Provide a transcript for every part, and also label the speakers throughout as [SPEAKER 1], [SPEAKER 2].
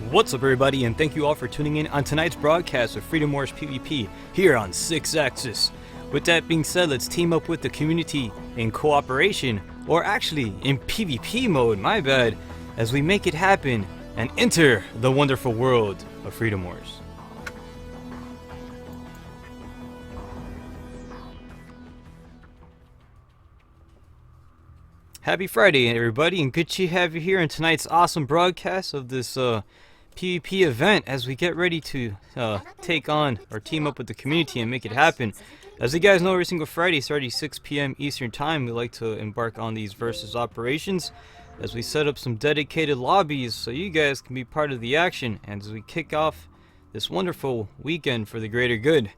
[SPEAKER 1] What's up, everybody, and thank you all for tuning in on tonight's broadcast of Freedom Wars PvP here on 6 Axis. With that being said, let's team up with the community in cooperation, or actually in PvP mode, my bad, as we make it happen and enter the wonderful world of Freedom Wars. Happy Friday, everybody, and good to have you here in tonight's awesome broadcast of this PvP event as we get ready to take on or team up with the community and make it happen. As you guys know, every single Friday starting 6 p.m. Eastern Time, we like to embark on these versus operations as we set up some dedicated lobbies so you guys can be part of the action and as we kick off this wonderful weekend for the greater good.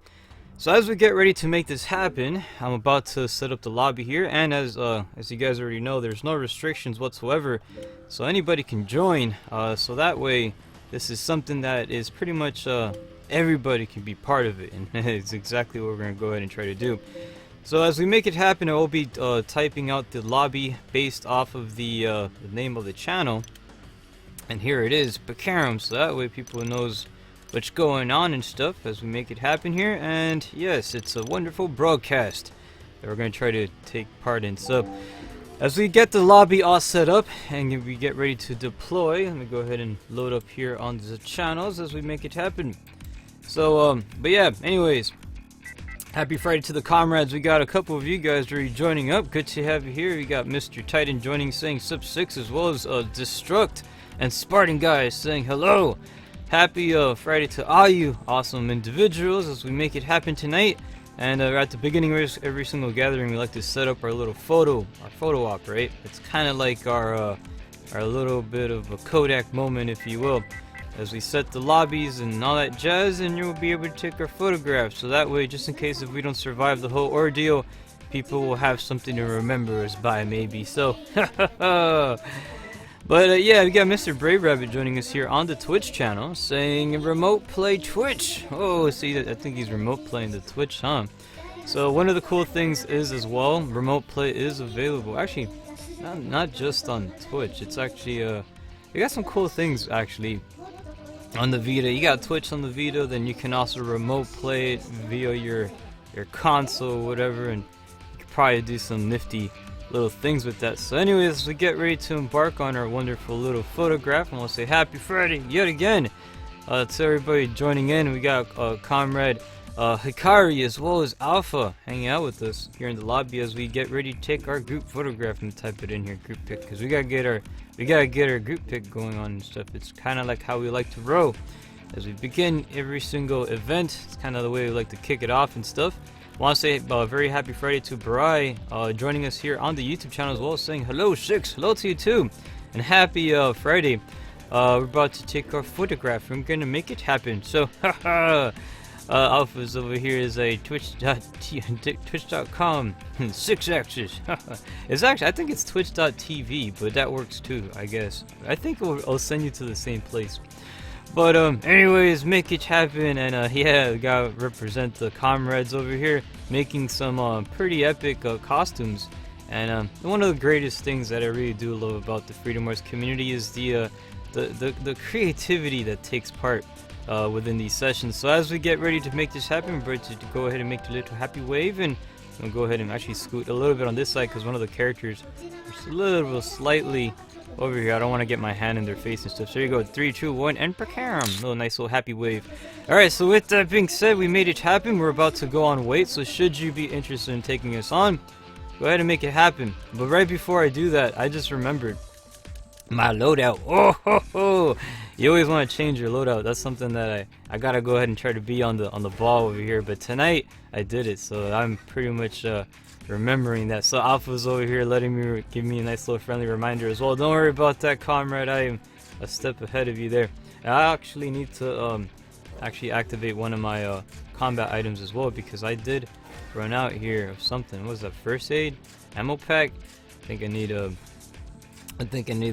[SPEAKER 1] So as we get ready to make this happen, I'm about to set up the lobby here, and as you guys already know, there's no restrictions whatsoever, so anybody can join. So that way, this is something that is pretty much everybody can be part of it, and it's exactly what we're gonna go ahead and try to do. So as we make it happen, I will be typing out the lobby based off of the name of the channel, and here it is, Bakaram, so that way people knows what's going on and stuff as we make it happen here. And yes, it's a wonderful broadcast that we're going to try to take part in. So as we get the lobby all set up and we get ready to deploy, let me go ahead and load up here on the channels as we make it happen. So but yeah, anyways, happy Friday to the comrades. We got a couple of you guys already joining up. Good to have you here. We got Mr. Titan joining, saying sub 6, as well as Destruct and Spartan guys saying hello. Happy Friday to all you awesome individuals as we make it happen tonight. And at the beginning of every single gathering, we like to set up our little photo op, right? It's kind of like our little bit of a Kodak moment, if you will, as we set the lobbies and all that jazz, and you'll be able to take our photographs. So that way, just in case if we don't survive the whole ordeal, people will have something to remember us by, maybe. So, But yeah, we got Mr. Brave Rabbit joining us here on the Twitch channel, saying remote play Twitch. Oh, see, I think he's remote playing the Twitch, huh? So one of the cool things is as well, remote play is available. Actually, not just on Twitch. It's actually we got some cool things actually on the Vita. You got Twitch on the Vita, then you can also remote play it via your console, or whatever, and you could probably do some nifty little things with that. So anyways, we get ready to embark on our wonderful little photograph, and we'll say happy Friday yet again to everybody joining in. We got comrade Hikari as well as Alpha hanging out with us here in the lobby as we get ready to take our group photograph and type it in here, group pic, because we gotta get our group pic going on and stuff. It's kind of like how we like to row as we begin every single event. It's kind of the way we like to kick it off and stuff. I want to say very happy Friday to Barai joining us here on the YouTube channel as well, saying hello 6, hello to you too, and happy Friday. We're about to take our photograph. We're gonna make it happen. So Alpha's over here is a twitch.com 6 Axis. It's actually, I think it's twitch.tv, but that works too, I guess. I think I'll send you to the same place. But anyways, make it happen, and yeah, we gotta represent the comrades over here, making some pretty epic costumes. And one of the greatest things that I really do love about the Freedom Wars community is the creativity that takes part within these sessions. So as we get ready to make this happen, we're ready to go ahead and make the little happy wave, and we'll go ahead and actually scoot a little bit on this side because one of the characters is a little slightly over here. I don't want to get my hand in their face and stuff. So here you go, 3, 2, 1, and Prakaram. Little nice little happy wave. Alright, so with that being said, we made it happen. We're about to go on wait, so should you be interested in taking us on, go ahead and make it happen. But right before I do that, I just remembered my loadout. Oh ho ho! You always want to change your loadout. That's something that I gotta go ahead and try to be on the ball over here. But tonight I did it, so I'm pretty much remembering that. So Alpha's over here letting me give me a nice little friendly reminder as well. Don't worry about that, comrade. I am a step ahead of you there. I actually need to actually activate one of my combat items as well, because I did run out here of something. What was that? First aid ammo pack. I think I need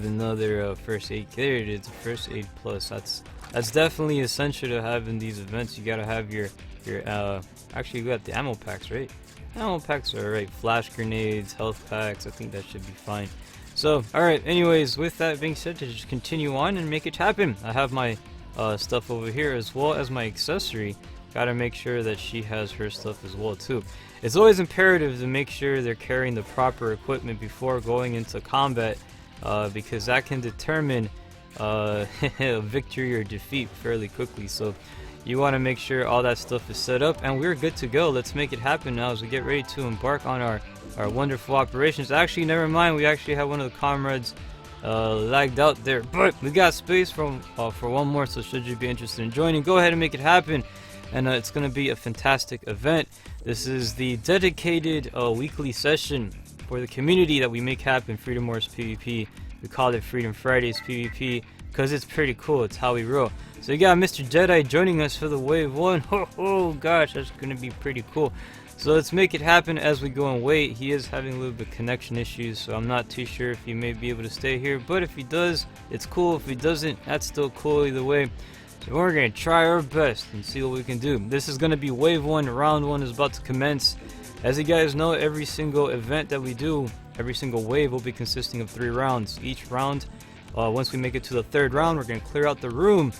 [SPEAKER 1] another first aid. There it is, first aid plus. That's definitely essential to have in these events. You gotta have your actually, you got the ammo packs, right? Ammo packs are right. Flash grenades, health packs. I think that should be fine. So, alright, anyways, with that being said, to just continue on and make it happen. I have my stuff over here as well as my accessory. Gotta make sure that she has her stuff as well too. It's always imperative to make sure they're carrying the proper equipment before going into combat, because that can determine a victory or defeat fairly quickly. So you want to make sure all that stuff is set up, and we're good to go. Let's make it happen now as we get ready to embark on our wonderful operations. Actually, never mind, we actually have one of the comrades lagged out there, but we got space for one more, so should you be interested in joining, go ahead and make it happen. And it's going to be a fantastic event. This is the dedicated weekly session for the community that we make happen, Freedom Wars PvP. We call it Freedom Fridays PvP because it's pretty cool. It's how we roll. So you got Mr. Jedi joining us for the Wave 1. Oh gosh, that's going to be pretty cool. So let's make it happen as we go and wait. He is having a little bit of connection issues, so I'm not too sure if he may be able to stay here. But if he does, it's cool. If he doesn't, that's still cool either way. So we're going to try our best and see what we can do. This is going to be Wave 1. Round 1 is about to commence. As you guys know, every single event that we do, every single wave will be consisting of 3 rounds. Each round, once we make it to the 3rd round, we're going to clear out the room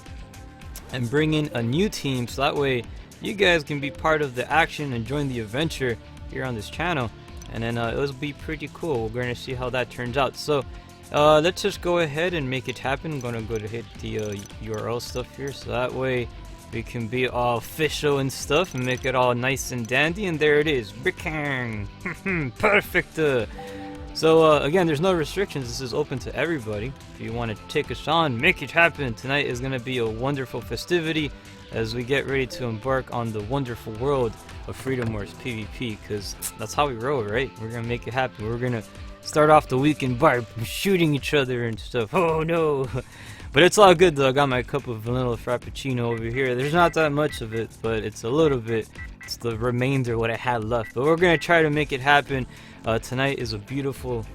[SPEAKER 1] and bring in a new team. So that way, you guys can be part of the action and join the adventure here on this channel. And then it'll be pretty cool. We're going to see how that turns out. So let's just go ahead and make it happen. I'm gonna go to hit the URL stuff here, so that way we can be all official and stuff and make it all nice and dandy. And there it is, Bikang. Perfect. So again, there's no restrictions. This is open to everybody. If you want to take us on, make it happen. Tonight is gonna be a wonderful festivity as we get ready to embark on the wonderful world of Freedom Wars PvP, because that's how we roll, right? We're gonna make it happen. We're gonna start off the weekend by shooting each other and stuff. Oh no! But it's all good though. I got my cup of vanilla frappuccino over here. There's not that much of it, but it's a little bit. It's the remainder what I had left. But we're gonna try to make it happen. Tonight is a beautiful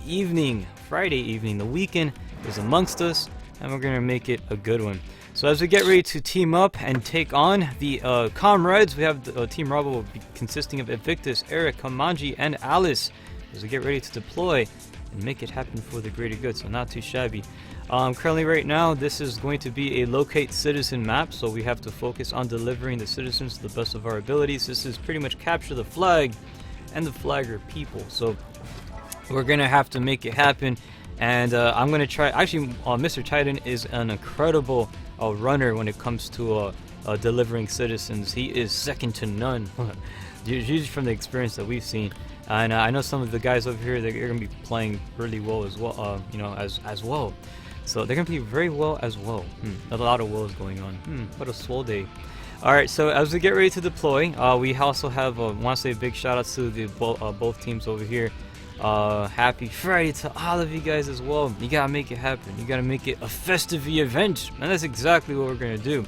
[SPEAKER 1] evening, Friday evening. The weekend is amongst us, and we're gonna make it a good one. So as we get ready to team up and take on the comrades, we have the Team Bravo will be consisting of Invictus, Eric, Kamanji, and Alice. As we get ready to deploy and make it happen for the greater good, so not too shabby. Currently right now, this is going to be a locate citizen map, so we have to focus on delivering the citizens to the best of our abilities. This is pretty much capture the flag, and the flag are people, so we're gonna have to make it happen. And I'm gonna try. Actually, Mr. Titan is an incredible runner when it comes to delivering citizens. He is second to none, usually from the experience that we've seen. And I know some of the guys over here, they're going to be playing really well as well, you know, as well. So they're going to be very well as well. A lot of wells going on. What a swell day. Alright, so as we get ready to deploy, we also have, want to say a big shout out to the both teams over here. Happy Friday to all of you guys as well. You got to make it happen. You got to make it a festive event. And that's exactly what we're going to do.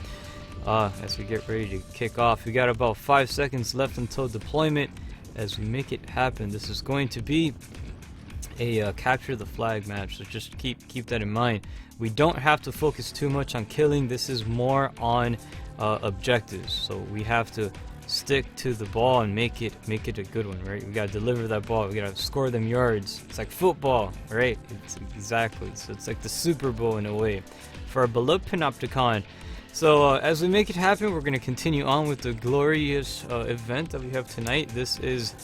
[SPEAKER 1] As we get ready to kick off, we got about 5 seconds left until deployment. As we make it happen, this is going to be a capture the flag match, so just keep that in mind. We don't have to focus too much on killing. This is more on objectives, so we have to stick to the ball and make it a good one, right? We gotta deliver that ball, we gotta score them yards. It's like football, right? It's exactly, so it's like the Super Bowl in a way for our beloved Panopticon. So as we make it happen, we're going to continue on with the glorious event that we have tonight. This is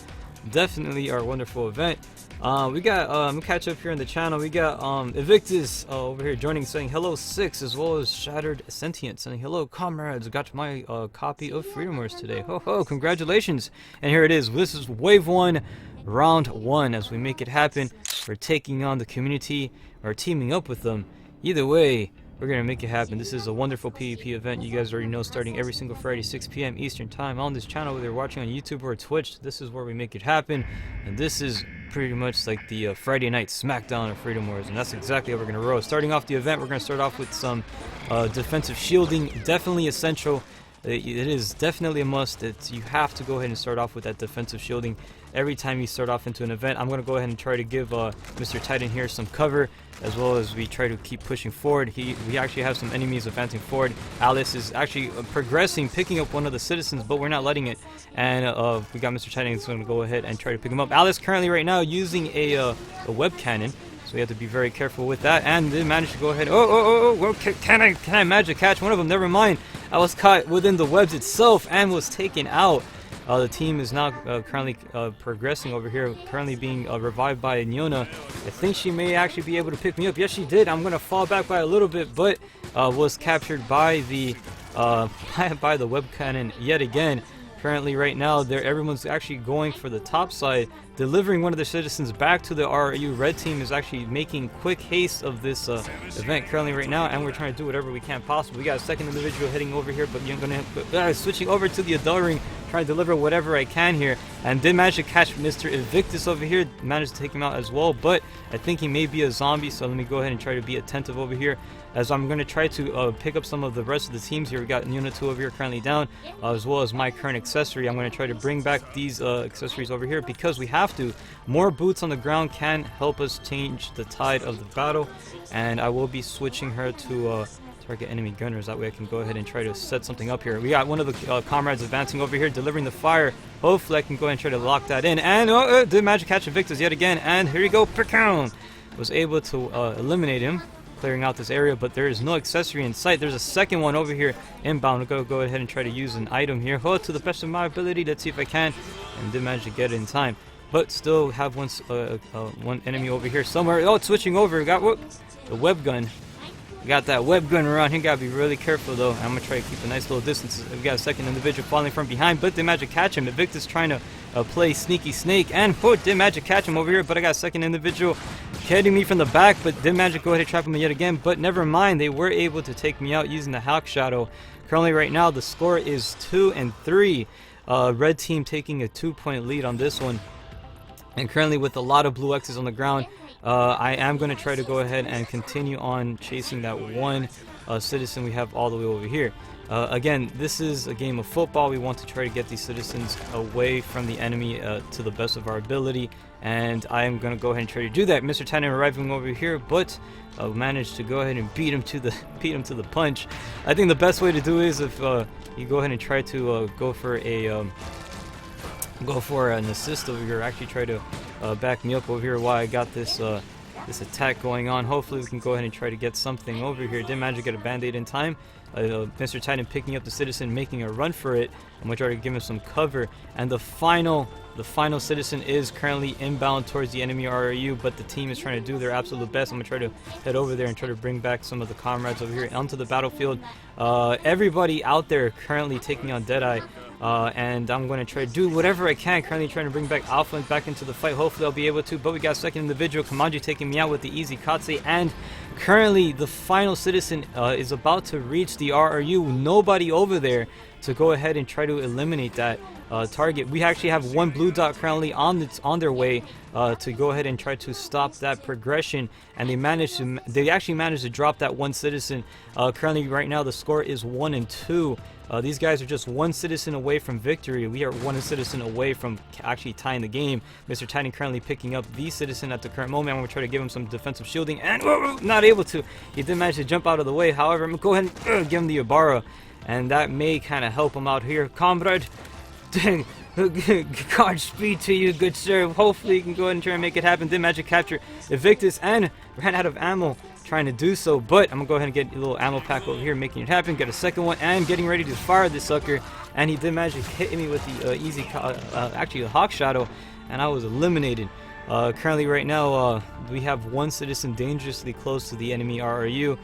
[SPEAKER 1] definitely our wonderful event. We got, I'm catch up here on the channel. We got Invictus over here joining, saying hello 6, as well as Shattered Sentient saying hello comrades. Got my copy of Freedom Wars today. Ho ho, congratulations. And here it is. This is Wave 1, Round 1. As we make it happen, we're taking on the community or teaming up with them. Either way, we're going to make it happen. This is a wonderful PvP event. You guys already know, starting every single Friday, 6 p.m. Eastern Time on this channel, whether you're watching on YouTube or Twitch. This is where we make it happen. And this is pretty much like the Friday night SmackDown of Freedom Wars. And that's exactly how we're going to roll. Starting off the event, we're going to start off with some defensive shielding. Definitely essential. it is definitely a must. You have to go ahead and start off with that defensive shielding every time you start off into an event. I'm going to go ahead and try to give Mr. Titan here some cover, as well as we try to keep pushing forward. We actually have some enemies advancing forward. Alice is actually progressing, picking up one of the citizens, but we're not letting it. And we got Mr. Titan who's going to go ahead and try to pick him up. Alice currently right now using a web cannon, so we have to be very careful with that. And they managed to go ahead. Can I magic catch one of them? Never mind. I was caught within the webs itself and was taken out. The team is now currently progressing over here, currently being revived by Nyona. I think she may actually be able to pick me up. Yes, she did. I'm going to fall back by a little bit, but was captured by the by the web cannon yet again. Currently, right now, everyone's actually going for the top side, delivering one of the citizens back to the RRU. Red team is actually making quick haste of this event currently right now, and we're trying to do whatever we can possible. We got a second individual heading over here, but you're gonna switching over to the adult ring, trying to deliver whatever I can here, and did manage to catch Mr. Invictus over here. Managed to take him out as well, but I think he may be a zombie, so let me go ahead and try to be attentive over here, as I'm going to try to pick up some of the rest of the teams here. We got Nyuna 2 over here currently down, as well as my current accessory. I'm going to try to bring back these accessories over here because we have to. More boots on the ground can help us change the tide of the battle, and I will be switching her to target enemy gunners. That way I can go ahead and try to set something up here. We got one of the comrades advancing over here, delivering the fire. Hopefully I can go ahead and try to lock that in. And did magic catch Invictus yet again, and here we go. Was able to eliminate him, clearing out this area, but there is no accessory in sight. There's a second one over here inbound. I'll go ahead and try to use an item here. To the best of my ability. Let's see if I can, and did manage to get it in time, but still have one enemy over here somewhere. It's switching over. We got the web gun. We got that web gun around here. Gotta be really careful though. I'm gonna try to keep a nice little distance. We got a second individual falling from behind, but they magic catch him. Invictus trying to play sneaky snake, and did magic catch him over here, but I got a second individual hitting me from the back, but did magic go ahead and trap him yet again. But never mind, they were able to take me out using the Hawk Shadow. Currently right now the score is 2-3. Red team taking a 2-point lead on this one, and currently with a lot of blue X's on the ground. I am going to try to go ahead and continue on chasing that one citizen we have all the way over here. Again, this is a game of football. We want to try to get these citizens away from the enemy to the best of our ability, and I am going to go ahead and try to do that. Mr. Titan arriving over here, but managed to go ahead and beat him to the punch. I think the best way to do is if you go ahead and try to go for an assist over here. Actually try to back me up over here while I got this this attack going on. Hopefully we can go ahead and try to get something over here. Didn't manage to get a band-aid in time. Mr. Titan picking up the citizen, making a run for it. I'm gonna try to give him some cover, and the final citizen is currently inbound towards the enemy RRU, but the team is trying to do their absolute best. I'm gonna try to head over there and try to bring back some of the comrades over here onto the battlefield. Everybody out there currently taking on Deadeye, and I'm going to try to do whatever I can, currently trying to bring back Alpha back into the fight. Hopefully I'll be able to, but we got a second individual, Kamanji, taking me out with the easy Katse, and currently the final citizen is about to reach the RRU. Nobody over there to go ahead and try to eliminate that target. We actually have one blue dot currently on their way to go ahead and try to stop that progression, and they actually managed to drop that one citizen. Currently right now the score is 1-2. These guys are just one citizen away from victory. We are one citizen away from actually tying the game. Mr. Titan currently picking up the citizen at the current moment. I'm going to try to give him some defensive shielding, and not able to. He did manage to jump out of the way. However, I'm going to go ahead and give him the Ibarra, and that may kind of help him out here. Comrade, Godspeed to you, good sir. Hopefully you can go ahead and try and make it happen. Did magic capture Invictus and ran out of ammo trying to do so, but I'm gonna go ahead and get a little ammo pack over here, making it happen. Got a second one and getting ready to fire this sucker, and he did manage to hit me with the actually the Hawk Shadow, and I was eliminated. Currently right now we have one citizen dangerously close to the enemy RRU.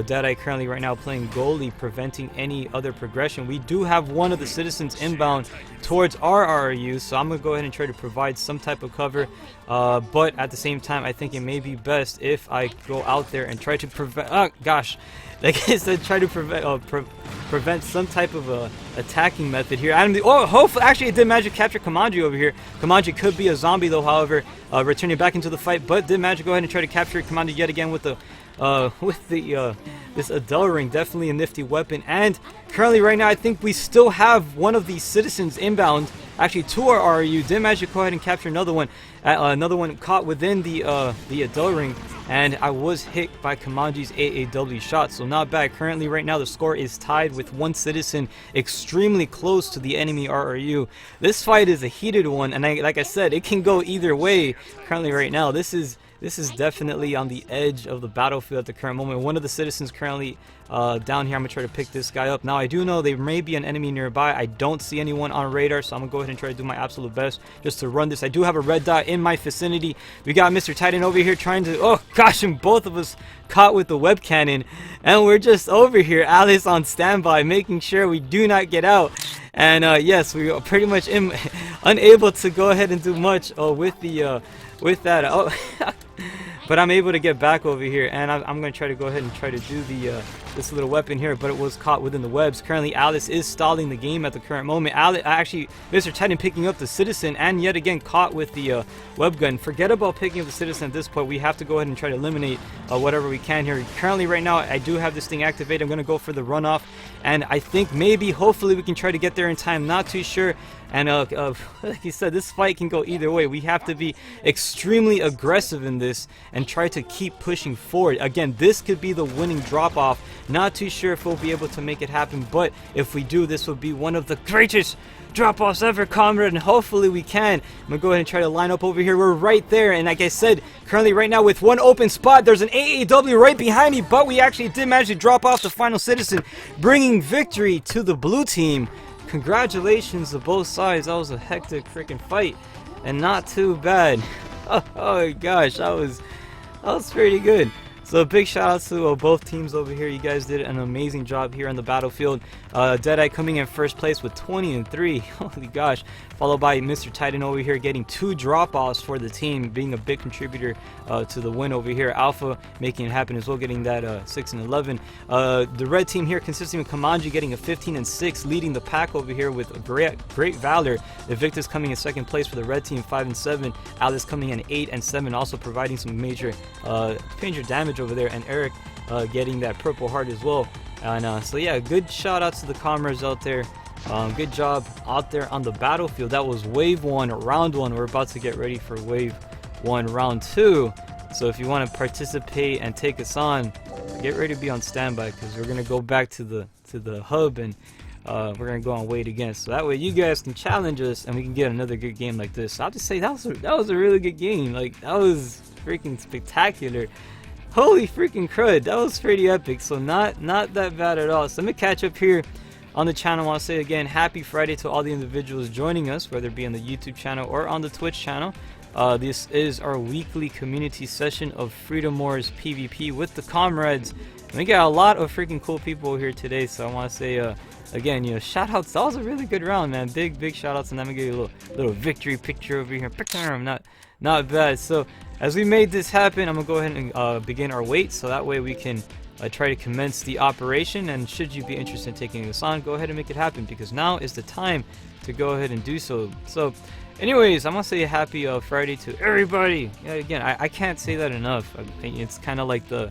[SPEAKER 1] Deadeye currently right now playing goalie, preventing any other progression. We do have one of the citizens inbound towards our RRU, so I'm going to go ahead and try to provide some type of cover, but at the same time I think it may be best if I go out there and try to prevent, like I said, try to prevent prevent some type of attacking method here. Oh, hopefully, actually, it did manage to capture Kamanji over here. Kamanji could be a zombie though, however, returning back into the fight, but did manage to go ahead and try to capture Kamanji yet again with the this Adele ring. Definitely a nifty weapon. And currently right now I think we still have one of these citizens inbound, actually to our RU. Did manage to go ahead and capture another one caught within the Adele ring, and I was hit by Kamanji's AAW shot, so not bad. Currently right now the score is tied with one citizen extremely close to the enemy RRU. This fight is a heated one, and like I said, it can go either way currently right now. This is definitely on the edge of the battlefield at the current moment. One of the citizens currently down here. I'm going to try to pick this guy up. Now, I do know there may be an enemy nearby. I don't see anyone on radar, so I'm going to go ahead and try to do my absolute best just to run this. I do have a red dot in my vicinity. We got Mr. Titan over here trying to... Oh, gosh, and both of us caught with the web cannon. And we're just over here, Alice on standby, making sure we do not get out. And, yes, we are pretty much unable to go ahead and do much with that. Oh, but I'm able to get back over here, and I'm going to try to go ahead and try to do the this little weapon here, but it was caught within the webs. Currently, Alice is stalling the game at the current moment. Actually, Mr. Titan picking up the citizen, and yet again caught with the web gun. Forget about picking up the citizen at this point. We have to go ahead and try to eliminate whatever we can here. Currently, right now, I do have this thing activated. I'm going to go for the runoff, and I think maybe, hopefully, we can try to get there in time. Not too sure. And like you said, this fight can go either way. We have to be extremely aggressive in this and try to keep pushing forward. Again, this could be the winning drop-off. Not too sure if we'll be able to make it happen, but if we do, this will be one of the greatest drop-offs ever, comrade, and hopefully we can. I'm gonna go ahead and try to line up over here. We're right there, and like I said, currently right now with one open spot, there's an AAW right behind me, but we actually did manage to drop off the final citizen, bringing victory to the blue team. Congratulations to both sides. That was a hectic freaking fight, and not too bad. Oh my gosh, that was pretty good. So big shout out to both teams over here. You guys did an amazing job here on the battlefield. Deadeye coming in first place with 20-3. Holy gosh. Followed by Mr. Titan over here getting 2 drop-offs for the team, being a big contributor to the win over here. Alpha making it happen as well, getting that 6-11. The red team here consisting of Kamanji getting a 15-6, leading the pack over here with great valor. Invictus coming in second place for the red team, 5-7. Alice coming in 8-7, also providing some major damage over there, and Eric getting that purple heart as well. And so yeah, good shout out to the comrades out there. Good job out there on the battlefield. That was wave 1, round 1. We're about to get ready for wave 1, round 2. So if you want to participate and take us on, get ready to be on standby, because we're gonna go back to the hub, and we're gonna go on wait again. So that way you guys can challenge us, and we can get another good game like this. So I'll just say that was a really good game. Like, that was freaking spectacular. Holy freaking crud, that was pretty epic. So not that bad at all. So let me catch up here on the channel. I want to say again, happy Friday to all the individuals joining us, whether it be on the YouTube channel or on the Twitch channel. This is our weekly community session of Freedom Wars PvP with the comrades. And we got a lot of freaking cool people here today, so I want to say again, you know, shout outs. That was a really good round, man. Big shout outs, and I'm gonna give you a little victory picture over here. Not bad. So as we made this happen, I'm gonna go ahead and begin our wait, so that way we can try to commence the operation. And should you be interested in taking this on, go ahead and make it happen, because now is the time to go ahead and do so. So anyways, I'm gonna say a happy Friday to everybody. Yeah, again, I can't say that enough. It's kind of like the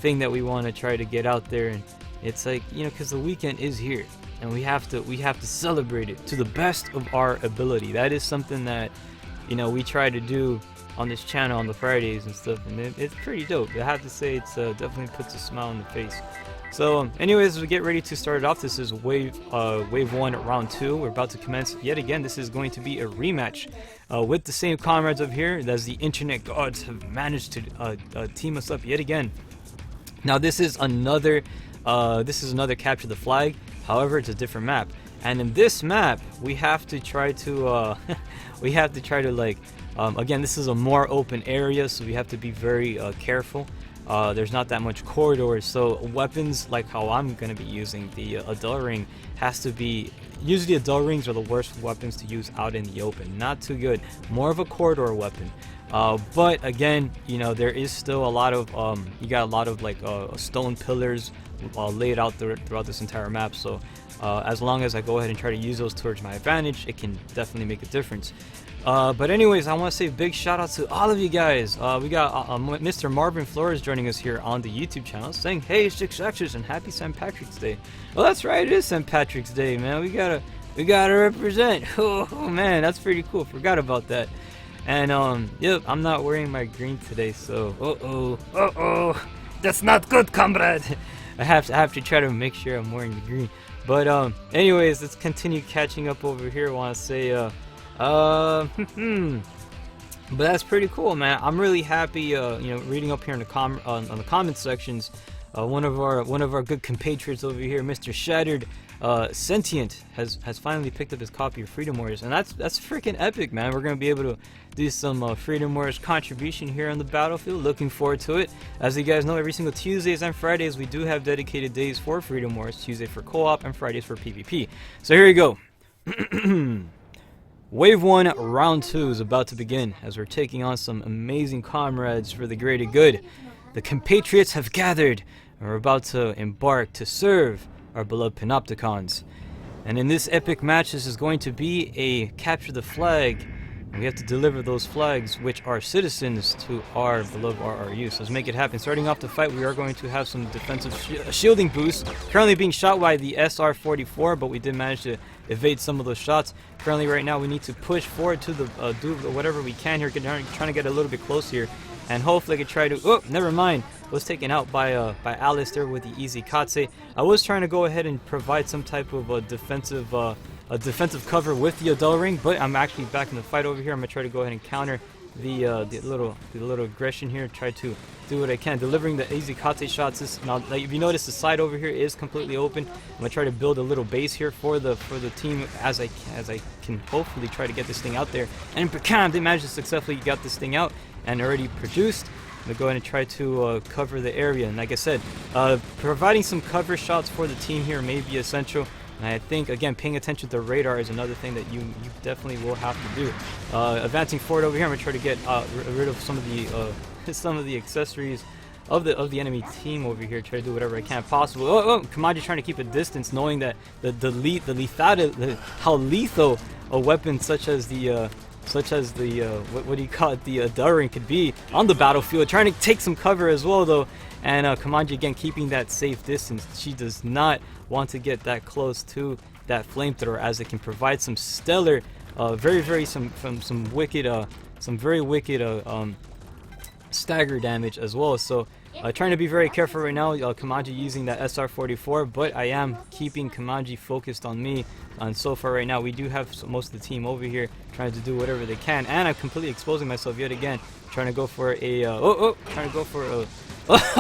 [SPEAKER 1] thing that we want to try to get out there, and it's like, you know, because the weekend is here, and we have to celebrate it to the best of our ability. That is something that, you know, we try to do on this channel on the Fridays and stuff, and it's pretty dope. I have to say, it's definitely puts a smile on the face. So anyways, as we get ready to start it off, this is wave 1, round 2. We're about to commence yet again. This is going to be a rematch with the same comrades over here, as the internet gods have managed to team us up yet again. Now this is another capture the flag. However, it's a different map, and in this map we have to try to like again, this is a more open area, so we have to be very careful. There's not that much corridors, so weapons like how I'm gonna be using the Adele ring has to be, usually Adele rings are the worst weapons to use out in the open. Not too good. More of a corridor weapon. But again, you know, there is still a lot of you got a lot of like stone pillars laid out throughout this entire map. So as long as I go ahead and try to use those towards my advantage, it can definitely make a difference. But anyways, I want to say a big shout out to all of you guys. We got Mr. Marvin Flores joining us here on the YouTube channel, saying, "Hey, 6X's and happy St. Patrick's Day." Well, that's right, it is St. Patrick's Day, man. We gotta represent. Oh man, that's pretty cool. Forgot about that. And yep, I'm not wearing my green today, so that's not good, comrade. I have to try to make sure I'm wearing the green. But anyways, let's continue catching up over here. I want to say but that's pretty cool, man. I'm really happy, you know, reading up here in the on the comment sections. One of our good compatriots over here, Mr. Shattered Sentient, has finally picked up his copy of Freedom Wars, and that's freaking epic, man. We're gonna be able to do some Freedom Wars contribution here on the battlefield. Looking forward to it. As you guys know, every single Tuesdays and Fridays we do have dedicated days for Freedom Wars. Tuesday for co-op and Fridays for PvP. So here we go. Wave 1, Round 2 is about to begin as we're taking on some amazing comrades for the greater good. The compatriots have gathered and we're about to embark to serve our beloved Panopticons. And in this epic match, this is going to be a capture the flag. And we have to deliver those flags, which are citizens, to our beloved RRU. So let's make it happen. Starting off the fight, we are going to have some defensive shielding boosts. Currently being shot by the SR-44, but we did manage to evade some of those shots. Currently, right now, we need to push forward to the do whatever we can here, trying to get a little bit close here, and hopefully I can try to. Oh, never mind. Was taken out by Alistair with the easy Katse. I was trying to go ahead and provide some type of defensive cover with the Adele Ring, but I'm actually back in the fight over here. I'm gonna try to go ahead and counter the little aggression here. Try to do what I can, delivering the easy Kate shots. Now, like, if you notice, the side over here is completely open. I'm gonna try to build a little base here for the team as I can hopefully try to get this thing out there. And bam, they managed to successfully get this thing out and already produced. I'm gonna go ahead and try to cover the area. And like I said, providing some cover shots for the team here may be essential. And I think, again, paying attention to the radar is another thing that you definitely will have to do. Advancing forward over here, I'm gonna try to get rid of some of the accessories of the enemy team over here. Try to do whatever I can possible. Kamaji trying to keep a distance, knowing that how lethal a weapon such as the what do you call it, the Daring could be on the battlefield. Trying to take some cover as well, though. And Kamaji again keeping that safe distance. She does not want to get that close to that flamethrower, as it can provide some stellar, some very wicked stagger damage as well. So trying to be very careful right now. Kamaji using that SR-44, but I am keeping Kamaji focused on me. And so far right now, we do have most of the team over here trying to do whatever they can, and I'm completely exposing myself yet again, trying to go for a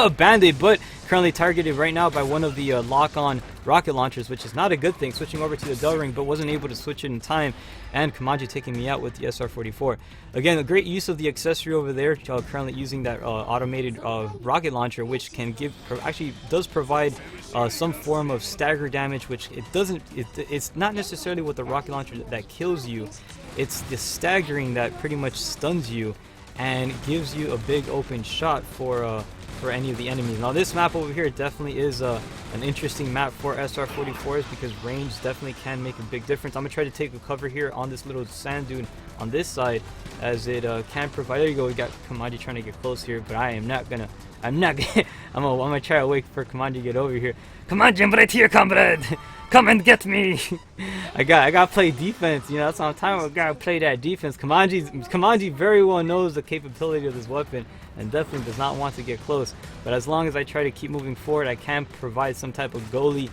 [SPEAKER 1] Band-Aid, but currently targeted right now by one of the lock-on rocket launchers, which is not a good thing. Switching over to the Del Ring, but wasn't able to switch it in time, and Kamaji taking me out with the SR-44. Again, a great use of the accessory over there, currently using that automated rocket launcher, which can actually does provide some form of stagger damage, which it's not necessarily with the rocket launcher that kills you. It's the staggering that pretty much stuns you and gives you a big open shot for any of the enemies. Now this map over here definitely is an interesting map for SR-44s, because range definitely can make a big difference. I'm gonna try to take a cover here on this little sand dune on this side, as it can provide. There you go. We got Kamaji trying to get close here, but I'm gonna try to wait for Kamaji to get over here. Kamaji, I'm right here, comrade. Come and get me. I gotta play defense, you know. That's what I'm talking about. I gotta play that defense. Kamaji very well knows the capability of this weapon and definitely does not want to get close. But as long as I try to keep moving forward, I can provide some type of goalie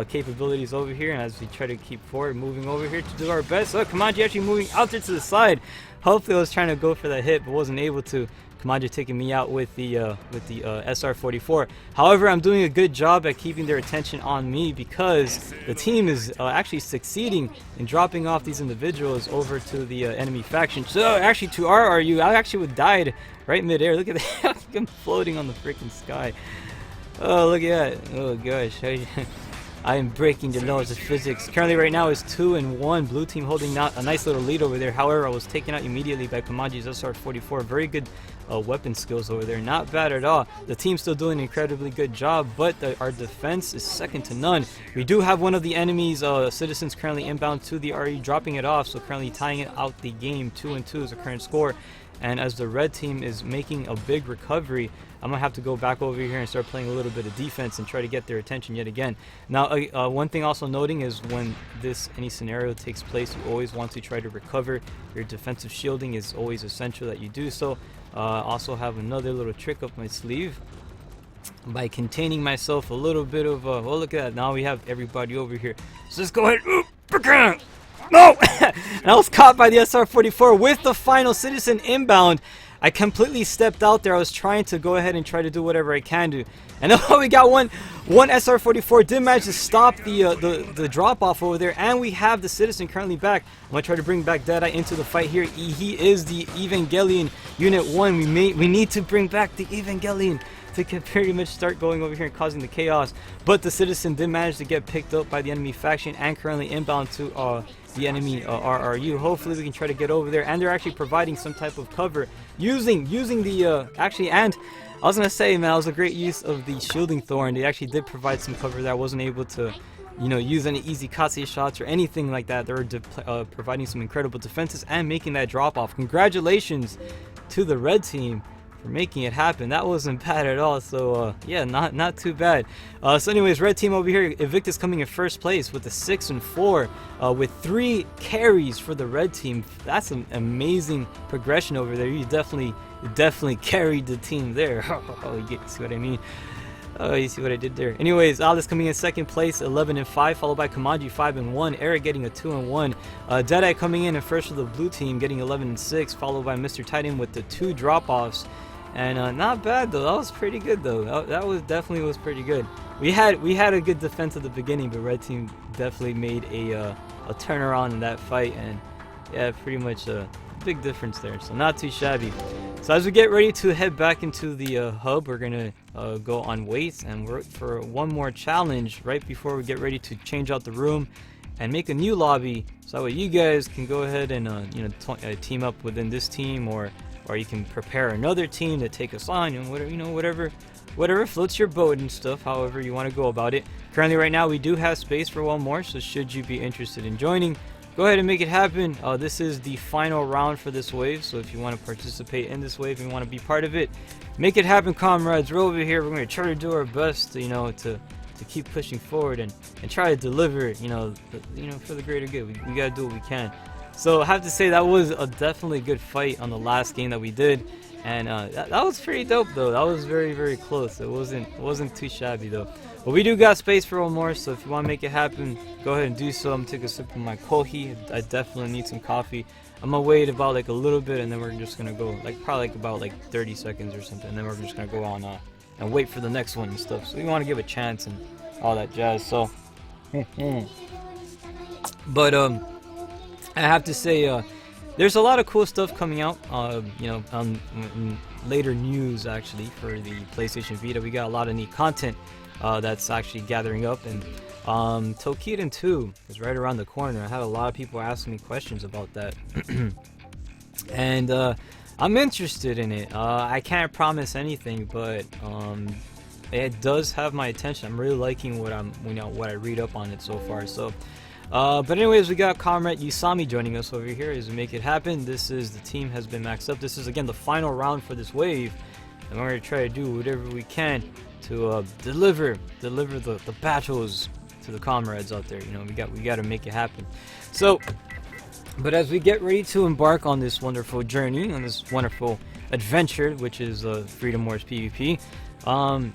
[SPEAKER 1] capabilities over here. And as we try to keep forward, moving over here to do our best. So Kamaji actually moving out there to the side. Hopefully I was trying to go for that hit, but wasn't able to. Kamaji taking me out with the SR-44. However, I'm doing a good job at keeping their attention on me, because the team is actually succeeding in dropping off these individuals over to the enemy faction. So actually to RRU, I actually would died right midair. Look at that. I'm floating on the freaking sky. Oh, look at that. Oh gosh. I am breaking the laws of physics. Currently right now is 2-1. Blue team holding out a nice little lead over there. However, I was taken out immediately by Kamaji's SR-44. Very good weapon skills over there. Not bad at all. The team's still doing an incredibly good job, but our defense is second to none. We do have one of the enemy's citizens currently inbound to the RE, dropping it off, so currently tying it out the game. 2-2 is the current score. And as the red team is making a big recovery, I'm going to have to go back over here and start playing a little bit of defense and try to get their attention yet again. Now, one thing also noting is when any scenario takes place, you always want to try to recover. Your defensive shielding is always essential that you do so. Also have another little trick up my sleeve by containing myself a little bit of, well, look at that. Now we have everybody over here. So let's go ahead. No! And I was caught by the SR-44 with the final citizen inbound. I completely stepped out there. I was trying to go ahead and try to do whatever I can do. And now we got one SR-44 did manage to stop the drop off over there, and we have the citizen currently back. I'm gonna try to bring back Deadeye into the fight here. He is the Evangelion Unit 1. We need to bring back the Evangelion to pretty much start going over here and causing the chaos. But the citizen did manage to get picked up by the enemy faction and currently inbound to the enemy RRU. Hopefully we can try to get over there, and they're actually providing some type of cover using the actually, and I was gonna say, man, that was a great use of the shielding thorn. They actually did provide some cover that I wasn't able to, you know, use any easy Katsuya shots or anything like that. They were providing some incredible defenses and making that drop off. Congratulations to the red team for making it happen. That wasn't bad at all. So yeah, not too bad. So anyways, red team over here, Invictus coming in first place with a 6-4 with 3 carries for the red team. That's an amazing progression over there. You definitely carried the team there. Oh, you see what I mean? Oh, you see what I did there. Anyways, Alice coming in second place, 11-5, followed by Kamaji, 5-1. Eric getting a 2-1. Deadeye coming in first for the blue team, getting 11-6, followed by Mr. Titan with the 2 drop-offs. And not bad though. That was pretty good though. That was definitely pretty good. We had a good defense at the beginning, but red team definitely made a turnaround in that fight, and yeah, pretty much a big difference there. So not too shabby. So as we get ready to head back into the hub, we're gonna go on weights and work for one more challenge right before we get ready to change out the room and make a new lobby, so that way you guys can go ahead and team up within this team, or you can prepare another team to take us on, and whatever floats your boat and stuff, however you want to go about it. Currently right now we do have space for one more, so should you be interested in joining, go ahead and make it happen. This is the final round for this wave, so if you want to participate in this wave and want to be part of it, make it happen, comrades. We're over here, we're going to try to do our best, to keep pushing forward and try to deliver, for the greater good. We got to do what we can. So I have to say that was a definitely good fight on the last game that we did, and that was pretty dope though. That was very, very close. It wasn't too shabby though. But we do got space for one more, so if you want to make it happen, go ahead and do so. I'm gonna take a sip of my coffee. I definitely need some coffee. I'm gonna wait about like a little bit, and then we're just gonna go probably about 30 seconds or something, and then we're just gonna go on and wait for the next one and stuff. So we want to give a chance and all that jazz. So but I have to say, there's a lot of cool stuff coming out, in later news actually for the PlayStation Vita. We got a lot of neat content that's actually gathering up, and Tokiden 2 is right around the corner. I had a lot of people asking me questions about that, and I'm interested in it. I can't promise anything, but it does have my attention. I'm really liking what I read up on it so far. So. But anyways, we got Comrade Usami joining us over here as we make it happen. This is the team has been maxed up. This is again the final round for this wave, and we're gonna try to do whatever we can to deliver the battles to the comrades out there. We got to make it happen. So, but as we get ready to embark on this wonderful journey, on this wonderful adventure, which is Freedom Wars PvP.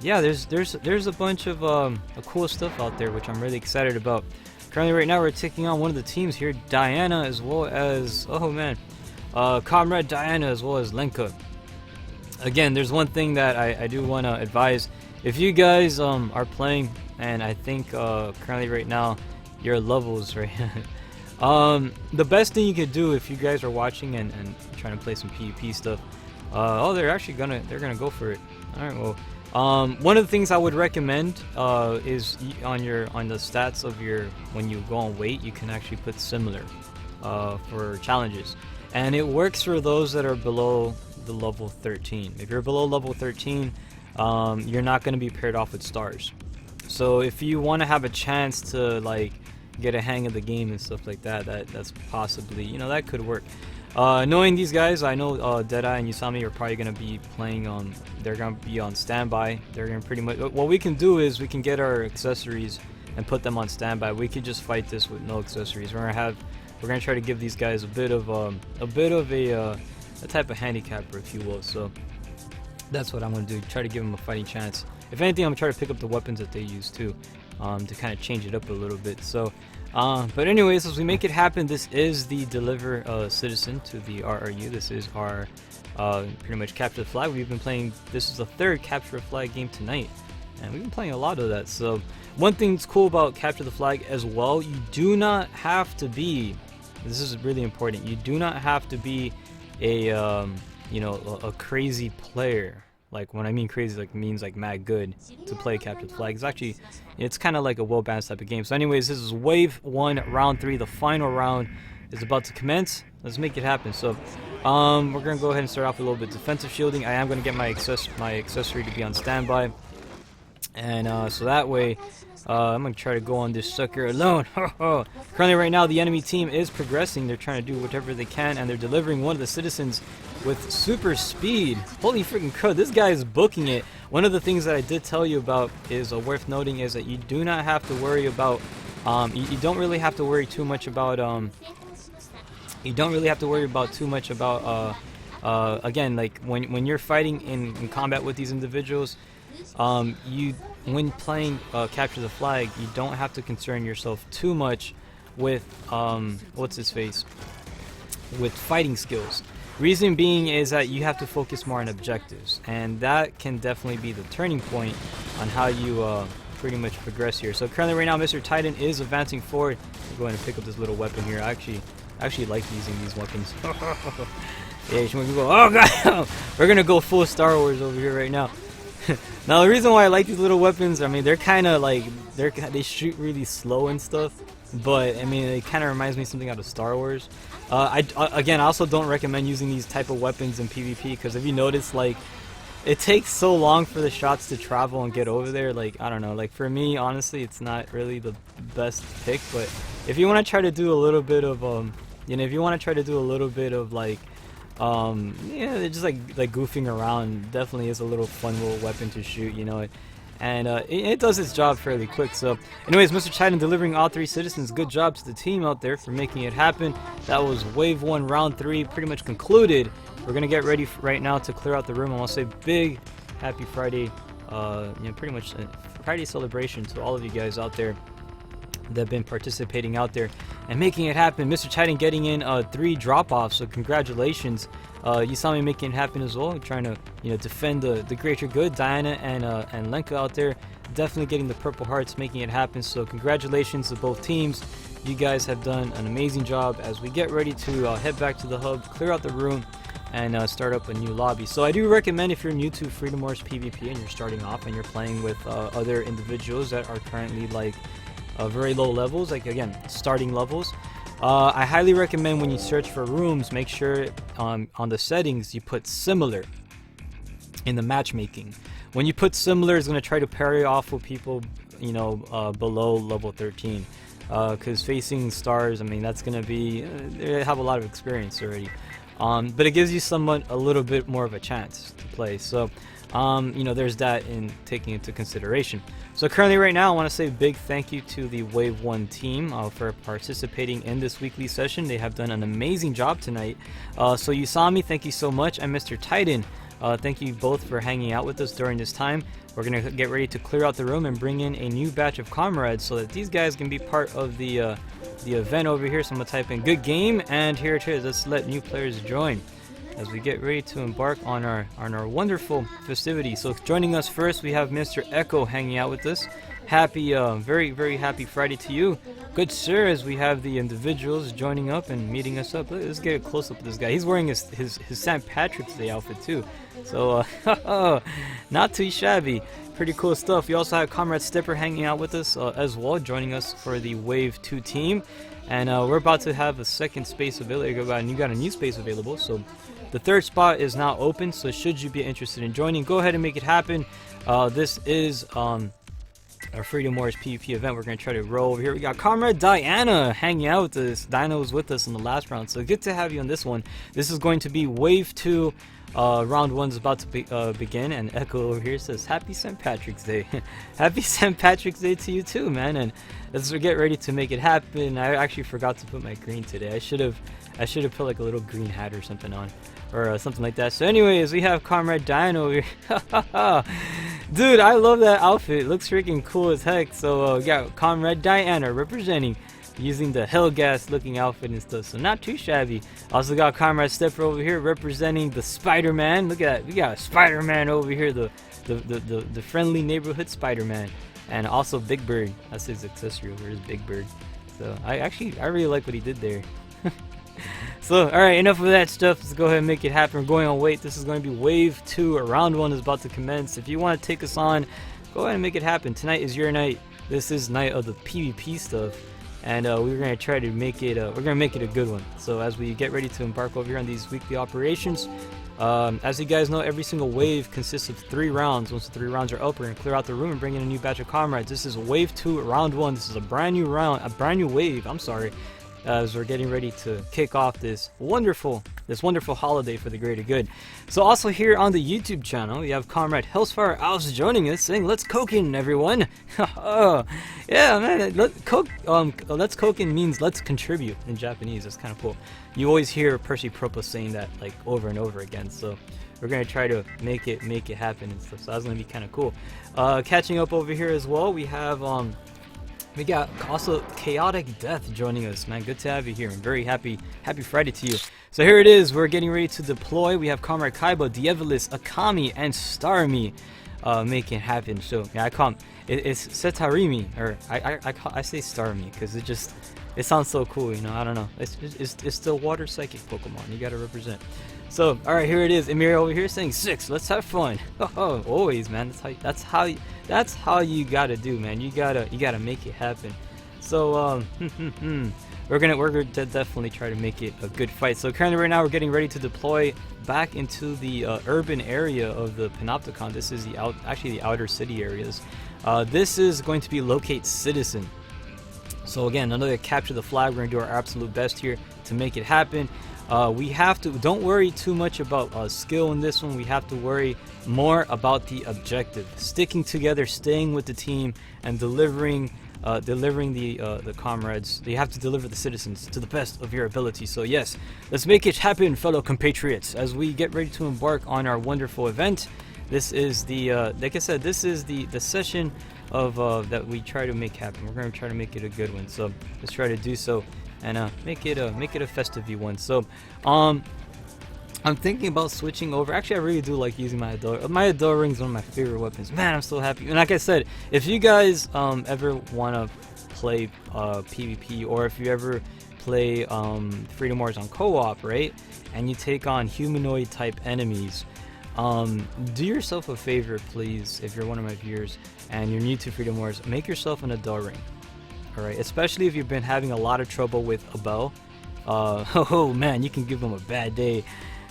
[SPEAKER 1] Yeah, there's a bunch of cool stuff out there, which I'm really excited about. Currently right now we're taking on one of the teams here, Diana, as well as, Comrade Diana, as well as Lenka. Again, there's one thing that I do want to advise. If you guys are playing, and I think currently right now your levels, right? The best thing you could do if you guys are watching and trying to play some PvP stuff, they're gonna go for it. Alright, well, One of the things I would recommend is on the stats of your, when you go on weight, you can actually put similar for challenges, and it works for those that are below the level 13. If you're below level 13, you're not going to be paired off with stars. So if you want to have a chance to like get a hang of the game and stuff like that, that's possibly, you know, that could work. Knowing these guys, I know Deadeye and Usami are probably going to be playing on, they're going to be on standby. They're going to pretty much, what we can do is we can get our accessories and put them on standby. We could just fight this with no accessories. We're going to try to give these guys a bit of a type of handicapper, if you will. So that's what I'm going to do, try to give them a fighting chance. If anything, I'm going to try to pick up the weapons that they use too, to kind of change it up a little bit. So but anyways, as we make it happen, this is the deliver citizen to the RRU. This is our pretty much capture the flag. We've been playing, this is the third capture the flag game tonight, and we've been playing a lot of that. So one thing that's cool about capture the flag as well, you do not have to be, this is really important, you do not have to be a you know, a crazy player. Like when I mean crazy, like means like mad good to play capture the flag. It's actually, it's kind of like a well-balanced type of game. So anyways, this is wave 1, round 3. The final round is about to commence. Let's make it happen. So we're gonna go ahead and start off with a little bit defensive shielding. I am gonna get my accessory to be on standby, and so that way I'm gonna try to go on this sucker alone. Currently right now the enemy team is progressing. They're trying to do whatever they can, and they're delivering one of the citizens with super speed. Holy freaking crud, this guy is booking it. One of the things that I did tell you about is worth noting is that you do not have to worry about you don't really have to worry too much about again, like when you're fighting in combat with these individuals, when playing capture the flag, you don't have to concern yourself too much with with fighting skills. Reason being is that you have to focus more on objectives, and that can definitely be the turning point on how you pretty much progress here. So currently right now Mr. Titan is advancing forward. I'm going to pick up this little weapon here. I actually like using these weapons. Yeah, oh god, we're gonna go full Star Wars over here right now. Now the reason why I like these little weapons, I mean, they're kind of like, they shoot really slow and stuff, but I mean, it kind of reminds me of something out of Star Wars. Again, I also don't recommend using these type of weapons in PvP, because if you notice, like, it takes so long for the shots to travel and get over there. Like, I don't know, like for me, honestly, it's not really the best pick. But if you want to try to do a little bit of you know, if you want to try to do a little bit of like yeah, just like goofing around, definitely is a little fun little weapon to shoot, you know. And it does its job fairly quick. So anyways, Mr. Titan delivering all 3 citizens. Good job to the team out there for making it happen. That was wave 1, round 3 pretty much concluded. We're gonna get ready right now to clear out the room. I want to say big happy Friday, you know, pretty much a Friday celebration to all of you guys out there that have been participating out there and making it happen. Mr. Titan getting in 3 drop-offs, so congratulations. You saw me making it happen as well, trying to, you know, defend the greater good. Diana and Lenka out there definitely getting the purple hearts, making it happen. So congratulations to both teams. You guys have done an amazing job as we get ready to head back to the hub, clear out the room, and start up a new lobby. So I do recommend, if you're new to Freedom Wars PvP and you're starting off and you're playing with other individuals that are currently like very low levels, like again starting levels, I highly recommend when you search for rooms, make sure on the settings you put similar in the matchmaking. When you put similar, it's going to try to parry off with people, you know, below level 13, because facing stars, I mean, that's going to be, they have a lot of experience already, but it gives you somewhat a little bit more of a chance to play. So you know, there's that in taking into consideration. So currently right now, I want to say a big thank you to the Wave 1 team for participating in this weekly session. They have done an amazing job tonight. So Usami, thank you so much, and Mr. Titan, thank you both for hanging out with us during this time. We're going to get ready to clear out the room and bring in a new batch of comrades so that these guys can be part of the event over here. So I'm going to type in good game, and here it is. Let's let new players join as we get ready to embark on our wonderful festivity. So joining us first, we have Mr. Echo hanging out with us. happy, very happy Friday to you, good sir. As we have the individuals joining up and meeting us up. Let's get a close up of this guy. He's wearing his St. Patrick's Day outfit too, so not too shabby. Pretty cool stuff. We also have Comrade Stipper hanging out with us as well, joining us for the Wave 2 team. And we're about to have a second space available. You got a new space available. So the third spot is now open. So should you be interested in joining, go ahead and make it happen. This is our Freedom Wars PvP event. We're going to try to roll over here. We got Comrade Diana hanging out with us. Diana was with us in the last round. So good to have you on this one. This is going to be Wave 2. Round 1 is about to begin, and Echo over here says happy St. Patrick's Day. Happy St. Patrick's Day to you too, man. And let's get ready to make it happen. I actually forgot to put my green today. I should have put like a little green hat or something on, or something like that. So anyways, we have Comrade Diana over here. Dude, I love that outfit. It looks freaking cool as heck. So we got Comrade Diana representing, using the Hellgas looking outfit and stuff, so not too shabby. Also got Comrade Stepper over here representing the Spider-Man. Look at that, we got Spider-Man over here, the friendly neighborhood Spider-Man. And also Big Bird, that's his accessory over his Big Bird. So I really like what he did there. So alright, enough of that stuff. Let's go ahead and make it happen. We're going on wait. This is going to be Wave 2. Round 1 is about to commence. If you want to take us on, go ahead and make it happen. Tonight is your night. This is night of the PvP stuff. And we're going to try to make it, we're going to make it a good one. So as we get ready to embark over here on these weekly operations, as you guys know, every single wave consists of 3 rounds. Once the 3 rounds are up, we're going to clear out the room and bring in a new batch of comrades. This is Wave 2, Round 1. This is a brand new round, a brand new wave, I'm sorry, as we're getting ready to kick off this wonderful holiday for the greater good. So also here on the YouTube channel, we have Comrade Hellsfire Alves joining us, saying "Let's cokin', everyone." Yeah, man. Let's cokin' means let's contribute in Japanese. That's kind of cool. You always hear Percy Propos saying that like over and over again. So we're gonna try to make it happen and stuff. So that's gonna be kind of cool. Catching up over here as well, we have we got also Chaotic Death joining us, man. Good to have you here. I'm very happy Friday to you. So here it is. We're getting ready to deploy. We have Comrade Kaiba, Dievelis, Akami, and Starmie making it happen. So yeah, it's Setarimi, or I say Starmie because it sounds so cool, you know. I don't know. It's still water psychic Pokemon. You gotta represent. So all right, here it is. Emir over here saying 6. Let's have fun. Always, man. That's how you gotta do, man. You gotta make it happen. So we're gonna definitely try to make it a good fight. So currently right now we're getting ready to deploy back into the urban area of the Panopticon. This is the outer city areas. This is going to be locate citizen. So again, another capture the flag. We're gonna do our absolute best here to make it happen. We have to, don't worry too much about skill in this one. We have to worry more about the objective, sticking together, staying with the team, and delivering the comrades. You have to deliver the citizens to the best of your ability. So yes, let's make it happen, fellow compatriots, as we get ready to embark on our wonderful event. This is the like I said, this is the session of that we try to make happen. We're going to try to make it a good one, so let's try to do so and make it a festive one. So I'm thinking about switching over. Actually, I really do like using my Adore. My Adore Ring is one of my favorite weapons. Man, I'm so happy. And like I said, if you guys ever want to play PvP, or if you ever play Freedom Wars on co-op, right, and you take on humanoid type enemies, do yourself a favor, please, if you're one of my viewers and you're new to Freedom Wars, make yourself an Adore Ring. Alright, especially if you've been having a lot of trouble with Abel. Oh man, you can give him a bad day.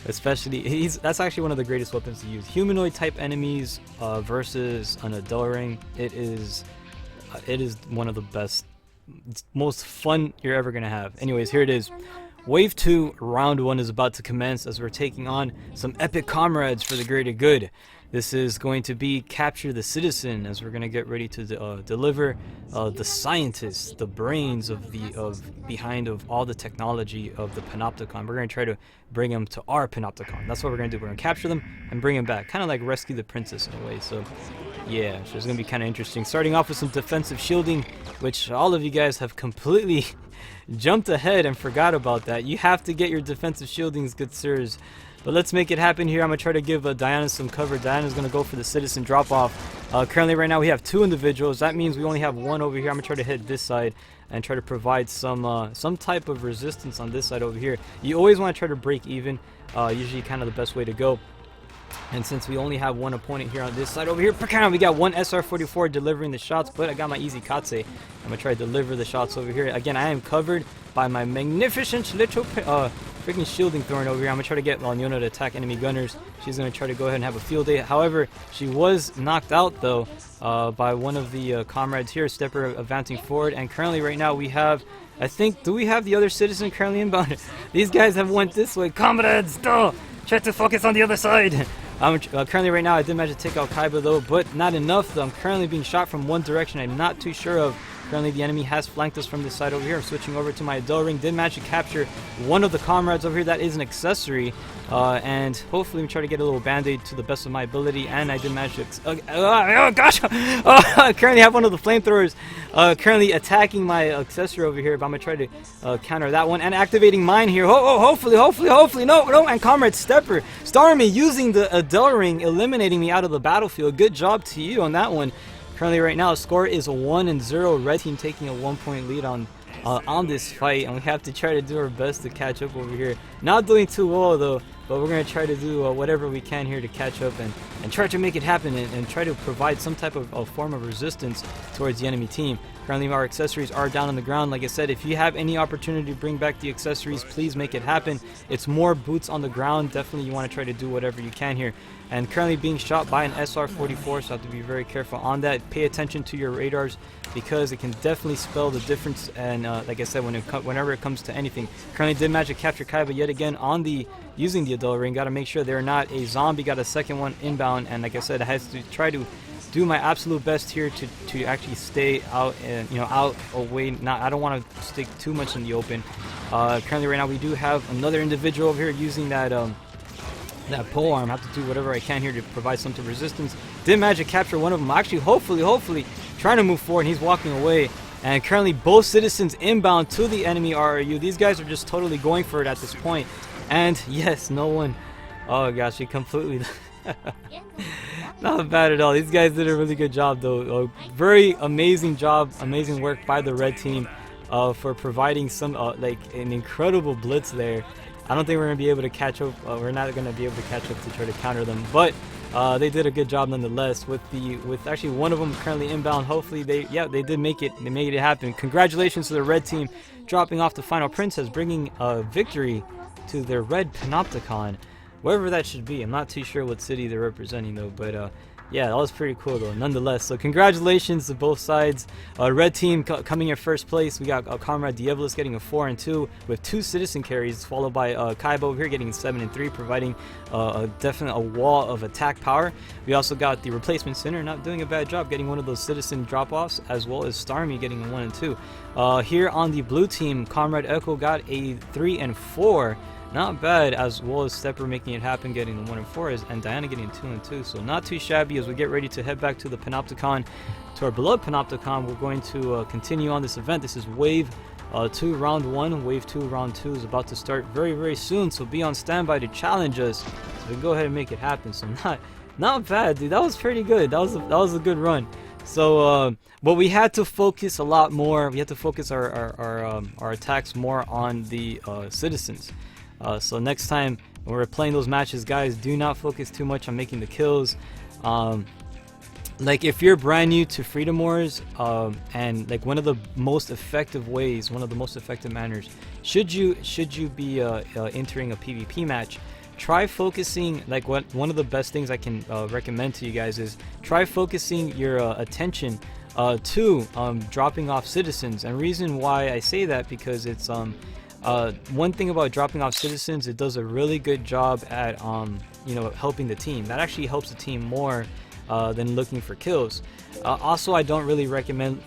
[SPEAKER 1] Especially, that's actually one of the greatest weapons to use. Humanoid type enemies versus an Adore Ring. It is one of the best, most fun you're ever gonna have. Anyways, here it is. Wave 2, Round 1 is about to commence as we're taking on some epic comrades for the greater good. This is going to be Capture the Citizen, as we're going to get ready to deliver the scientists, the brains behind all the technology of the Panopticon. We're going to try to bring them to our Panopticon. That's what we're going to do. We're going to capture them and bring them back. Kind of like Rescue the Princess in a way. So yeah, so it's going to be kind of interesting. Starting off with some defensive shielding, which all of you guys have completely jumped ahead and forgot about that. You have to get your defensive shieldings, good sirs. But let's make it happen here. I'm going to try to give Diana some cover. Diana's going to go for the citizen drop-off. Currently right now we have 2 individuals. That means we only have 1 over here. I'm going to try to hit this side and try to provide some type of resistance on this side over here. You always want to try to break even. Usually kind of the best way to go. And since we only have 1 opponent here on this side over here, we got 1 SR-44 delivering the shots, but I got my easy Katse. I'm going to try to deliver the shots over here. Again, I am covered by my magnificent little freaking shielding thorn over here. I'm going to try to get Leona to attack enemy gunners. She's going to try to go ahead and have a field day. However, she was knocked out, though, by one of the comrades here, Stepper advancing forward. And currently right now we have, I think, do we have the other citizen currently inbound? These guys have went this way. Comrades, still try to focus on the other side. Currently right now I did manage to take out Kaiba though, but not enough though. I'm currently being shot from one direction I'm not too sure of. Currently the enemy has flanked us from this side over here. I'm switching over to my Adele Ring. Did manage to capture one of the comrades over here. That is an accessory. And hopefully we try to get a little band-aid to the best of my ability. And I did manage to... oh gosh! I currently have one of the flamethrowers currently attacking my accessory over here. But I'm going to try to counter that one. And activating mine here. Hopefully. No. And Comrade Stepper, Starmie using the Adele Ring, eliminating me out of the battlefield. Good job to you on that one. Currently right now, score is 1-0. Red team taking a 1-point lead on this fight, and we have to try to do our best to catch up over here. Not doing too well though, but we're going to try to do whatever we can here to catch up and try to make it happen and try to provide some type of form of resistance towards the enemy team. Currently our accessories are down on the ground. Like I said, if you have any opportunity to bring back the accessories, please make it happen. It's more boots on the ground. Definitely you want to try to do whatever you can here. And currently being shot by an SR-44, so I have to be very careful on that. Pay attention to your radars because it can definitely spell the difference. And like I said, whenever it comes to anything. Currently did manage to capture Kaiba yet again on using the Adele Ring. Got to make sure they're not a zombie. Got a second one inbound, and like I said, I have to try to do my absolute best here to actually stay out and out away. I don't want to stick too much in the open. Currently right now we do have another individual over here using that pole arm. I have to do whatever I can here to provide some to resistance. Did manage to capture one of them. Actually, hopefully trying to move forward, and he's walking away. And currently both citizens inbound to the enemy RRU. These guys are just totally going for it at this point. And yes, no one. Oh gosh, he completely. Not bad at all. These guys did a really good job though. Very amazing job, amazing work by the red team for providing some like an incredible blitz there. I don't think we're going to be able to catch up. We're not going to be able to catch up to try to counter them, but they did a good job nonetheless. With actually one of them currently inbound. Hopefully they did make it. They made it happen. Congratulations to the red team, dropping off the final princess, bringing a victory to their red panopticon, wherever that should be. I'm not too sure what city they're representing though, but yeah, that was pretty cool though, nonetheless. So congratulations to both sides. Red team coming in first place. We got Comrade Diabolus getting a 4-2 with 2 citizen carries, followed by Kaiba over here getting 7-3, providing definitely a wall of attack power. We also got the replacement center not doing a bad job, getting one of those citizen drop-offs, as well as Starmie getting a 1-2. Here on the blue team, Comrade Echo got a 3-4. Not bad, as well as Stepper making it happen, getting the 1-4, and Diana getting 2-2. So not too shabby as we get ready to head back to the Panopticon, to our beloved Panopticon. We're going to continue on this event. This is Wave 2 Round 1. Wave 2 Round 2 is about to start very, very soon. So be on standby to challenge us. So we can go ahead and make it happen. So not bad, dude. That was pretty good. That was a good run. So, but we had to focus a lot more. We had to focus our attacks more on the citizens. So next time when we're playing those matches, guys, do not focus too much on making the kills. Like if you're brand new to Freedom Wars, and like one of the most effective ways, one of the most effective manners, should you be entering a PvP match, try focusing, like one of the best things I can recommend to you guys is try focusing your attention to dropping off citizens. And reason why I say that, because it's one thing about dropping off citizens, it does a really good job at helping the team. That actually helps the team more than looking for kills. Also, I don't really recommend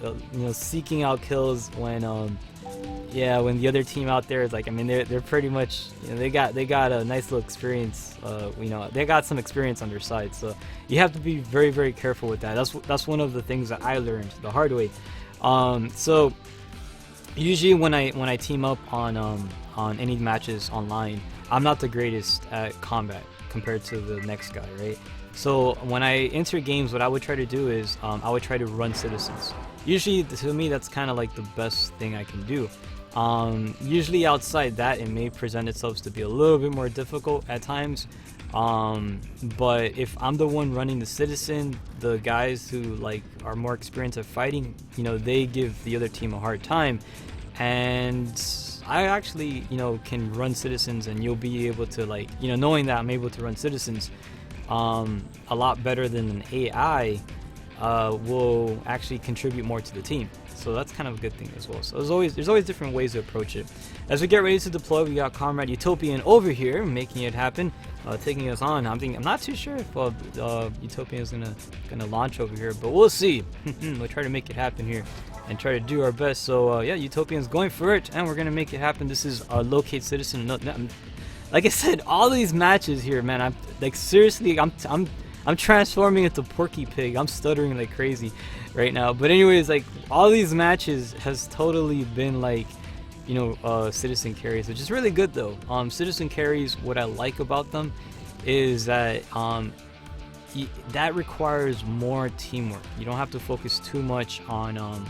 [SPEAKER 1] seeking out kills when when the other team out there is like, I mean, they're pretty much, they got a nice little experience. They got some experience on their side, so you have to be very, very careful with that. That's one of the things that I learned the hard way. So usually when I team up on on any matches online, I'm not the greatest at combat compared to the next guy, right? So when I enter games, what I would try to do is I would try to run citizens. Usually, to me, that's kind of like the best thing I can do. Usually outside that, it may present itself to be a little bit more difficult at times. But if I'm the one running the citizen, the guys who like are more experienced at fighting, you know, they give the other team a hard time. And I actually, you know, can run citizens, and you'll be able to, like, you know, knowing that I'm able to run citizens a lot better than an AI will actually contribute more to the team. So that's kind of a good thing as well. So there's always different ways to approach it. As we get ready to deploy, we got Comrade Utopian over here making it happen, taking us on. I'm not too sure if Utopian is gonna launch over here, but we'll see. We'll try to make it happen here and try to do our best. So yeah, Utopian's going for it, and we're gonna make it happen. This is locate citizen. Like I said, all these matches here, man. I'm like, seriously, I'm transforming into Porky Pig. I'm stuttering like crazy right now. But anyways, like, all these matches has totally been like, you know, citizen carries, which is really good though. Citizen carries, what I like about them is that that requires more teamwork. You don't have to focus too much on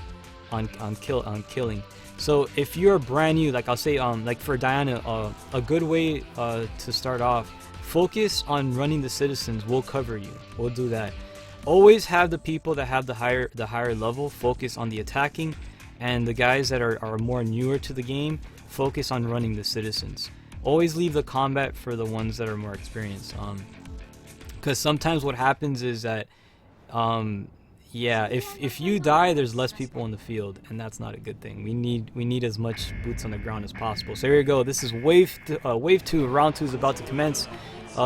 [SPEAKER 1] killing. So if you're brand new, like I'll say, like for Diana, a good way to start off, focus on running the citizens. We'll cover you. We'll do that. Always have the people that have the higher level focus on the attacking, and the guys that are more newer to the game focus on running the citizens. Always leave the combat for the ones that are more experienced. Because sometimes what happens is that yeah, if you die, there's less people in the field, and that's not a good thing. We need as much boots on the ground as possible. So here we go. This is wave 2. Round 2 is about to commence.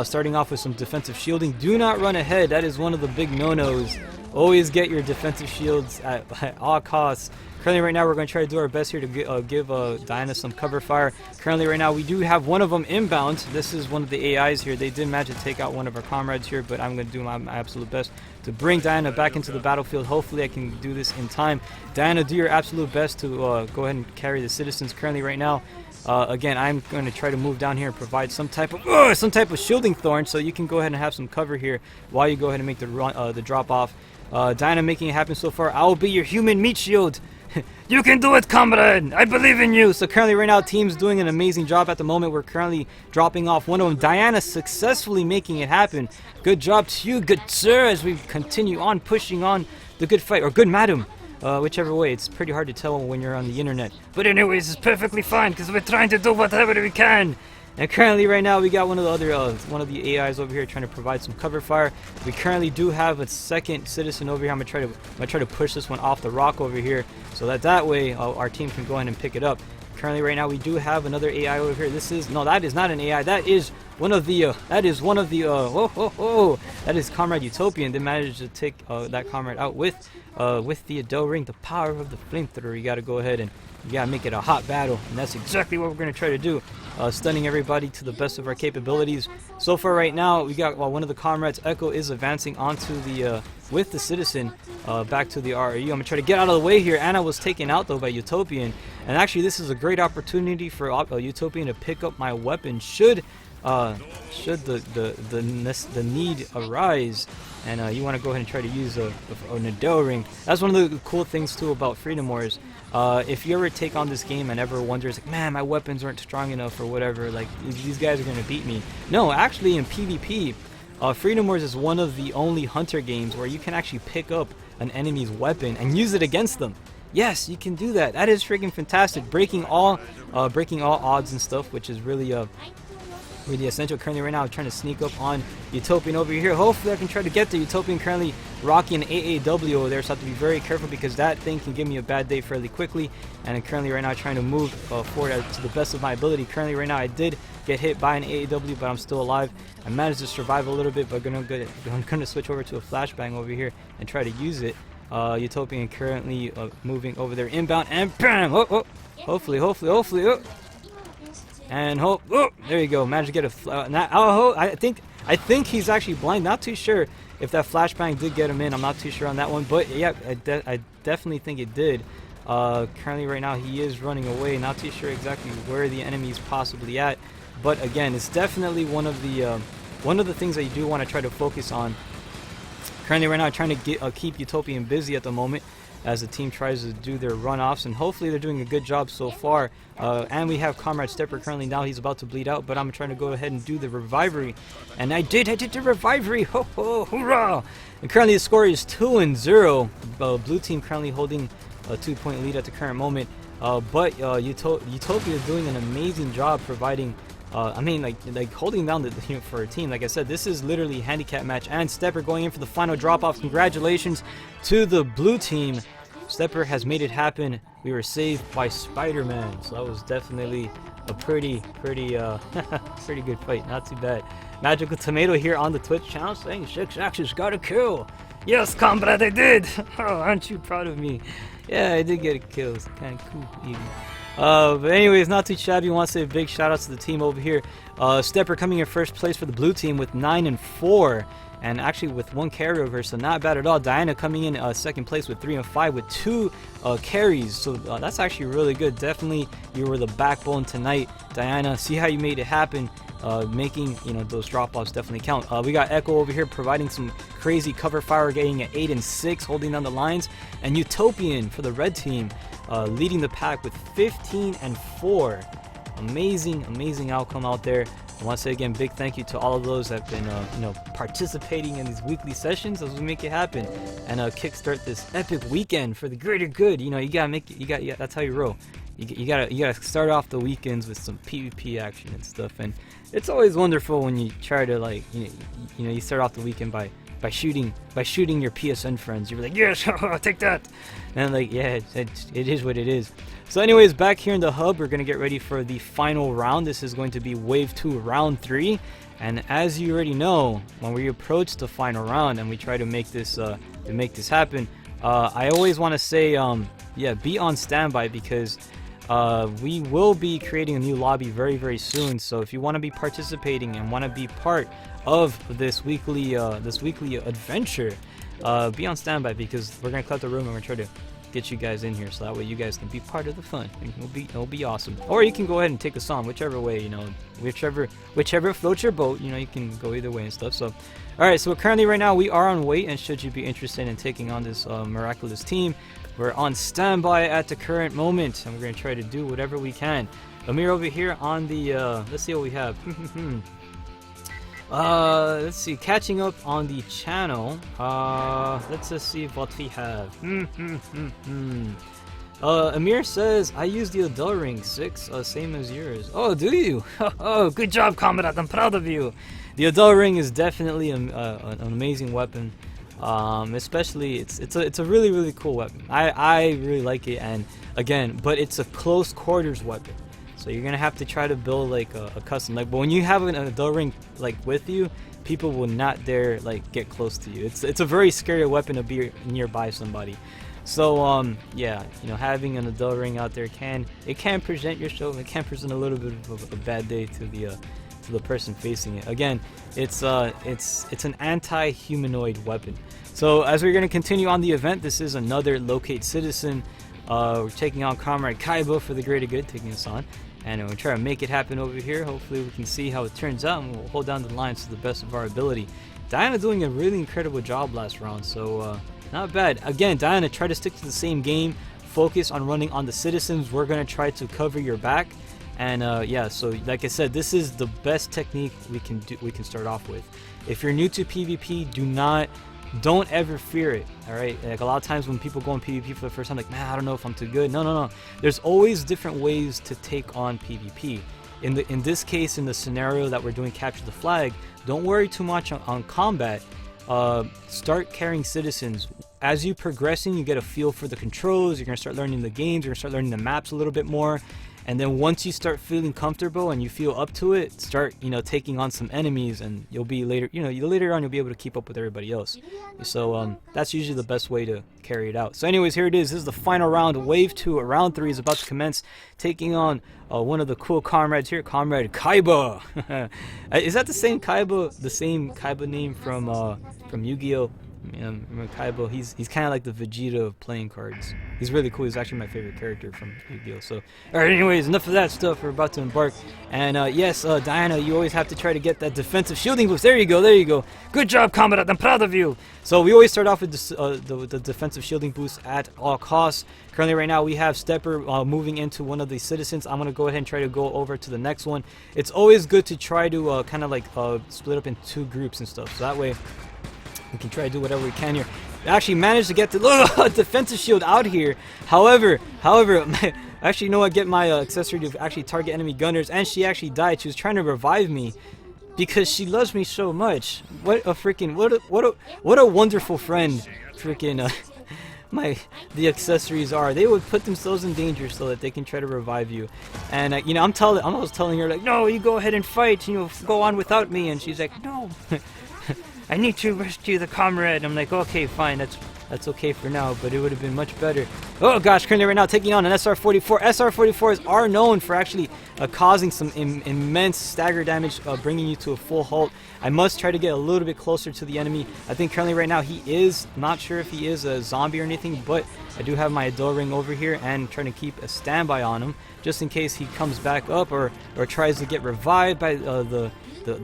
[SPEAKER 1] Starting off with some defensive shielding. Do not run ahead. That is one of the big no-nos. Always get your defensive shields at all costs. Currently right now we're going to try to do our best here to give Diana some cover fire. Currently right now we do have one of them inbound. This is one of the AIs here. They did manage to take out one of our comrades here, but I'm going to do my absolute best to bring Diana back into the battlefield. Hopefully I can do this in time. Diana, do your absolute best to go ahead and carry the citizens. Currently right now, again, I'm going to try to move down here and provide some type of shielding thorn, so you can go ahead and have some cover here while you go ahead and make the drop off. Diana making it happen so far. I will be your human meat shield. You can do it, comrade! I believe in you! So currently right now, team's doing an amazing job at the moment. We're currently dropping off one of them. Diana successfully making it happen. Good job to you, good sir, as we continue on pushing on the good fight, or good madam. Whichever way, it's pretty hard to tell when you're on the internet. But anyways, it's perfectly fine, because we're trying to do whatever we can. And currently right now we got one of the AIs over here trying to provide some cover fire. We currently do have a second citizen over here. I'm gonna try to push this one off the rock over here, so that way our team can go ahead and pick it up. Currently right now we do have another AI over here. That is not an AI. That is one of the that is Comrade Utopian. They managed to take that comrade out with the Adele ring, the power of the flamethrower. You gotta go ahead and you gotta make it a hot battle, and that's exactly what we're gonna try to do. Stunning everybody to the best of our capabilities. So far right now, we got one of the comrades, Echo, is advancing onto the with the citizen back to the REU. I'm gonna try to get out of the way here. Anna was taken out though by Utopian, and actually this is a great opportunity for Utopian to pick up my weapon should the need arise, and you want to go ahead and try to use an Adele ring. That's one of the cool things too about Freedom Wars. If you ever take on this game and ever wonders, like, man, my weapons aren't strong enough or whatever, like these guys are gonna beat me. No, actually in PvP, Freedom Wars is one of the only hunter games where you can actually pick up an enemy's weapon and use it against them. Yes, you can do that. That is freaking fantastic. Breaking all odds and stuff, which is really essential. Currently right now I'm trying to sneak up on Utopian over here. Hopefully I can try to get the Utopian. Currently rocking an AAW over there, so I have to be very careful because that thing can give me a bad day fairly quickly. And I'm currently right now trying to move forward to the best of my ability. Currently right now I did get hit by an AAW, but I'm still alive. I managed to survive a little bit, but I'm gonna switch over to a flashbang over here and try to use it. Utopian currently moving over there inbound, and bam! Hopefully. And there you go. Managed to get a I think he's actually blind. Not too sure if that flashbang did get him in. I'm not too sure on that one, but yeah, I definitely think it did. Currently right now he is running away, not too sure exactly where the enemy is possibly at, but again, it's definitely one of the things that you do want to try to focus on. Currently right now trying to keep Utopian busy at the moment as the team tries to do their runoffs, and hopefully they're doing a good job so far. And we have Comrade Stepper currently now. He's about to bleed out, but I'm trying to go ahead and do the revivery, and I did the revivery. Ho ho, hoorah! And currently the score is 2-0. Blue team currently holding a 2-point lead at the current moment, but Utopia is doing an amazing job providing I mean, like holding down the for a team. Like I said, this is literally a handicap match, and Stepper going in for the final drop-off. Congratulations to the blue team. Stepper has made it happen. We were saved by Spider-Man, so that was definitely a pretty pretty good fight. Not too bad. Magical Tomato here on the Twitch channel saying 6 axes got a kill. Yes, comrade, I did. Oh, aren't you proud of me? Yeah, I did get a kill. It's kind of cool, even. But anyways, not too shabby. I want to say a big shout out to the team over here. Stepper coming in first place for the blue team with 9-4, and actually with 1 carryover, so not bad at all. Diana coming in second place with 3-5 with 2 carries, so that's actually really good. Definitely, you were the backbone tonight, Diana. See how you made it happen, making those drop-offs definitely count. We got Echo over here providing some crazy cover fire, getting at 8-6, holding down the lines, and Utopian for the red team. Leading the pack with 15-4. Amazing outcome out there. I want to say again, big thank you to all of those that have been participating in these weekly sessions as we make it happen and kickstart this epic weekend for the greater good. You gotta make it. That's how you roll. You gotta start off the weekends with some PvP action and stuff. And it's always wonderful when you try to you start off the weekend by shooting your PSN friends. You're like, yes, take that. And yeah, it is what it is. So anyways, back here in the hub, we're gonna get ready for the final round. This is going to be wave 2, round 3. And as you already know, when we approach the final round and we try to make this happen, I always want to say, yeah, be on standby, because we will be creating a new lobby very soon. So if you want to be participating and want to be part of this weekly adventure, be on standby, because we're gonna cut the room and we're trying to get you guys in here, so that way you guys can be part of the fun. It'll be awesome. Or you can go ahead and take us on, whichever way, whichever floats your boat. You can go either way and stuff. So alright, so currently right now we are on wait, and should you be interested in taking on this miraculous team, we're on standby at the current moment, and we're gonna try to do whatever we can. Amir over here on the let's see what we have. Let's see, catching up on the channel. Let's just see what we have. Amir says, I use the Adele Ring 6, same as yours. Oh, do you? Oh, good job, comrade, I'm proud of you. The Adele Ring is definitely an amazing weapon. Especially it's a really cool weapon. I really like it, and again, but it's a close quarters weapon. So you're gonna have to try to build like a custom, but when you have an Adele Ring with you, people will not dare get close to you. It's a very scary weapon to be nearby somebody. So yeah, having an Adele Ring out there can present yourself. It can present a little bit of a bad day to the person facing it. Again, it's an anti-humanoid weapon. So as we're gonna continue on the event, this is another locate citizen. We're taking on Comrade Kaiba for the greater good, taking us on. And we'll try to make it happen over here. Hopefully we can see how it turns out, and we'll hold down the lines to the best of our ability. Diana doing a really incredible job last round, so not bad. Again, Diana, try to stick to the same game. Focus on running on the citizens. We're going to try to cover your back. And yeah, so like I said, this is the best technique we can start off with. If you're new to PvP, don't ever fear it. All right, a lot of times when people go on PvP for the first time, man, I don't know if I'm too good. No. There's always different ways to take on PvP. In this case, in the scenario that we're doing capture the flag, don't worry too much on combat. Start carrying citizens. As you progressing, you get a feel for the controls. You're gonna start learning the games. You're gonna start learning the maps a little bit more. And then once you start feeling comfortable and you feel up to it, start taking on some enemies, and you'll be later on you'll be able to keep up with everybody else. So that's usually the best way to carry it out. So anyways, here it is. This is the final round. Wave 2, round 3 is about to commence, taking on one of the cool comrades here, Comrade Kaiba. Is that the same Kaiba name from Yu-Gi-Oh? Remember Kaiba, he's kind of like the Vegeta of playing cards. He's really cool. He's actually my favorite character from Yu-Gi-Oh. So, alright, anyways, enough of that stuff. We're about to embark. And yes, Diana, you always have to try to get that defensive shielding boost. There you go, there you go. Good job, comrade. I'm proud of you. So we always start off with this, the defensive shielding boost at all costs. Currently, right now, we have Stepper moving into one of the citizens. I'm gonna go ahead and try to go over to the next one. It's always good to try to kind of like split up in 2 groups and stuff. So that way, we can try to do whatever we can here. We actually managed to get the defensive shield out here. However, actually, you know what? Get my accessory to actually target enemy gunners, and she actually died. She was trying to revive me because she loves me so much. What a freaking what a wonderful friend. Freaking the accessories are. They would put themselves in danger so that they can try to revive you. And you know, I'm always telling her like, no, you go ahead and fight. You know, go on without me. And she's like, no. I need to rescue the comrade. I'm like, okay, fine, that's okay for now, but it would have been much better. Oh gosh, currently right now taking on an SR-44. SR-44s are known for actually causing some immense stagger damage, bringing you to a full halt. I must try to get a little bit closer to the enemy. I think currently right now he is, not sure if he is a zombie or anything, but I do have my Adele ring over here and trying to keep a standby on him just in case he comes back up or tries to get revived by the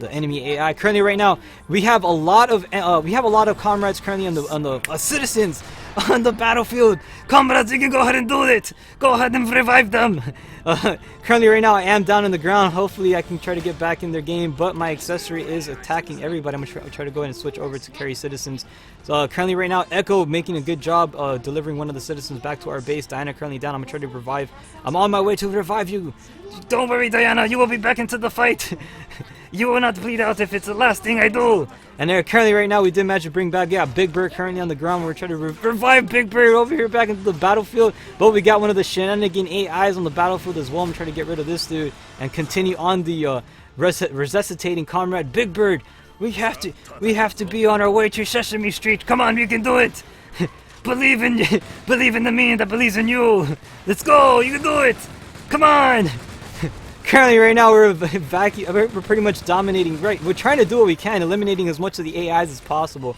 [SPEAKER 1] enemy AI. Currently, right now, we have a lot of comrades currently on the citizens on the battlefield. Comrades, you can go ahead and do it. Go ahead and revive them. Currently, right now, I am down on the ground. Hopefully, I can try to get back in their game. But my accessory is attacking everybody. I'm gonna try to go ahead and switch over to carry citizens. So currently, right now, Echo making a good job delivering one of the citizens back to our base. Diana currently down. I'm gonna try to revive. I'm on my way to revive you. Don't worry, Diana. You will be back into the fight. You will not bleed out if it's the last thing I do. And there, currently right now, we did manage to bring back, Big Bird currently on the ground. We're trying to revive Big Bird over here back into the battlefield. But we got one of the shenanigan AIs on the battlefield as well. I'm trying to get rid of this dude and continue on the resuscitating comrade Big Bird. We have to be on our way to Sesame Street. Come on, we can do it. Believe in the man that believes in you. Let's go. You can do it. Come on. Currently, right now, we're pretty much dominating. Right, we're trying to do what we can, eliminating as much of the AIs as possible.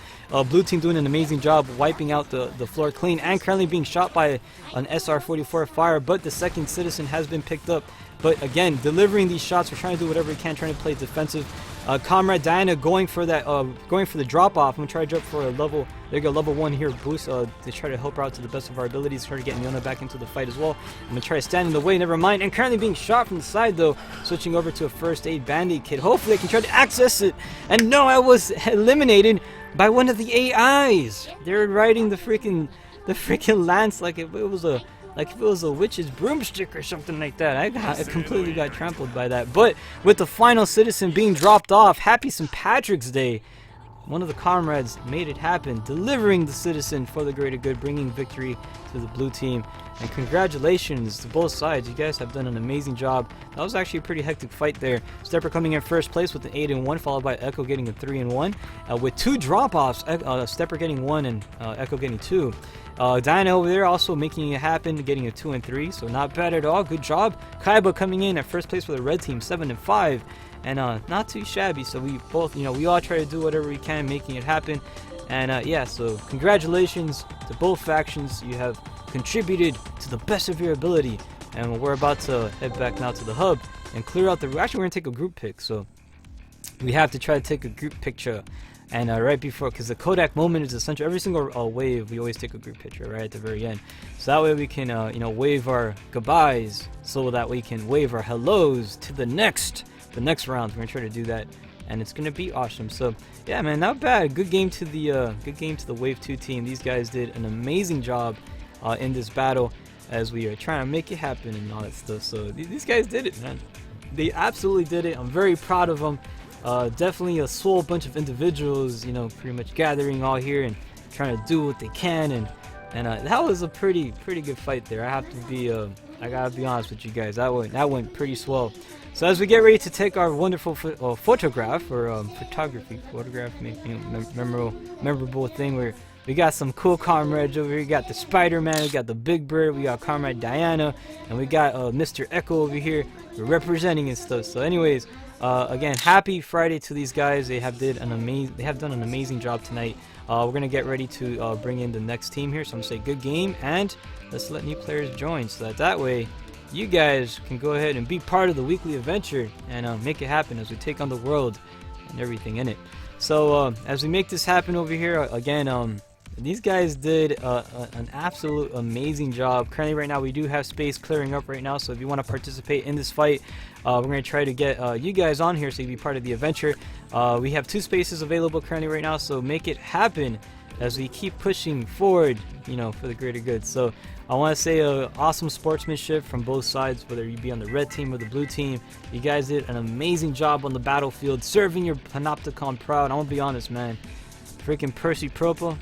[SPEAKER 1] Blue team doing an amazing job wiping out the floor clean, and currently being shot by an SR-44 fire. But the second citizen has been picked up. But again, delivering these shots, we're trying to do whatever we can, trying to play defensive. Comrade Diana going for the drop off. I'm gonna try to jump for a level. There you go, level 1 here boost to try to help her out to the best of our abilities. Try to get Miona back into the fight as well. I'm gonna try to stand in the way. Never mind. And currently being shot from the side though. Switching over to a first aid band-aid kit. Hopefully I can try to access it. And no, I was eliminated by one of the AIs. They're riding the freaking lance like if it was a witch's broomstick or something like that. I completely got trampled by that. But with the final citizen being dropped off, happy St. Patrick's Day. One of the comrades made it happen, delivering the citizen for the greater good, bringing victory to the blue team. And congratulations to both sides. You guys have done an amazing job. That was actually a pretty hectic fight there. Stepper coming in first place with an 8-1, followed by Echo getting a 3-1. With 2 drop-offs, Stepper getting 1 and Echo getting 2. Diana over there also making it happen, getting a 2-3, so not bad at all. Good job. Kaiba coming in at first place for the red team, 7-5. And not too shabby. So we both, we all try to do whatever we can, making it happen. And yeah, so congratulations to both factions. You have contributed to the best of your ability. And we're about to head back now to the hub and clear out the. Actually, we're gonna take a group pic. So we have to try to take a group picture. And right before, because the Kodak moment is essential. Every single wave, we always take a group picture right at the very end. So that way we can, wave our goodbyes, so that we can wave our hellos to the next round. We're gonna try to do that, and it's gonna be awesome. So yeah, man, not bad. Good game to the Wave 2 team. These guys did an amazing job in this battle as we are trying to make it happen and all that stuff. So these guys did it, man. They absolutely did it. I'm very proud of them. Definitely a swole bunch of individuals, pretty much gathering all here and trying to do what they can, and that was a pretty good fight there. I gotta be honest with you guys. That went pretty swell. So as we get ready to take our wonderful photograph or photograph, memorable thing where we got some cool comrades over here. We got the Spider-Man, we got the Big Bird, we got Comrade Diana, and we got Mr. Echo over here representing and stuff. So anyways, again, happy Friday to these guys. They have done an amazing job tonight. We're gonna get ready to bring in the next team here. So I'm gonna say good game, and let's let new players join, so that way you guys can go ahead and be part of the weekly adventure and make it happen as we take on the world and everything in it. So as we make this happen over here, again, these guys did an absolute amazing job. Currently right now we do have space clearing up right now, so if you want to participate in this fight, we're going to try to get you guys on here so you can be part of the adventure. We have 2 spaces available currently right now, so make it happen as we keep pushing forward, you know, for the greater good. So I want to say awesome sportsmanship from both sides, whether you be on the red team or the blue team. You guys did an amazing job on the battlefield, serving your Panopticon proud. I'm gonna be honest, man. Freaking Percy Propa,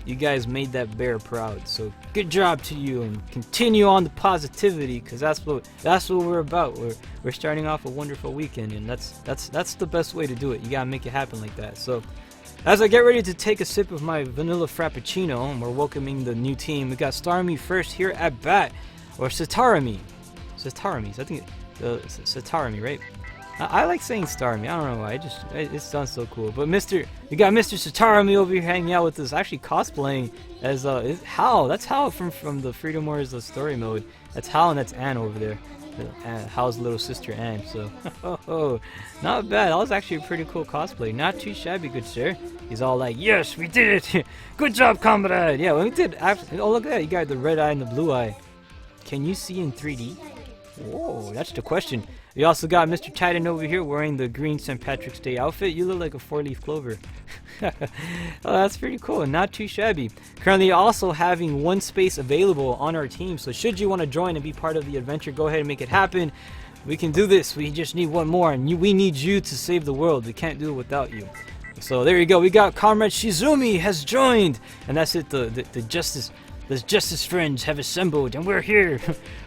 [SPEAKER 1] you guys made that bear proud. So good job to you, and continue on the positivity, because that's what we're about. We're starting off a wonderful weekend, and that's the best way to do it. You gotta make it happen like that. So as I get ready to take a sip of my vanilla frappuccino, and we're welcoming the new team, we got Starmie first here at bat, or Satarami. I think Satarami, right? I like saying Starmie. I don't know why. It sounds so cool. But we got Mr. Satarami over here hanging out with us, actually cosplaying as Hal. That's Hal from the Freedom Wars story mode. That's Hal, and that's Anne over there. Hal's little sister Anne. So not bad. That was actually a pretty cool cosplay. Not too shabby, good sir. He's all like, yes, we did it. Good job, comrade. Yeah, we did. Oh, look at that. You got the red eye and the blue eye. Can you see in 3D? Whoa, that's the question. We also got Mr. Titan over here wearing the green St. Patrick's Day outfit. You look like a 4-leaf clover. Oh, that's pretty cool and not too shabby. Currently also having 1 space available on our team. So should you want to join and be part of the adventure, go ahead and make it happen. We can do this. We just need 1 more, and we need you to save the world. We can't do it without you. So there you go. We got Comrade Shizumi has joined, and that's it. The Justice Friends have assembled, and we're here.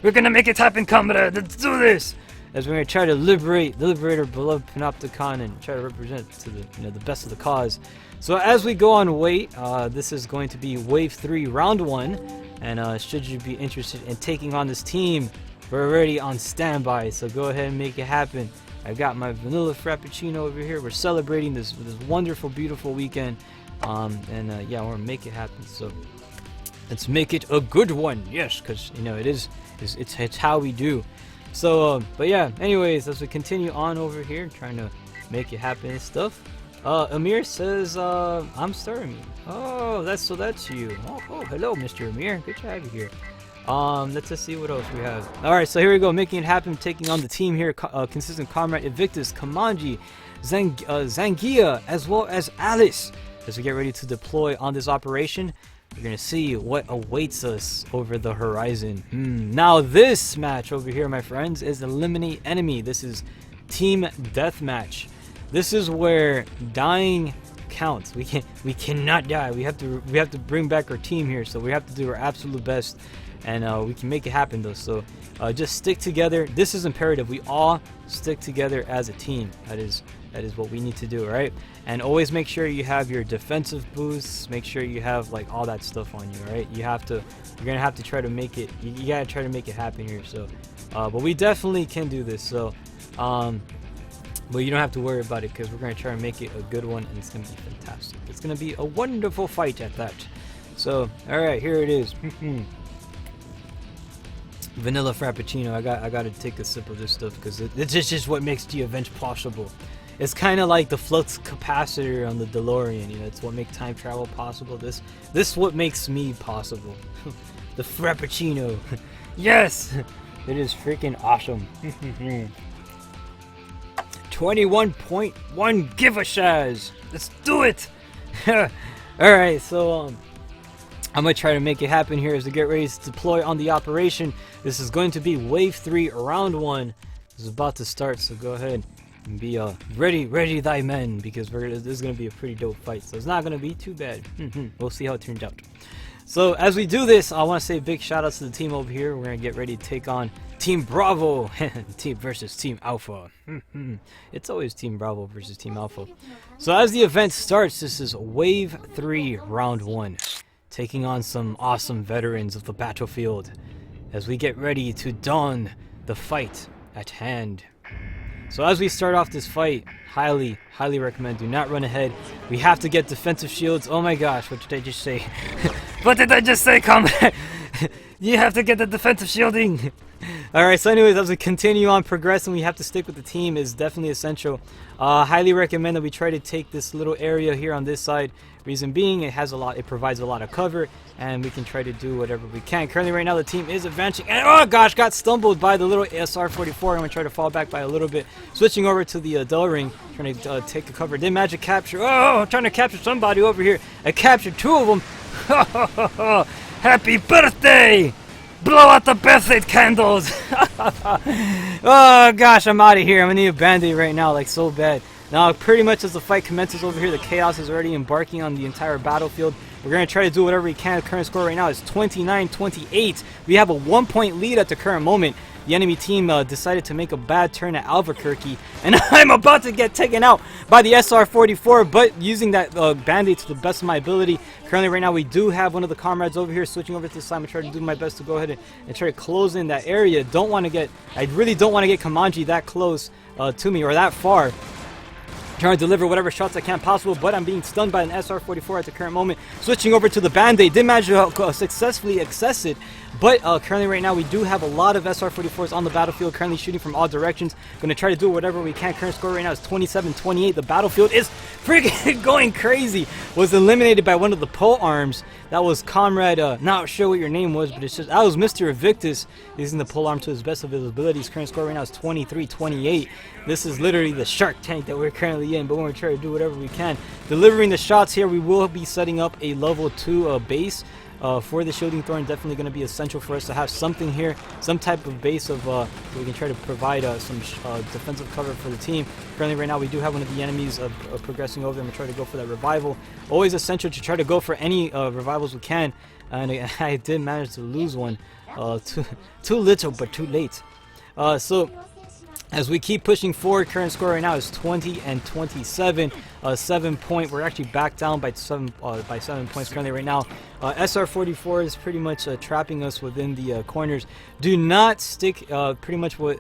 [SPEAKER 1] We're gonna make it happen, comrade. Let's do this. As we're gonna try to liberate our beloved Panopticon and try to represent to the best of the cause. So as we go on wait, this is going to be Wave 3, Round 1, and should you be interested in taking on this team, we're already on standby. So go ahead and make it happen. I've got my vanilla frappuccino over here. We're celebrating this wonderful, beautiful weekend, yeah, we're gonna make it happen. So let's make it a good one, yes, because it's how we do. So but yeah, anyways, as we continue on over here trying to make it happen and stuff, Amir says I'm Starmie. Oh, that's you. Oh, hello, Mr. Amir, good to have you here. Let's just see what else we have. Alright, so here we go, making it happen, taking on the team here, consistent comrade Invictus, Kamanji, Zangia, as well as Alice. As we get ready to deploy on this operation, we're gonna see what awaits us over the horizon. Now this match over here, my friends, is Eliminate Enemy. This is Team Deathmatch. This is where dying counts. We cannot die. We have to bring back our team here, so we have to do our absolute best, and we can make it happen though. So just stick together. This is imperative. We all stick together as a team. That is what we need to do, right? And always make sure you have your defensive boosts. Make sure you have like all that stuff on you, right? You're gonna have to try to make it. You gotta try to make it happen here. So, but we definitely can do this. So, but you don't have to worry about it, because we're gonna try to make it a good one, and it's gonna be fantastic. It's gonna be a wonderful fight at that. So, all right, here it is. Vanilla Frappuccino. I gotta take a sip of this stuff, because it's just what makes the event possible. It's kind of like the flux capacitor on the DeLorean, it's what makes time travel possible. This what makes me possible. The Frappuccino. Yes! It is freaking awesome. 21.1 gigashaz. Let's do it! Alright, so I'm gonna try to make it happen here as we get ready to deploy on the operation. This is going to be Wave 3, Round 1. This is about to start, so go ahead and be ready thy men, because this is going to be a pretty dope fight. So it's not going to be too bad. We'll see how it turns out. So as we do this, I want to say a big shout out to the team over here. We're going to get ready to take on Team Bravo team versus Team Alpha. It's always Team Bravo versus Team Alpha. So as the event starts, this is Wave 3, Round 1. Taking on some awesome veterans of the battlefield as we get ready to dawn the fight at hand. So as we start off this fight, highly recommend do not run ahead. We have to get defensive shields. Oh my gosh, what did I just say? What did I just say, combat? You have to get the defensive shielding. Alright, so anyways, as we continue on progressing, we have to stick with the team is definitely essential. Highly recommend that we try to take this little area here on this side. Reason being, it provides a lot of cover, and we can try to do whatever we can. Currently right now the team is advancing, and oh gosh, got stumbled by the little SR-44. I'm gonna try to fall back by a little bit. Switching over to the Del Ring, trying to take a cover. Did magic capture. Oh, I'm trying to capture somebody over here. I captured 2 of them. Happy birthday! Blow out the birthday candles! Oh gosh, I'm out of here. I'm gonna need a band-aid right now, like so bad. Now, pretty much as the fight commences over here, the chaos is already embarking on the entire battlefield. We're going to try to do whatever we can. The current score right now is 29-28. We have a 1-point lead at the current moment. The enemy team decided to make a bad turn at Albuquerque, and I'm about to get taken out by the SR-44, but using that band-aid to the best of my ability. Currently right now we do have one of the comrades over here. Switching over to this side, I'm going to try to do my best to go ahead and try to close in that area. I really don't want to get Kamanji that close to me, or that far. Trying to deliver whatever shots I can possible, but I'm being stunned by an SR-44 at the current moment. Switching over to the Band-Aid, did manage to successfully access it, but currently right now we do have a lot of SR-44s on the battlefield, currently shooting from all directions. Going to try to do whatever we can. Current score right now is 27-28. The battlefield is freaking going crazy. Was eliminated by one of the pole arms. That was Comrade, not sure what your name was, but it's just, that was Mr. Evictus, using the pole arm to his best of his abilities. Current score right now is 23-28. This is literally the Shark Tank that we're currently in, but we're going to try to do whatever we can. Delivering the shots here, we will be setting up a level 2 base for the Shielding Thorn. Definitely going to be essential for us to have something here, some type of base of so we can try to provide some defensive cover for the team. Currently right now we do have one of the enemies progressing over them and try to go for that revival. Always essential to try to go for any revivals we can, and I did manage to lose one. Too little but too late. So as we keep pushing forward, current score right now is 20-27. 7 point. We're actually back down by 7 points currently right now. SR-44 is pretty much trapping us within the corners. Do not stick pretty much what.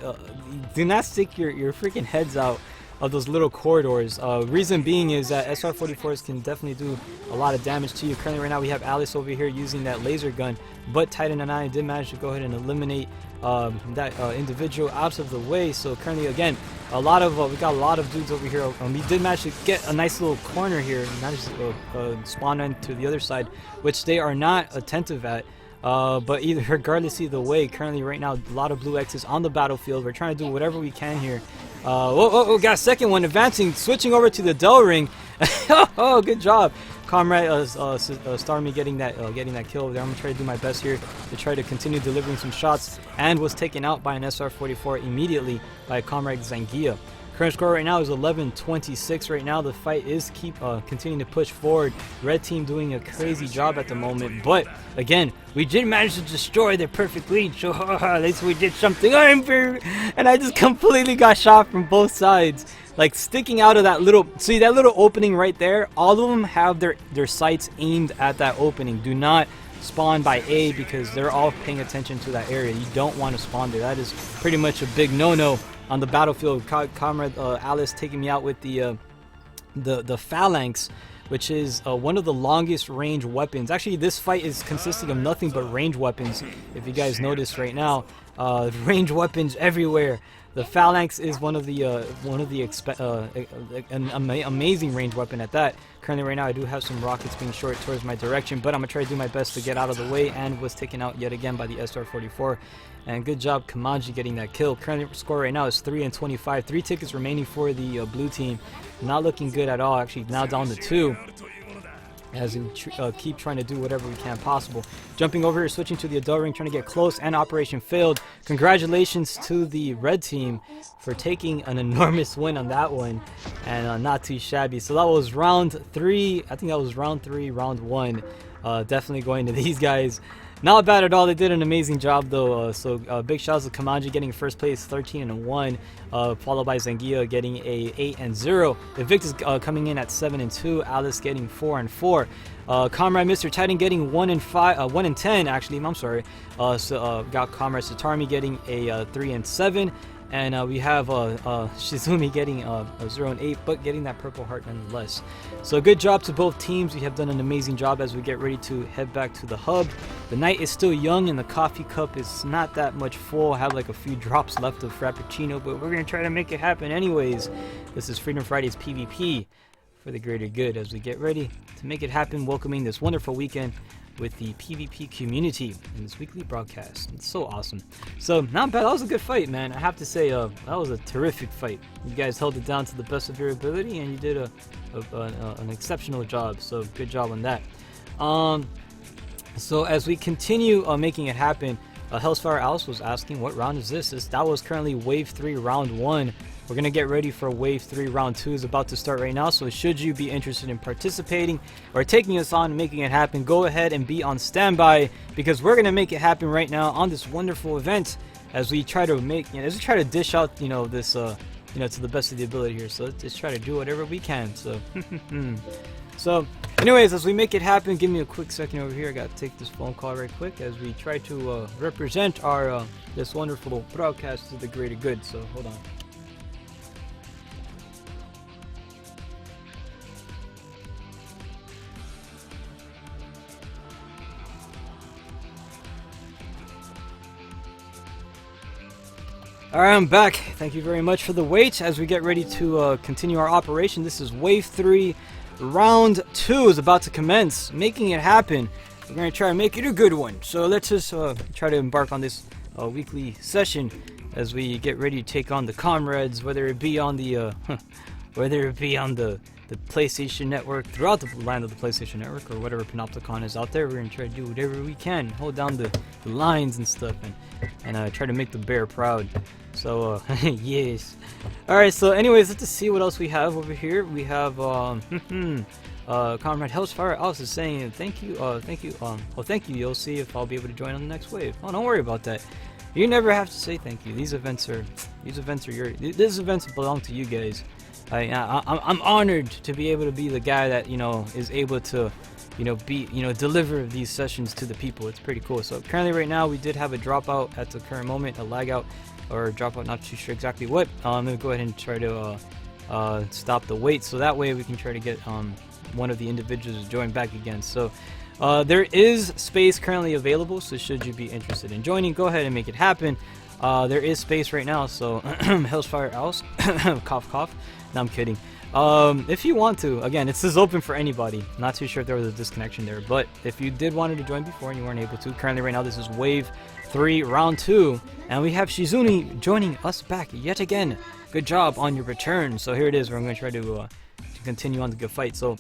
[SPEAKER 1] Do not stick your freaking heads out of those little corridors. Reason being is that SR-44s can definitely do a lot of damage to you. Currently right now we have Alice over here using that laser gun, but Titan and I did manage to go ahead and eliminate that individual out of the way. So currently again, we got a lot of dudes over here. We did manage to get a nice little corner here, managed to spawn into the other side, which they are not attentive at. But regardless either way, currently right now a lot of blue X's on the battlefield. We're trying to do whatever we can here. Got a second one advancing, switching over to the Del Ring. Oh, good job, Comrade Starmie getting that kill there. I'm gonna try to do my best here to try to continue delivering some shots, and was taken out by an SR-44 immediately by Comrade Zangia. Current score right now is 11-26. Right now the fight is continuing to push forward. Red team doing a crazy job at the moment, but again we did manage to destroy their perfect lead, so at least we did something. And I just completely got shot from both sides, like sticking out of that little, see that little opening right there. All of them have their sights aimed at that opening. Do not spawn by A, because they're all paying attention to that area. You don't want to spawn there. That is pretty much a big no-no on the battlefield. Comrade Alice taking me out with the Phalanx, which is one of the longest range weapons. Actually, this fight is consisting of nothing but range weapons. If you guys notice right now, range weapons everywhere. The Phalanx is one of the amazing range weapon at that. Currently right now I do have some rockets being shot towards my direction, but I'm gonna try to do my best to get out of the way, and was taken out yet again by the SR-44. And good job Kamanji getting that kill. Current score right now is 3-25. 3 tickets remaining for the blue team. Not looking good at all. Actually now down to 2. As we keep trying to do whatever we can possible. Jumping over here, switching to the Adult Ring, trying to get close, and operation failed. Congratulations to the red team for taking an enormous win on that one, and not too shabby. So that was round 3. I think that was round 3, round 1. Definitely going to these guys. Not bad at all. They did an amazing job though. Big shouts to Kamanji getting first place, 13-1, followed by Zangia getting a 8-0. Evictus coming in at 7-2. Alice getting 4-4. Comrade Mr. Titan getting 1-10 actually. I'm sorry. Got Comrade Satarmi getting a 3-7. And we have Shizumi getting a 0 and 8, but getting that purple heart nonetheless. So good job to both teams. We have done an amazing job as we get ready to head back to the hub. The night is still young and the coffee cup is not that much full. I have like a few drops left of Frappuccino, but we're going to try to make it happen anyways. This is Freedom Fridays PvP for the greater good as we get ready to make it happen, welcoming this wonderful weekend with the PvP community in this weekly broadcast. It's so awesome. So not bad. That was a good fight, man. I have to say that was a terrific fight. You guys held it down to the best of your ability, and you did an exceptional job. So good job on that. So as we continue making it happen, Hellsfire Alice was asking, what round is this? That was currently Wave 3, Round 1. We're going to get ready for Wave 3, Round 2 is about to start right now. So should you be interested in participating or taking us on and making it happen, go ahead and be on standby, because we're going to make it happen right now on this wonderful event as we try to dish out, this, to the best of the ability here. So let's just try to do whatever we can. So, so anyways, as we make it happen, give me a quick second over here. I got to take this phone call right quick as we try to represent our this wonderful broadcast to the greater good. So hold on. Alright, I'm back. Thank you very much for the wait as we get ready to continue our operation. This is Wave 3, Round 2 is about to commence. Making it happen. We're going to try to make it a good one. So let's just try to embark on this weekly session as we get ready to take on the comrades, whether it be on the the PlayStation Network, throughout the land of the PlayStation Network, or whatever Panopticon is out there. We're going to try to do whatever we can, hold down the lines and stuff, and try to make the bear proud. So, yes. Alright, so anyways, let's just see what else we have over here. We have, Comrade Hellsfire Alice is saying, thank you, thank you, you'll see if I'll be able to join on the next wave. Oh, don't worry about that. You never have to say thank you. These events belong to you guys. I'm honored to be able to be the guy that, is able to, deliver these sessions to the people. It's pretty cool. So currently right now we did have a dropout at the current moment, a lag out or dropout, not too sure exactly what. I'm going to go ahead and try to stop the wait, so that way we can try to get one of the individuals to join back again. So there is space currently available, so should you be interested in joining, go ahead and make it happen. There is space right now, so Hellsfire Alice, cough cough. No, I'm kidding. If you want to, again, this is open for anybody. Not too sure if there was a disconnection there, but if you did wanted to join before and you weren't able to, currently right now this is Wave 3, Round 2, and we have Shizumi joining us back yet again. Good job on your return. So here it is. We're going to try to continue on the good fight. So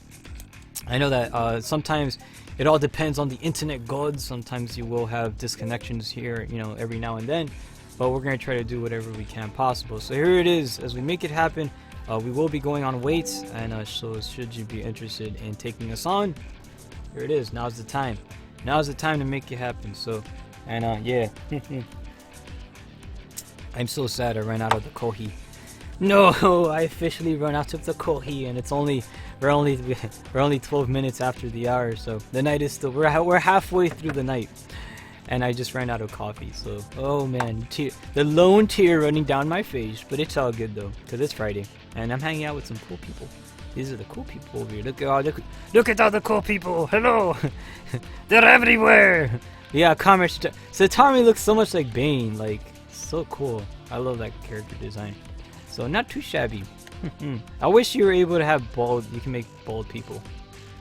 [SPEAKER 1] I know that sometimes it all depends on the internet gods. Sometimes you will have disconnections here, every now and then, but we're going to try to do whatever we can possible. So here it is. As we make it happen, we will be going on waits, and so should you be interested in taking us on, here it is. Now's the time. Now's the time to make it happen. So, and yeah. I'm so sad I ran out of the kohi. No, I officially run out of the kohi, and we're only 12 minutes after the hour. So the night is still, we're halfway through the night, and I just ran out of coffee. So, oh man, the lone tear running down my face, but it's all good though, because it's Friday, and I'm hanging out with some cool people. These are the cool people over here. Look at all the cool people. Hello. They're everywhere. Yeah, commerce. Satami looks so much like Bane. Like, so cool. I love that character design. So not too shabby. I wish you were able to have you can make bald people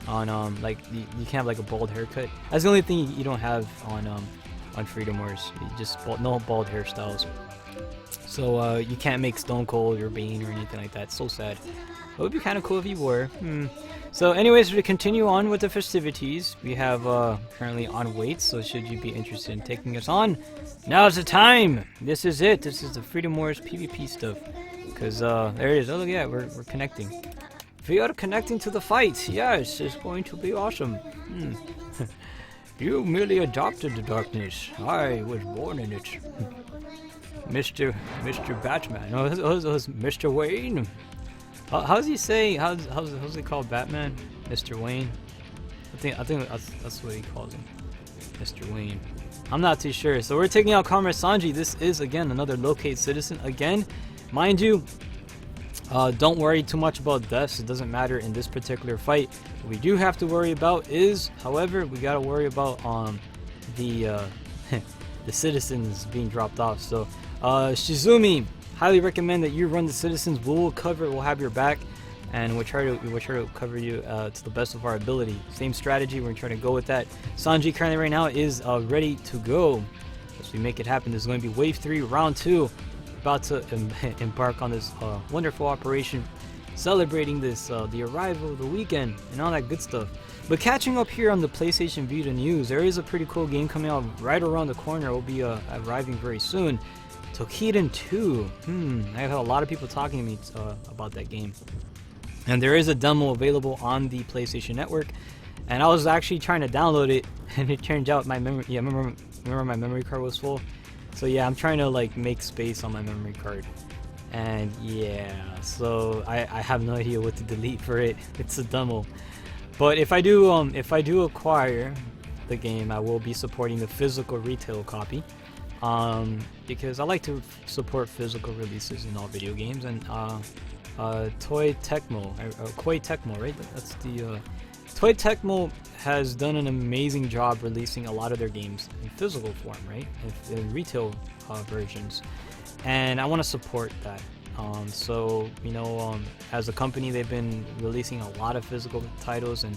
[SPEAKER 1] on like you can have like a bald haircut. That's the only thing you don't have on Freedom Wars. Just no bald hairstyles. So you can't make Stone Cold or Bane or anything like that. It's so sad. It would be kind of cool if you were. So anyways, to continue on with the festivities, we have currently on wait, so should you be interested in taking us on, now's the time. This is it. This is the Freedom Wars PvP stuff. Because there it is. Oh, look, yeah, we're connecting. We are connecting to the fight. Yes, it's going to be awesome. You merely adopted the darkness. I was born in it. Mr. Batman. Oh, Mr. Wayne. How's he say? How's he call Batman? Mr. Wayne. I think that's what he calls him. Mr. Wayne. I'm not too sure. So we're taking out Comrade Sanji. This is, again, another locate citizen. Again, mind you, don't worry too much about deaths. It doesn't matter in this particular fight. What we do have to worry about is, however, we gotta worry about the the citizens being dropped off. So Shizumi, highly recommend that you run the citizens. We'll cover it. We'll have your back, and we'll try to cover you to the best of our ability. Same strategy. We're trying to go with that. Sanji currently right now is ready to go. As we make it happen, there's going to be wave 3, round 2. About to embark on this wonderful operation, celebrating this the arrival of the weekend and all that good stuff. But catching up here on the PlayStation Vita news, there is a pretty cool game coming out right around the corner. It will be arriving very soon. Tokiden 2. I've had a lot of people talking to me about that game, and there is a demo available on the PlayStation Network. And I was actually trying to download it, and it turned out my memory. Yeah, remember my memory card was full. So yeah, I'm trying to like make space on my memory card, and yeah, so I have no idea what to delete for it. It's a demo, but if I do acquire the game, I will be supporting the physical retail copy, because I like to support physical releases in all video games. And Toei Tecmo, right? That's the Toei Tecmo has done an amazing job releasing a lot of their games in physical form, right? In retail versions, and I want to support that. So you know, as a company, they've been releasing a lot of physical titles, and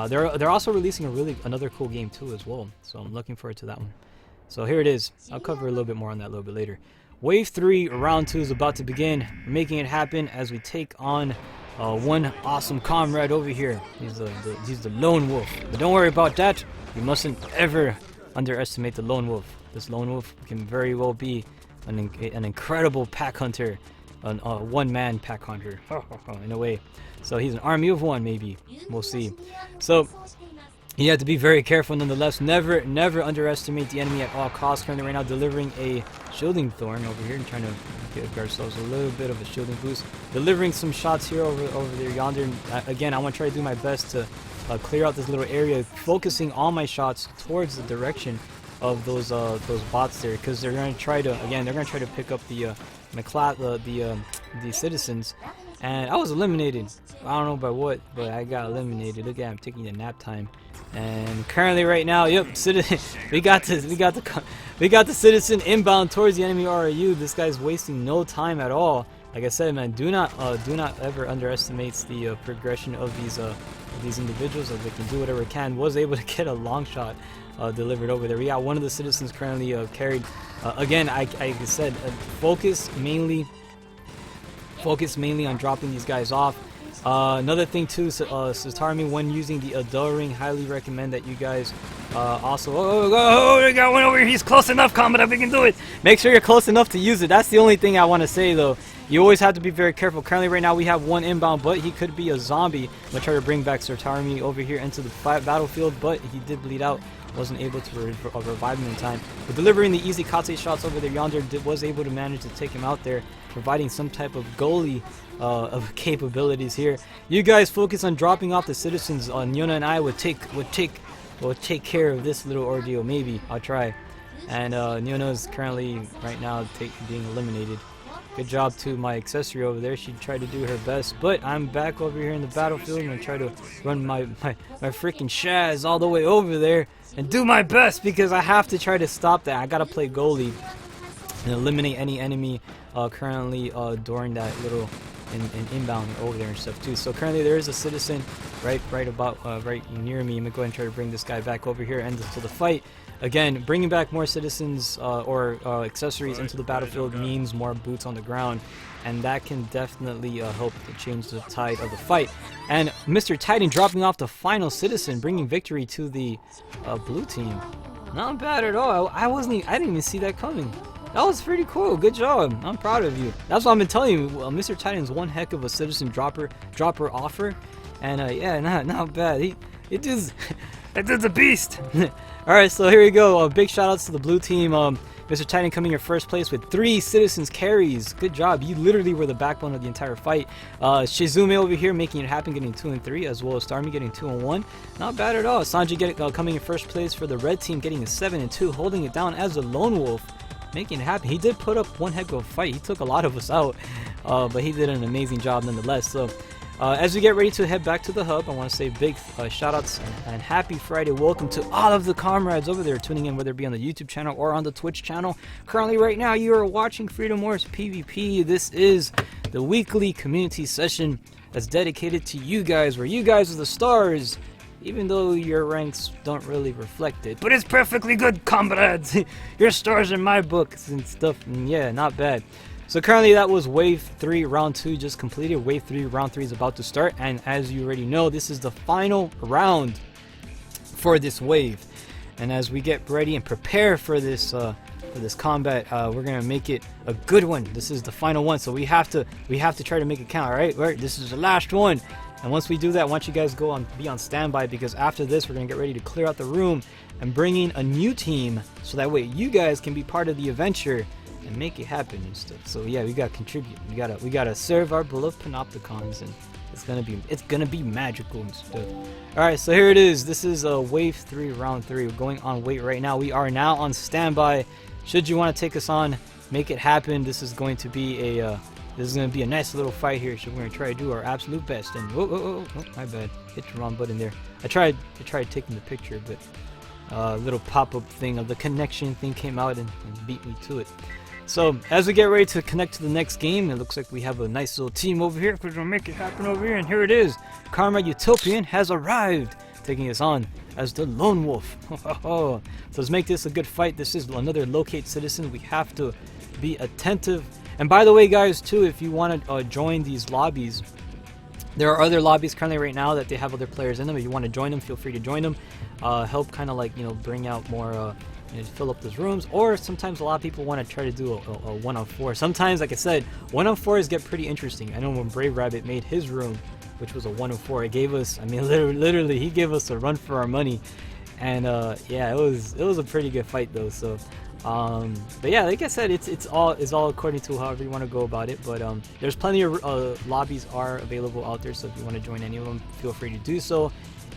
[SPEAKER 1] they're also releasing another cool game too as well. So I'm looking forward to that one. So here it is. I'll cover a little bit more on that a little bit later. Wave 3, round 2 is about to begin. We're making it happen as we take on one awesome comrade over here. He's the lone wolf. But don't worry about that. You mustn't ever underestimate the lone wolf. This lone wolf can very well be an incredible pack hunter, a one-man pack hunter, in a way. So he's an army of one, maybe. We'll see. So you have to be very careful nonetheless. Never underestimate the enemy at all costs. Currently right now delivering a shielding thorn over here and trying to give ourselves a little bit of a shielding boost. Delivering some shots here over there yonder. And, again, I want to try to do my best to clear out this little area, focusing all my shots towards the direction of those bots there, because they're going to try to pick up the citizens. And I was eliminated. I don't know by what, but I got eliminated. Look at, I'm taking a nap time. And currently right now, yep, we got the citizen inbound towards the enemy RAU. This guy's wasting no time at all. Like I said, man, do not ever underestimate the progression of these individuals, as they can do whatever it can. Was able to get a long shot delivered over there. We got one of the citizens currently carried. Again, like I said, focus mainly on dropping these guys off. Another thing too, Satarmi, when using the Adore Ring, highly recommend that you guys also... we got one over here. He's close enough, Combat, we can do it. Make sure you're close enough to use it. That's the only thing I want to say, though. You always have to be very careful. Currently, right now, we have one inbound, but he could be a zombie. I'm going to try to bring back Satarmi over here into the battlefield, but he did bleed out. Wasn't able to revive him in time. But delivering the easy Kate shots over there yonder, was able to manage to take him out there, providing some type of goalie of capabilities here. You guys focus on dropping off the citizens. Nyona and I would take care of this little ordeal. Maybe I'll try. And Nyona is currently right now being eliminated. Good job to my accessory over there. She tried to do her best, but I'm back over here in the battlefield and I try to run my freaking Shaz all the way over there and do my best, because I have to try to stop that. I gotta play goalie and eliminate any enemy currently during that little inbound over there and stuff too. So currently there is a citizen right near me. I'm gonna go ahead and try to bring this guy back over here and into the fight. Again, bringing back more citizens or accessories into the battlefield means more boots on the ground, and that can definitely help to change the tide of the fight. And Mr. Titan dropping off the final citizen, bringing victory to the blue team. Not bad at all. I didn't even see that coming. That was pretty cool. Good job. I'm proud of you. That's what I've been telling you. Mr. Titan's one heck of a citizen dropper offer, and yeah, not bad. It is a beast. All right, so here we go. Big shout outs to the blue team. Mr. Titan coming in first place with 3 citizens carries. Good job. You literally were the backbone of the entire fight. Shizume over here making it happen, getting 2 and 3, as well as Starmie getting 2 and 1. Not bad at all. Sanji coming in first place for the red team, getting a 7 and 2, holding it down as a lone wolf, making it happen. He did put up one heck of a fight. He took a lot of us out, but he did an amazing job nonetheless. So as we get ready to head back to the hub, I want to say big shout outs and happy Friday. Welcome to all of the comrades over there tuning in, whether it be on the YouTube channel or on the Twitch channel. Currently right now you are watching Freedom Wars PvP. This is the weekly community session that's dedicated to you guys, where you guys are the stars, even though your ranks don't really reflect it. But it's perfectly good, comrades. Your stars in my books and stuff, and yeah, not bad. So currently that was Wave 3 Round 2 just completed. Wave 3 Round 3 is about to start, and as you already know, this is the final round for this wave. And as we get ready and prepare for this combat, we're gonna make it a good one. This is the final one, so we have to try to make it count. All right, this is the last one. And once we do that, I want you guys to be on standby, because after this we're gonna get ready to clear out the room and bring in a new team, so that way you guys can be part of the adventure and make it happen and stuff. So yeah, we gotta contribute. We gotta serve our beloved Panopticons, and it's gonna be magical and stuff. All right, so here it is. This is Wave 3 Round 3. We're going on wait right now. We are now on standby. Should you want to take us on, make it happen. This is going to be a nice little fight here. So we're gonna try to do our absolute best. And whoa, my bad. Hit the wrong button there. I tried taking the picture, but a little pop-up thing of the connection thing came out and beat me to it. So as we get ready to connect to the next game, it looks like we have a nice little team over here, because we'll make it happen over here. And here it is. Karma Utopian has arrived, taking us on as the lone wolf. So let's make this a good fight. This is another locate citizen. We have to be attentive. And by the way, guys, too, if you want to join these lobbies, there are other lobbies currently right now that they have other players in them. If you want to join them, feel free to join them. Help kind of like, bring out more, fill up those rooms. Or sometimes a lot of people want to try to do a 1-on-4. Sometimes, like I said, 1-on-4s get pretty interesting. I know when Brave Rabbit made his room, which was a 1-on-4, it gave us, literally, he gave us a run for our money. And yeah, it was a pretty good fight though. So but yeah, like I said, it's all according to however you want to go about it. But there's plenty of lobbies are available out there, so if you want to join any of them, feel free to do so.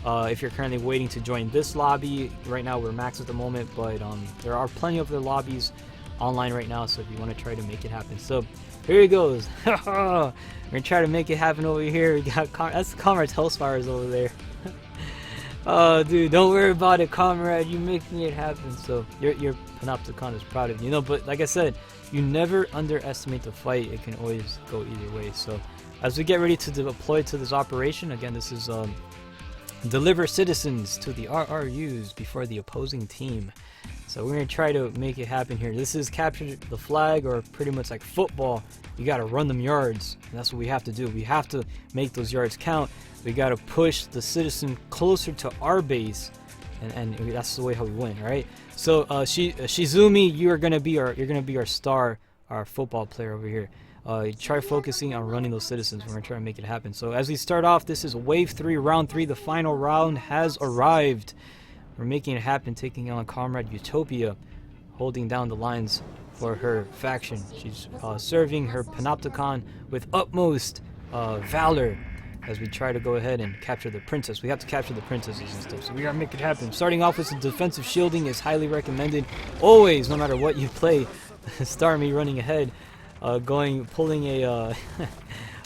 [SPEAKER 1] If you're currently waiting to join this lobby, right now we're max at the moment, but there are plenty of the lobbies online right now, so if you want to try to make it happen. So here it goes. We're gonna try to make it happen over here. We got that's Comrade's Hellspires over there. Oh, dude, don't worry about it, comrade. You making it happen. So your Panopticon is proud of you. But like I said, you never underestimate the fight. It can always go either way. So as we get ready to deploy to this operation, again, this is deliver citizens to the RRUs before the opposing team. So we're gonna try to make it happen here. This is capture the flag, or pretty much like football. You gotta run them yards. And that's what we have to do. We have to make those yards count. We gotta push the citizen closer to our base, and that's the way how we win, right? So Shizumi, you're gonna be our star, our football player over here. Try focusing on running those citizens. We're gonna try to make it happen. So as we start off, this is Wave 3 Round 3. The final round has arrived. We're making it happen, taking on Comrade Utopia, holding down the lines for her faction. She's serving her Panopticon with utmost valor as we try to go ahead and capture the princess. We have to capture the princesses and stuff, so we gotta make it happen. Starting off with some defensive shielding is highly recommended. Always, no matter what you play. Starmie running ahead, pulling a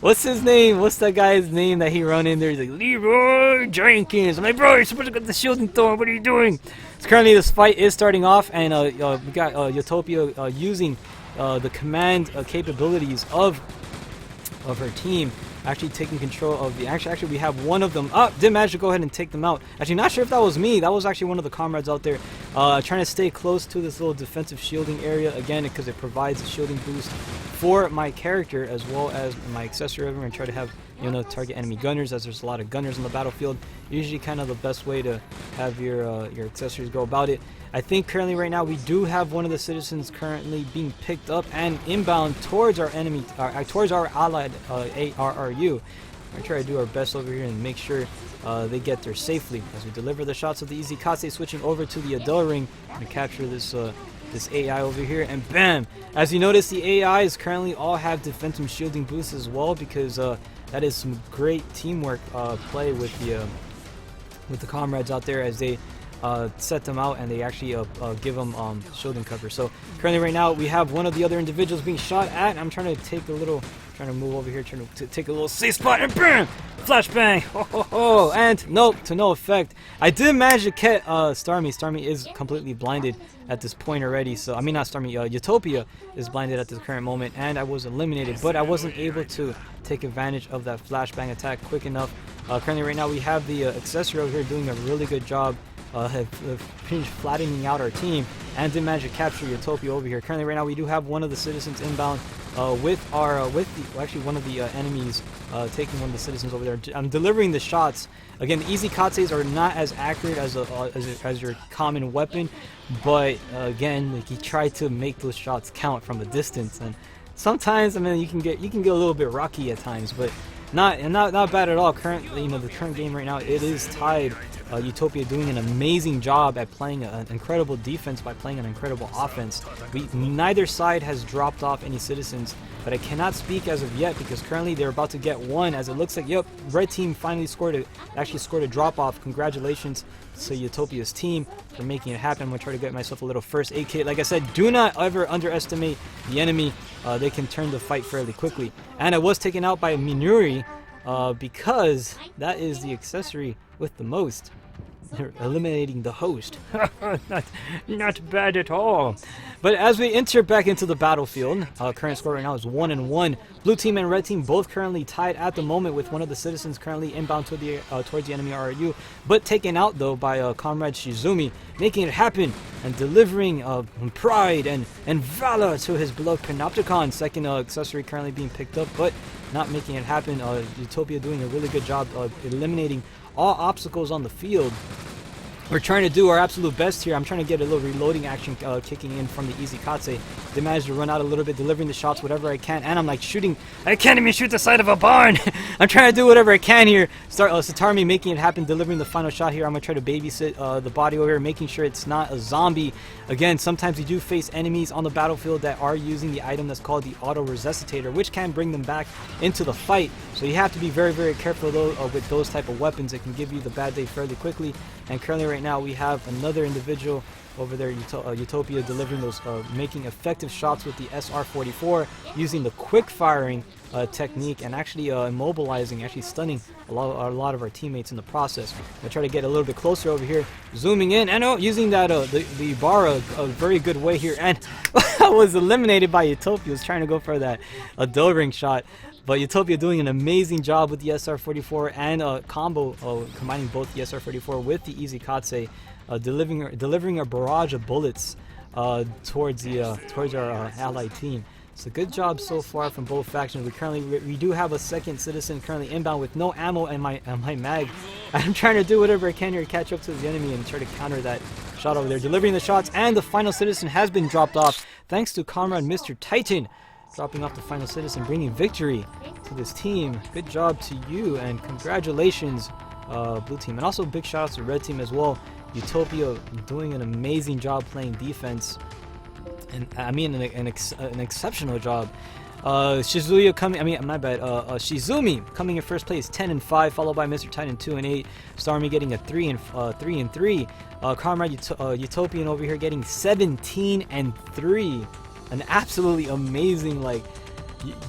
[SPEAKER 1] what's his name? What's that guy's name that he run in there? He's like, Leroy Jenkins. I'm like, bro, you're supposed to get the shielding thrown. What are you doing? So currently this fight is starting off, and we got Utopia using the command capabilities of her team, actually taking control of the actually we have one of them. Did manage to go ahead and take them out. Actually, not sure if that was me. That was actually one of the comrades out there, trying to stay close to this little defensive shielding area, again, because it provides a shielding boost for my character as well as my accessory. We're gonna try to have, target enemy gunners, as there's a lot of gunners on the battlefield. Usually kind of the best way to have your accessories go about it. I think currently right now we do have one of the citizens currently being picked up and inbound towards our enemy, towards our allied ARRU. We're gonna try to do our best over here and make sure they get there safely as we deliver the shots of the Easy Kase, switching over to the Adele ring and capture this this AI over here, and bam! As you notice, the AIs currently all have defensive shielding boosts as well, because that is some great teamwork play with the comrades out there as they set them out and they actually give them shielding cover. So currently right now we have one of the other individuals being shot at. I'm trying to take a little, trying to move over here, trying to take a little safe spot, and bam! Flashbang! Ho ho ho! And nope, to no effect. I did manage to get Starmie. Starmie is completely blinded at this point already. So I mean not Starmie, Utopia is blinded at this current moment, and I was eliminated. But I wasn't able to take advantage of that flashbang attack quick enough. Currently right now we have the accessory over here doing a really good job. Have finished flattening out our team and did manage to capture Utopia over here. Currently right now we do have one of the citizens inbound with actually one of the enemies taking one of the citizens over there. I'm delivering the shots. Again, the easy katses are not as accurate as your common weapon, but again, like, you try to make those shots count from a distance, and sometimes, I mean, you can get a little bit rocky at times, but not bad at all. Currently, you know, the current game right now, it is tied. Utopia doing an amazing job at playing an incredible defense by playing an incredible offense. Neither side has dropped off any citizens, but I cannot speak as of yet because currently they're about to get one, as it looks like, yep, red team finally scored a drop off. Congratulations to Utopia's team for making it happen. I'm gonna try to get myself a little first aid kit. Like I said, do not ever underestimate the enemy. They can turn the fight fairly quickly. And I was taken out by Minuri because that is the accessory with the most. Eliminating the host. not bad at all. But as we enter back into the battlefield, current score right now is 1-1. Blue team and red team both currently tied at the moment, with one of the citizens currently inbound to the towards the enemy RU, but taken out though by comrade Shizumi, making it happen and delivering pride and valor to his beloved Panopticon. Second accessory currently being picked up, but not making it happen. Utopia doing a really good job of eliminating all obstacles on the field. We're trying to do our absolute best here. I'm trying to get a little reloading action kicking in from the easy katse. They managed to run out a little bit, delivering the shots whatever I can, and I'm like shooting. I can't even shoot the side of a barn. I'm trying to do whatever I can here. Satarmi making it happen, delivering the final shot here. I'm gonna try to babysit the body over here, making sure it's not a zombie. Again, sometimes you do face enemies on the battlefield that are using the item that's called the auto resuscitator, which can bring them back into the fight. So you have to be very, very careful though with those type of weapons. It can give you the bad day fairly quickly. And currently right now we have another individual over there, Utopia, delivering those, making effective shots with the SR-44, using the quick firing technique, and actually immobilizing, actually stunning a lot of our teammates in the process. I try to get a little bit closer over here, zooming in, and using that the bar a very good way here, and I was eliminated by Utopia. Was trying to go for that dull ring shot. But Utopia doing an amazing job with the SR-44 and combo, combining both the SR-44 with the Easy Katse, delivering a barrage of bullets towards our allied team. So good job so far from both factions. We do have a second citizen currently inbound with no ammo and my mag. I'm trying to do whatever I can here to catch up to the enemy and try to counter that shot over there. Delivering the shots, and the final citizen has been dropped off thanks to Comrade Mr. Titan. Dropping off the final citizen, bringing victory to this team. Good job to you, and congratulations, blue team. And also big shout outs to red team as well. Utopia doing an amazing job playing defense, and I mean an exceptional job. Shizumi coming in first place, 10-5, followed by Mr. Titan 2-8. Starmie getting a 3-3. Comrade Utopian over here getting 17-3. An absolutely amazing, like,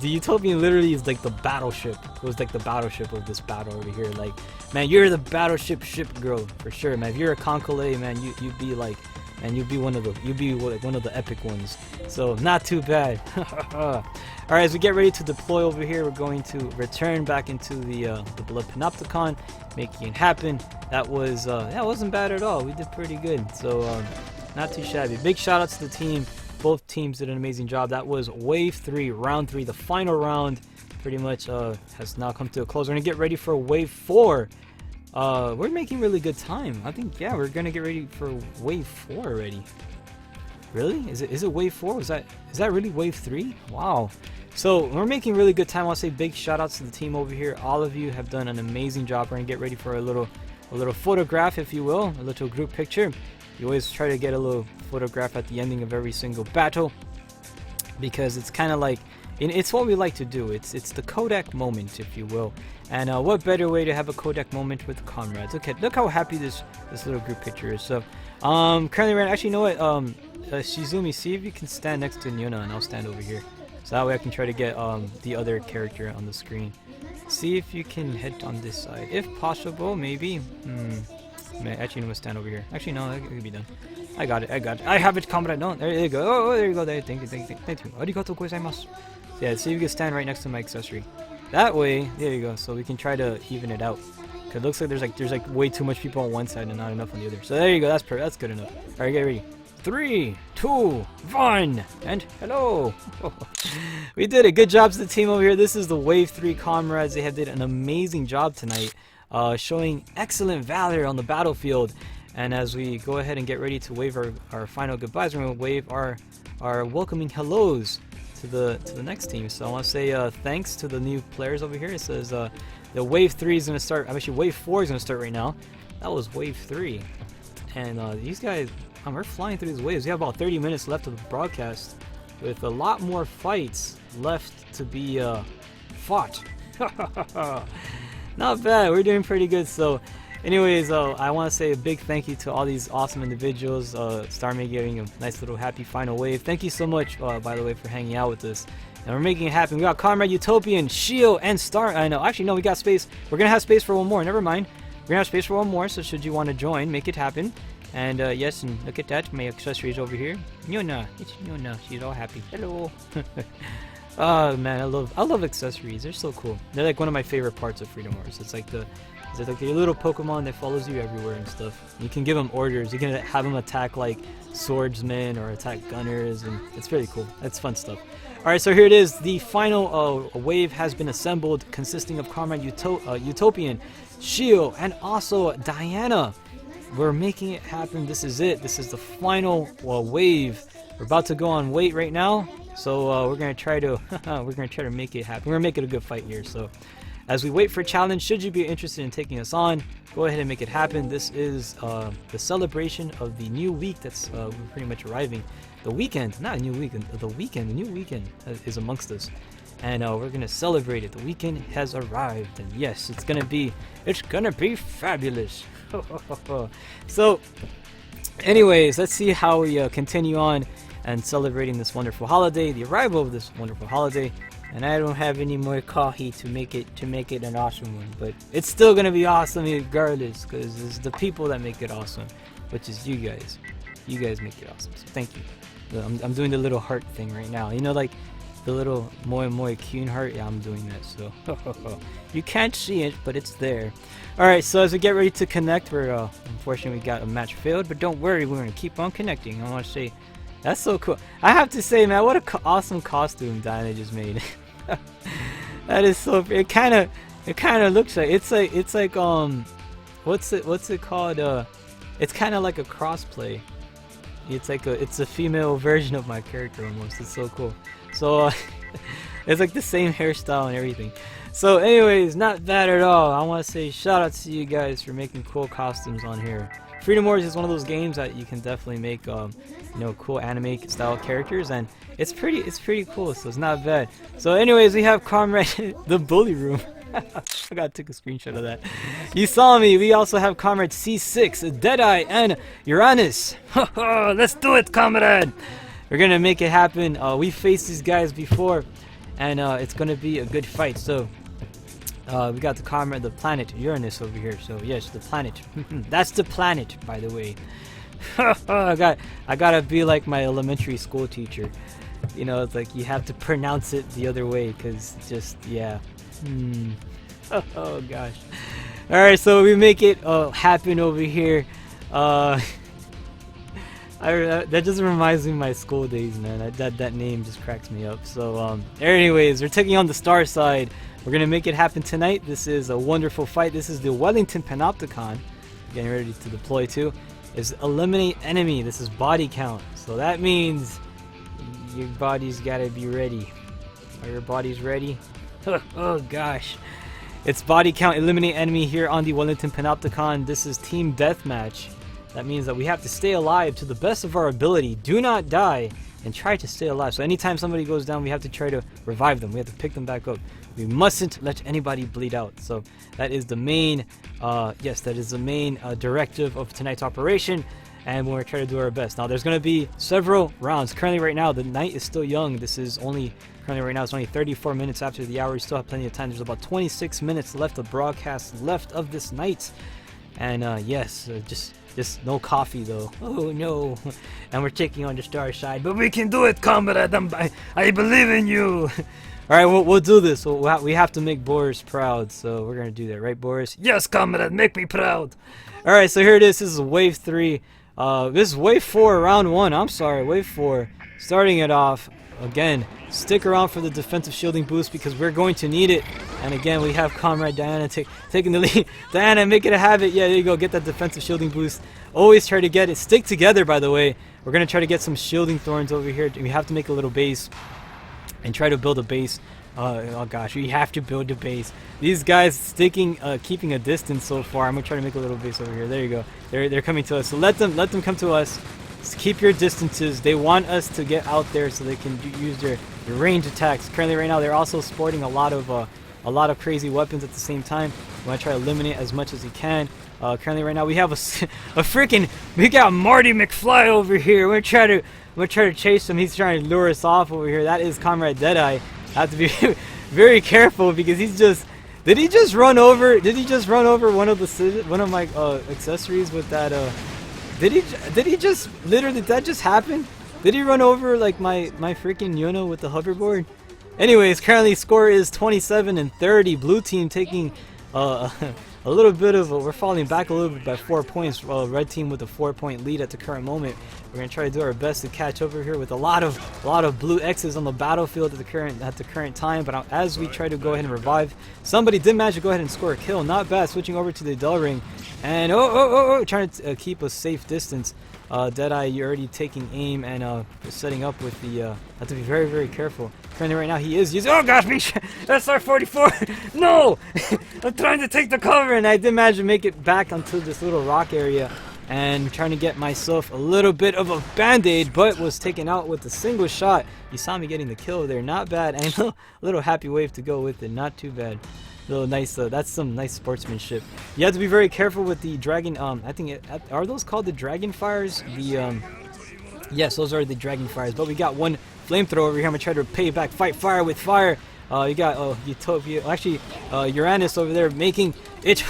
[SPEAKER 1] the Utopian literally is like the battleship. It was like the battleship of this battle over here. Like, man, you're the battleship ship girl for sure, man. If you're a Concole, man, you'd be like, and you'd be one of the epic ones. So not too bad. All right, as we get ready to deploy over here, we're going to return back into the Blood Panopticon, making it happen. That wasn't bad at all. We did pretty good. So not too shabby. Big shout out to the team. Both teams did an amazing job. That was Wave 3, Round 3. The final round pretty much has now come to a close. We're going to get ready for Wave 4. We're making really good time. I think, yeah, we're going to get ready for Wave 4 already. Really? Is it Wave 4? Is that really Wave 3? Wow. So we're making really good time. I'll say big shout outs to the team over here. All of you have done an amazing job. We're going to get ready for a little photograph, if you will, a little group picture. You always try to get a little photograph at the ending of every single battle, because it's kind of like, it's what we like to do. It's the Kodak moment, if you will. And what better way to have a Kodak moment with comrades? Look how happy this little group picture is. So currently right, actually, you know what, Shizumi, see if you can stand next to Nyuna, and I'll stand over here, so that way I can try to get the other character on the screen. See if you can head on this side, if possible. Maybe actually, I'm gonna stand over here. Actually, no, that could be done. I got it. I have it, comrade. No, there you go. Oh, there you go. There. Thank you. Arigatou gozaimasu. Yeah, see if you can stand right next to my accessory. That way, there you go. So we can try to even it out. Cause it looks like there's like way too much people on one side and not enough on the other. So there you go. That's good enough. All right, get ready. 3, 2, 1, and hello. We did it. Good job to the team over here. This is the Wave 3 comrades. They have did an amazing job tonight, showing excellent valor on the battlefield. And as we go ahead and get ready to wave our final goodbyes, we're going to wave our welcoming hellos to the next team. So I want to say thanks to the new players over here. It says the Wave 3 is going to start. Actually, Wave 4 is going to start right now. That was Wave 3. And these guys, we're flying through these waves. We have about 30 minutes left of the broadcast, with a lot more fights left to be fought. Not bad. We're doing pretty good. So anyways, I want to say a big thank you to all these awesome individuals. Starmate getting a nice little happy final wave. Thank you so much, by the way, for hanging out with us. And we're making it happen. We got Comrade Utopian, Shio, and Star. I know. Actually, no, we got space. We're going to have space for one more. Never mind. We're going to have space for one more, so should you want to join, make it happen. And yes, and look at that. My accessories over here. Nyuna. It's Nyuna. She's all happy. Hello. Oh, man. I love accessories. They're so cool. They're like one of my favorite parts of Freedom Wars. It's like your little Pokemon that follows you everywhere and stuff. You can give them orders. You can have them attack like swordsmen or attack gunners, and it's really cool. It's fun stuff. Alright, so here it is. The final wave has been assembled, consisting of Comrade Utopian, Shio, and also Diana. We're making it happen. This is it. This is the final wave. We're about to go on wait right now, so we're gonna try to make it happen. We're gonna make it a good fight here. So as we wait for a challenge, should you be interested in taking us on, go ahead and make it happen. This is the celebration of the new week that's pretty much arriving. The weekend, not a new weekend, the weekend. The new weekend is amongst us, and we're gonna celebrate it. The weekend has arrived, and yes, it's gonna be fabulous. So anyways, let's see how we continue on and celebrating this wonderful holiday, the arrival of this wonderful holiday. And I don't have any more coffee to make it an awesome one, but it's still gonna be awesome regardless, because it's the people that make it awesome, which is you guys. You guys make it awesome, so thank you. I'm doing the little heart thing right now, you know, like the little Moi Kyun heart. Yeah, I'm doing that, so you can't see it, but it's there. Alright, so as we get ready to connect, we're unfortunately we got a match failed, but don't worry, we're gonna keep on connecting. I want to say that's so cool. I have to say, man, what a awesome costume Diana just made. That is so. It kind of looks like it's like what's it called? It's kind of like a crossplay. It's a female version of my character almost. It's so cool. So it's like the same hairstyle and everything. So anyways, not bad at all. I want to say shout out to you guys for making cool costumes on here. Freedom Wars is one of those games that you can definitely make cool anime style characters, and it's pretty cool, so it's not bad. So anyways, we have Comrade the Bully Room. I forgot to take a screenshot of that. You saw me. We also have Comrade C6, Deadeye, and Uranus. Let's do it, comrade. We're gonna make it happen. We faced these guys before, and it's gonna be a good fight. So we got the planet Uranus over here. So yes, the planet. That's the planet, by the way. I gotta be like my elementary school teacher. You know, it's like you have to pronounce it the other way, because just yeah. Oh gosh. All right, so we make it happen over here. That just reminds me of my school days, man. That name just cracks me up. So anyways, we're taking on the Star side. We're gonna make it happen tonight. This is a wonderful fight. This is the Wellington Panopticon. Getting ready to deploy to. Is eliminate enemy. This is body count. So that means your body's gotta be ready. Are your bodies ready? Oh gosh. It's body count, eliminate enemy here on the Wellington Panopticon. This is team deathmatch. That means that we have to stay alive to the best of our ability. Do not die, and try to stay alive. So anytime somebody goes down, we have to try to revive them. We have to pick them back up. We mustn't let anybody bleed out. So that is the main, yes, that is the main directive of tonight's operation. And we're trying to do our best. Now, there's going to be several rounds. Currently, right now, the night is still young. This is only, currently right now, it's only 34 minutes after the hour. We still have plenty of time. There's about 26 minutes left of broadcast left of this night. And, yes, just no coffee, though. Oh, no. And we're taking on the star side. But we can do it, comrade. I believe in you. All right, we'll do this. We have to make Boris proud. So we're going to do that. Right, Boris? Yes, comrade. Make me proud. All right, so here it is. This is wave 3. This is wave 4, round 1. I'm sorry, wave 4. Starting it off. Again, stick around for the defensive shielding boost because we're going to need it. And again, we have Comrade Diana taking the lead. Diana, make it a habit. Yeah, there you go. Get that defensive shielding boost. Always try to get it. Stick together, by the way. We're going to try to get some shielding thorns over here. We have to make a little base and try to build a base. Oh gosh, we have to build a base. These guys keeping a distance so far. I'm gonna try to make a little base over here. There you go. They're coming to us. So let them come to us. Just keep your distances. They want us to get out there so they can use their range attacks. Currently, right now, they're also sporting a lot of crazy weapons at the same time. We want to try to eliminate as much as we can. Currently, right now, we have we got Marty McFly over here. We're gonna try to chase him. He's trying to lure us off over here. That is Comrade Deadeye. I have to be very careful because did he just run over one of my accessories with that did he just literally, did that just happen? Did he run over like my freaking Yuno with the hoverboard? Anyways, currently score is 27-30. Blue team taking a little bit of we're falling back a little bit by 4 points. Red team with a 4-point lead at the current moment. We're gonna try to do our best to catch over here with a lot of blue X's on the battlefield at the current time. But as we try to go ahead and revive, somebody did manage to go ahead and score a kill. Not bad. Switching over to the Del Ring, and trying to keep a safe distance. Deadeye, you're already taking aim and setting up with the. Have to be very careful. Currently, right now, he is using. Oh gosh, me SR-44. No, I'm trying to take the cover, and I did manage to make it back onto this little rock area, and trying to get myself a little bit of a band-aid, but was taken out with a single shot. You saw me getting the kill there. Not bad, and a little happy wave to go with it. Not too bad. Little nice. That's some nice sportsmanship. You have to be very careful with the dragon. I think are those called the dragon fires? The yes, those are the dragon fires. But we got one flamethrower over here. I'm gonna try to pay back. Fight fire with fire. You got Utopia. Actually, Uranus over there making it.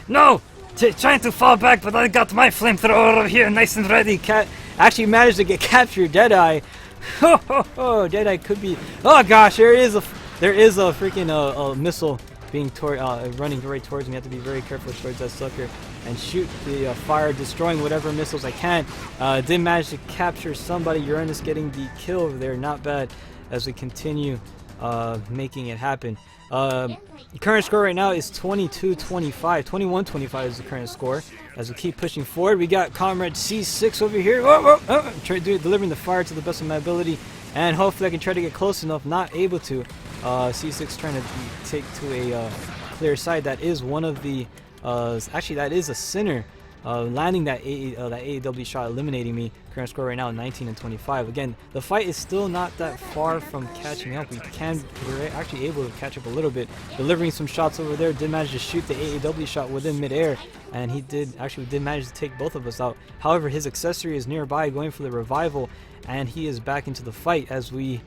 [SPEAKER 1] No, trying to fall back, but I got my flamethrower over here, nice and ready. Actually managed to get captured. Deadeye. Deadeye could be. Oh gosh, there is a freaking missile being running right towards me. I have to be very careful towards that sucker and shoot the fire, destroying whatever missiles I can. Did manage to capture somebody. Uranus getting the kill over there. Not bad as we continue making it happen. Current score right now is 22-25. 21-25 is the current score. As we keep pushing forward, we got Comrade C6 over here. Delivering the fire to the best of my ability. And hopefully I can try to get close enough. Not able to. C6 trying to take to a clear side. That is one of the actually that is a sinner landing that AEW shot, eliminating me. Current score right now 19-25. Again, the fight is still not that far from catching up. We're actually able to catch up a little bit, delivering some shots over there. Did manage to shoot the AEW shot within midair, and he did manage to take both of us out. However, his accessory is nearby going for the revival, and he is back into the fight as we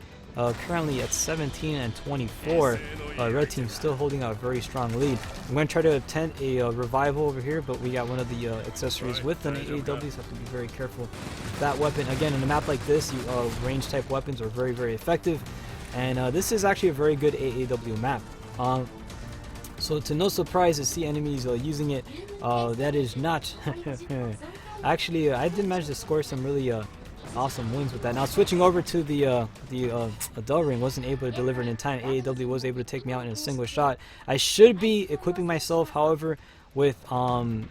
[SPEAKER 1] currently at 17-24. Red team still holding out a very strong lead. I'm going to try to attempt a revival over here, but we got one of the accessories with an AEW, so have to be very careful with that weapon. Again, in a map like this, range type weapons are very effective, and this is actually a very good AEW map. So to no surprise to see enemies using it, that is not. Actually, I did manage to score some really awesome wins with that. Now switching over to the Del Ring, wasn't able to deliver it in time. AEW was able to take me out in a single shot. I should be equipping myself, however, with some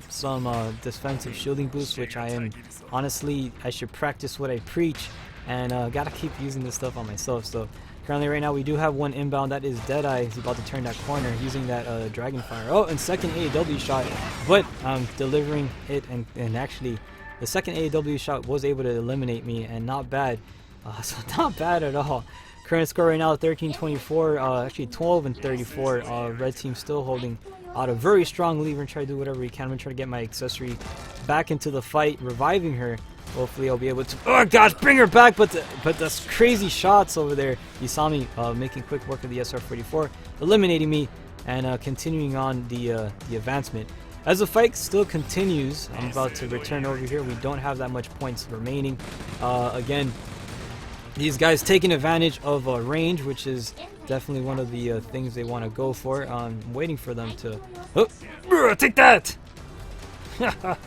[SPEAKER 1] defensive shielding boosts, which I am honestly, I should practice what I preach, and gotta keep using this stuff on myself. So Currently right now we do have one inbound. That is Deadeye. He's about to turn that corner using that Dragon Fire. Oh, and second AEW shot, but I'm delivering it, and actually the second AEW shot was able to eliminate me, and not bad. So not bad at all. Current score right now 13-24, actually 12-34. Red team still holding out a very strong lead. We're gonna try to do whatever we can. I'm gonna try to get my accessory back into the fight, reviving her. Hopefully I'll be able to, oh gosh, bring her back, but the crazy shots over there. You saw me making quick work of the SR-44, eliminating me, and continuing on the advancement. As the fight still continues, I'm about to return over here. We don't have that much points remaining. Again, these guys taking advantage of range, which is definitely one of the things they want to go for. I'm waiting for them to, oh, take that!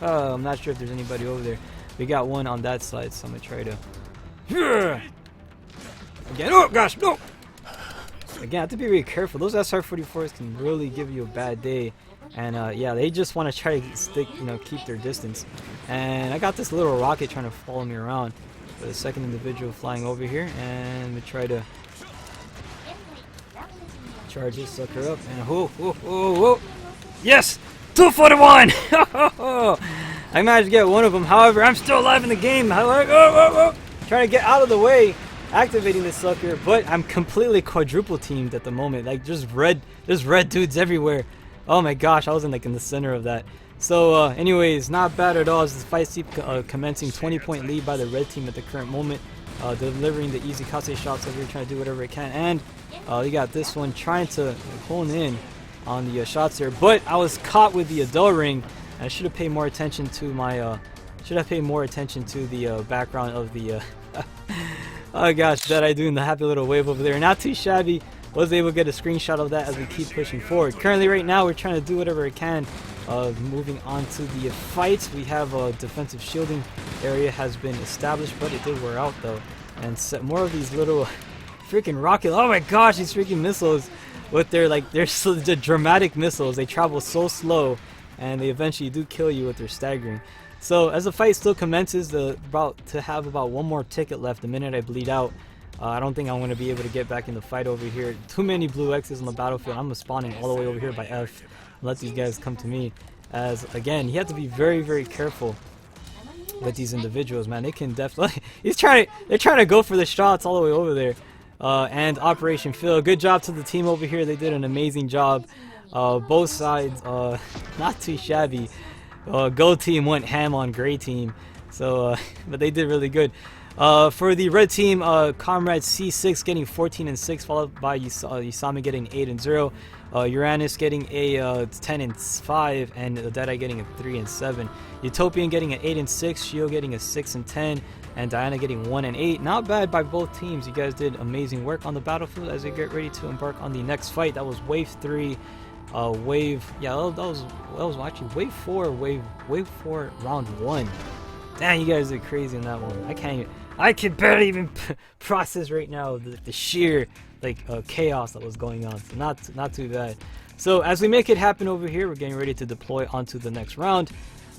[SPEAKER 1] I'm not sure if there's anybody over there. We got one on that side, so I'm gonna try to, again, oh gosh, no! Again, I have to be really careful. Those SR-44s can really give you a bad day. And yeah, they just want to try to stick, keep their distance. And I got this little rocket trying to follow me around. But the second individual flying over here, and we try to charge this sucker up. And whoa. Yes! 241! I managed to get one of them. However, I'm still alive in the game. Trying to get out of the way, activating this sucker, but I'm completely quadruple teamed at the moment. Like, just red dudes everywhere. Oh my gosh, I was in the center of that. So anyways, not bad at all as the fight keeps commencing. 20-point lead by the red team at the current moment, delivering the easy kase shots over here, trying to do whatever it can. And you got this one trying to hone in on the shots here, but I was caught with the Adele ring. I should have paid more attention to my the background of the oh gosh, that I doing the happy little wave over there. Not too shabby. Was able to get a screenshot of that as we keep pushing forward. Currently right now we're trying to do whatever we can. Moving on to the fight, we have a defensive shielding area has been established, but it did wear out though. And more of these little freaking rocket, oh my gosh, these freaking missiles with their the dramatic missiles. They travel so slow and they eventually do kill you with their staggering. So as the fight still commences, about to have about one more ticket left the minute I bleed out. I don't think I'm going to be able to get back in the fight over here. Too many blue X's on the battlefield. I'm spawning all the way over here by F. Let these guys come to me. As again, you have to be very, very careful with these individuals, man. They can definitely. They're trying to go for the shots all the way over there. And Operation Phil. Good job to the team over here. They did an amazing job. Both sides, not too shabby. Gold team went ham on gray team. So, but they did really good. For the red team, Comrade C6 getting 14-6, followed by Usami getting 8-0, Uranus getting a 10-5, and Deadeye getting a 3-7. Utopian getting an 8-6, Shio getting a 6-10, and Diana getting 1-8. Not bad by both teams. You guys did amazing work on the battlefield as they get ready to embark on the next fight. That was Wave 3. That was actually Wave 4. Wave 4 Round 1. Damn, you guys did crazy in that one. I can barely even process right now the sheer chaos that was going on. So not too bad. So as we make it happen over here, we're getting ready to deploy onto the next round.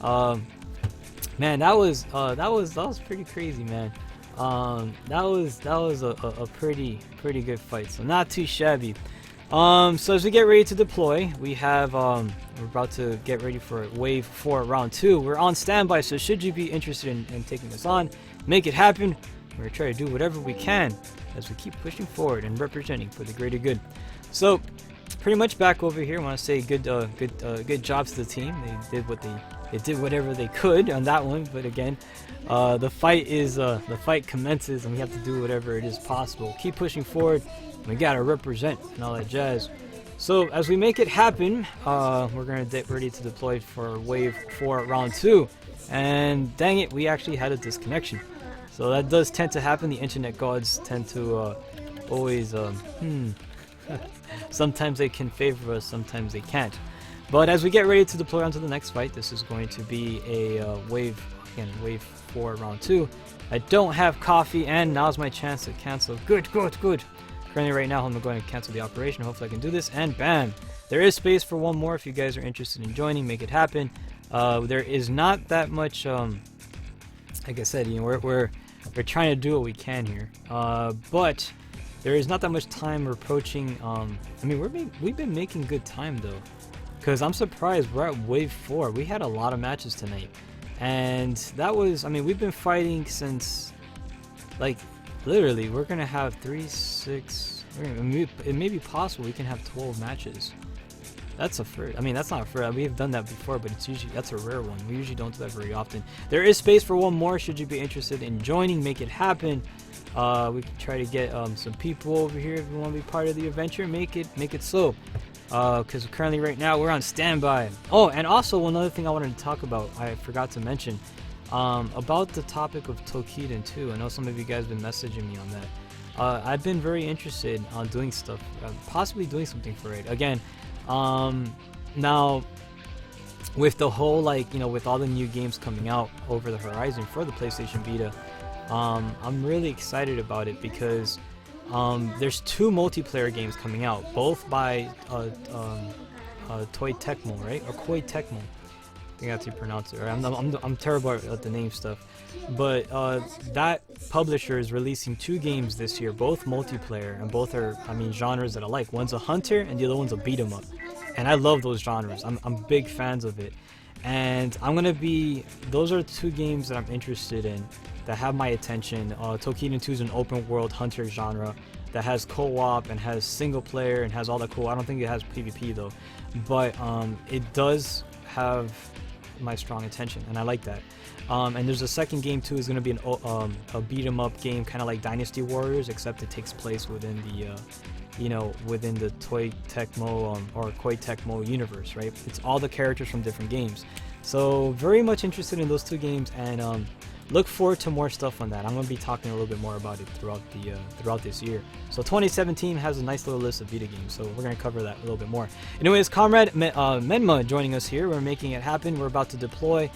[SPEAKER 1] Man, that was pretty crazy, man. That was a pretty good fight. So not too shabby. So as we get ready to deploy, we have we're about to get ready for Wave 4 Round 2. We're on standby, so should you be interested in taking this on, make it happen. We're going to try to do whatever we can as we keep pushing forward and representing for the greater good. So pretty much back over here, I want to say good job to the team. They did whatever they could on that one, but again, the fight commences and we have to do whatever it is possible. Keep pushing forward. We gotta represent and all that jazz. So as we make it happen, we're gonna get ready to deploy for Wave 4 Round 2. And dang it, we actually had a disconnection. So that does tend to happen. The internet gods tend to always sometimes they can favor us, sometimes they can't. But as we get ready to deploy onto the next fight, this is going to be a Wave 4 Round 2. I don't have coffee, and now's my chance to cancel. Good. Currently right now I'm going to cancel the operation. Hopefully I can do this, and bam! There is space for one more if you guys are interested in joining. Make it happen. There is not that much, like I said, we're trying to do what we can here. But there is not that much time approaching. I mean, we've been making good time though, because I'm surprised we're at wave 4. We had a lot of matches tonight, and that was, I mean, we've been fighting since, like, literally, we're gonna have 3, 6. It may be possible we can have 12 matches. That's a first. I mean, that's not a first. We have done that before, but it's usually, that's a rare one. We usually don't do that very often. There is space for one more. Should you be interested in joining, make it happen. We can try to get some people over here if you want to be part of the adventure. Make it so. Because currently, right now, we're on standby. Oh, and also one other thing I wanted to talk about. I forgot to mention about the topic of Toukiden too. I know some of you guys have been messaging me on that. I've been very interested on doing stuff, possibly doing something for it again. Now, with the whole, like, you know, with all the new games coming out over the horizon for the PlayStation Vita, I'm really excited about it because there's 2 multiplayer games coming out, both by Toy Tecmo, right? Or Koei Tecmo. I think that's how you pronounce it. Right? I'm terrible at the name stuff, but that publisher is releasing 2 games this year, both multiplayer, and both are, I mean, genres that I like. One's a hunter, and the other one's a beat 'em up, and I love those genres. I'm big fans of it, and I'm gonna be. Those are 2 games that I'm interested in that have my attention. Toukiden 2 is an open world hunter genre that has co-op and has single player and has all that cool. I don't think it has PvP though, but it does have my strong attention, and I like that. And there's a second game too. Is going to be a beat 'em up game, kind of like Dynasty Warriors, except it takes place within the within the Toy Tecmo or Koei Tecmo universe, right? It's all the characters from different games. So very much interested in those 2 games, and look forward to more stuff on that. I'm going to be talking a little bit more about it throughout this year. So 2017 has a nice little list of Vita games, so we're going to cover that a little bit more. Anyways, Comrade Menma joining us here. We're making it happen. We're about to deploy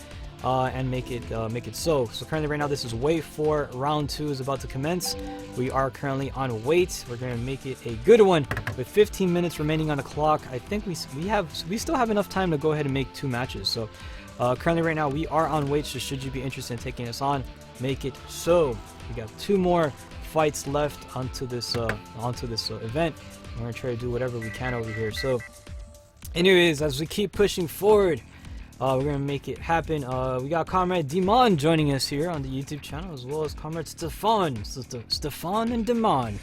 [SPEAKER 1] and make it so. So currently right now this is wave 4. Round 2 is about to commence. We are currently on wait. We're going to make it a good one with 15 minutes remaining on the clock. I think we still have enough time to go ahead and make 2 matches. So currently right now we are on wait, so should you be interested in taking us on, make it so. We got 2 more fights left onto this event. We're gonna try to do whatever we can over here. So anyways, as we keep pushing forward, we're gonna make it happen. We got Comrade Demon joining us here on the YouTube channel, as well as Comrade Stefan and Demon.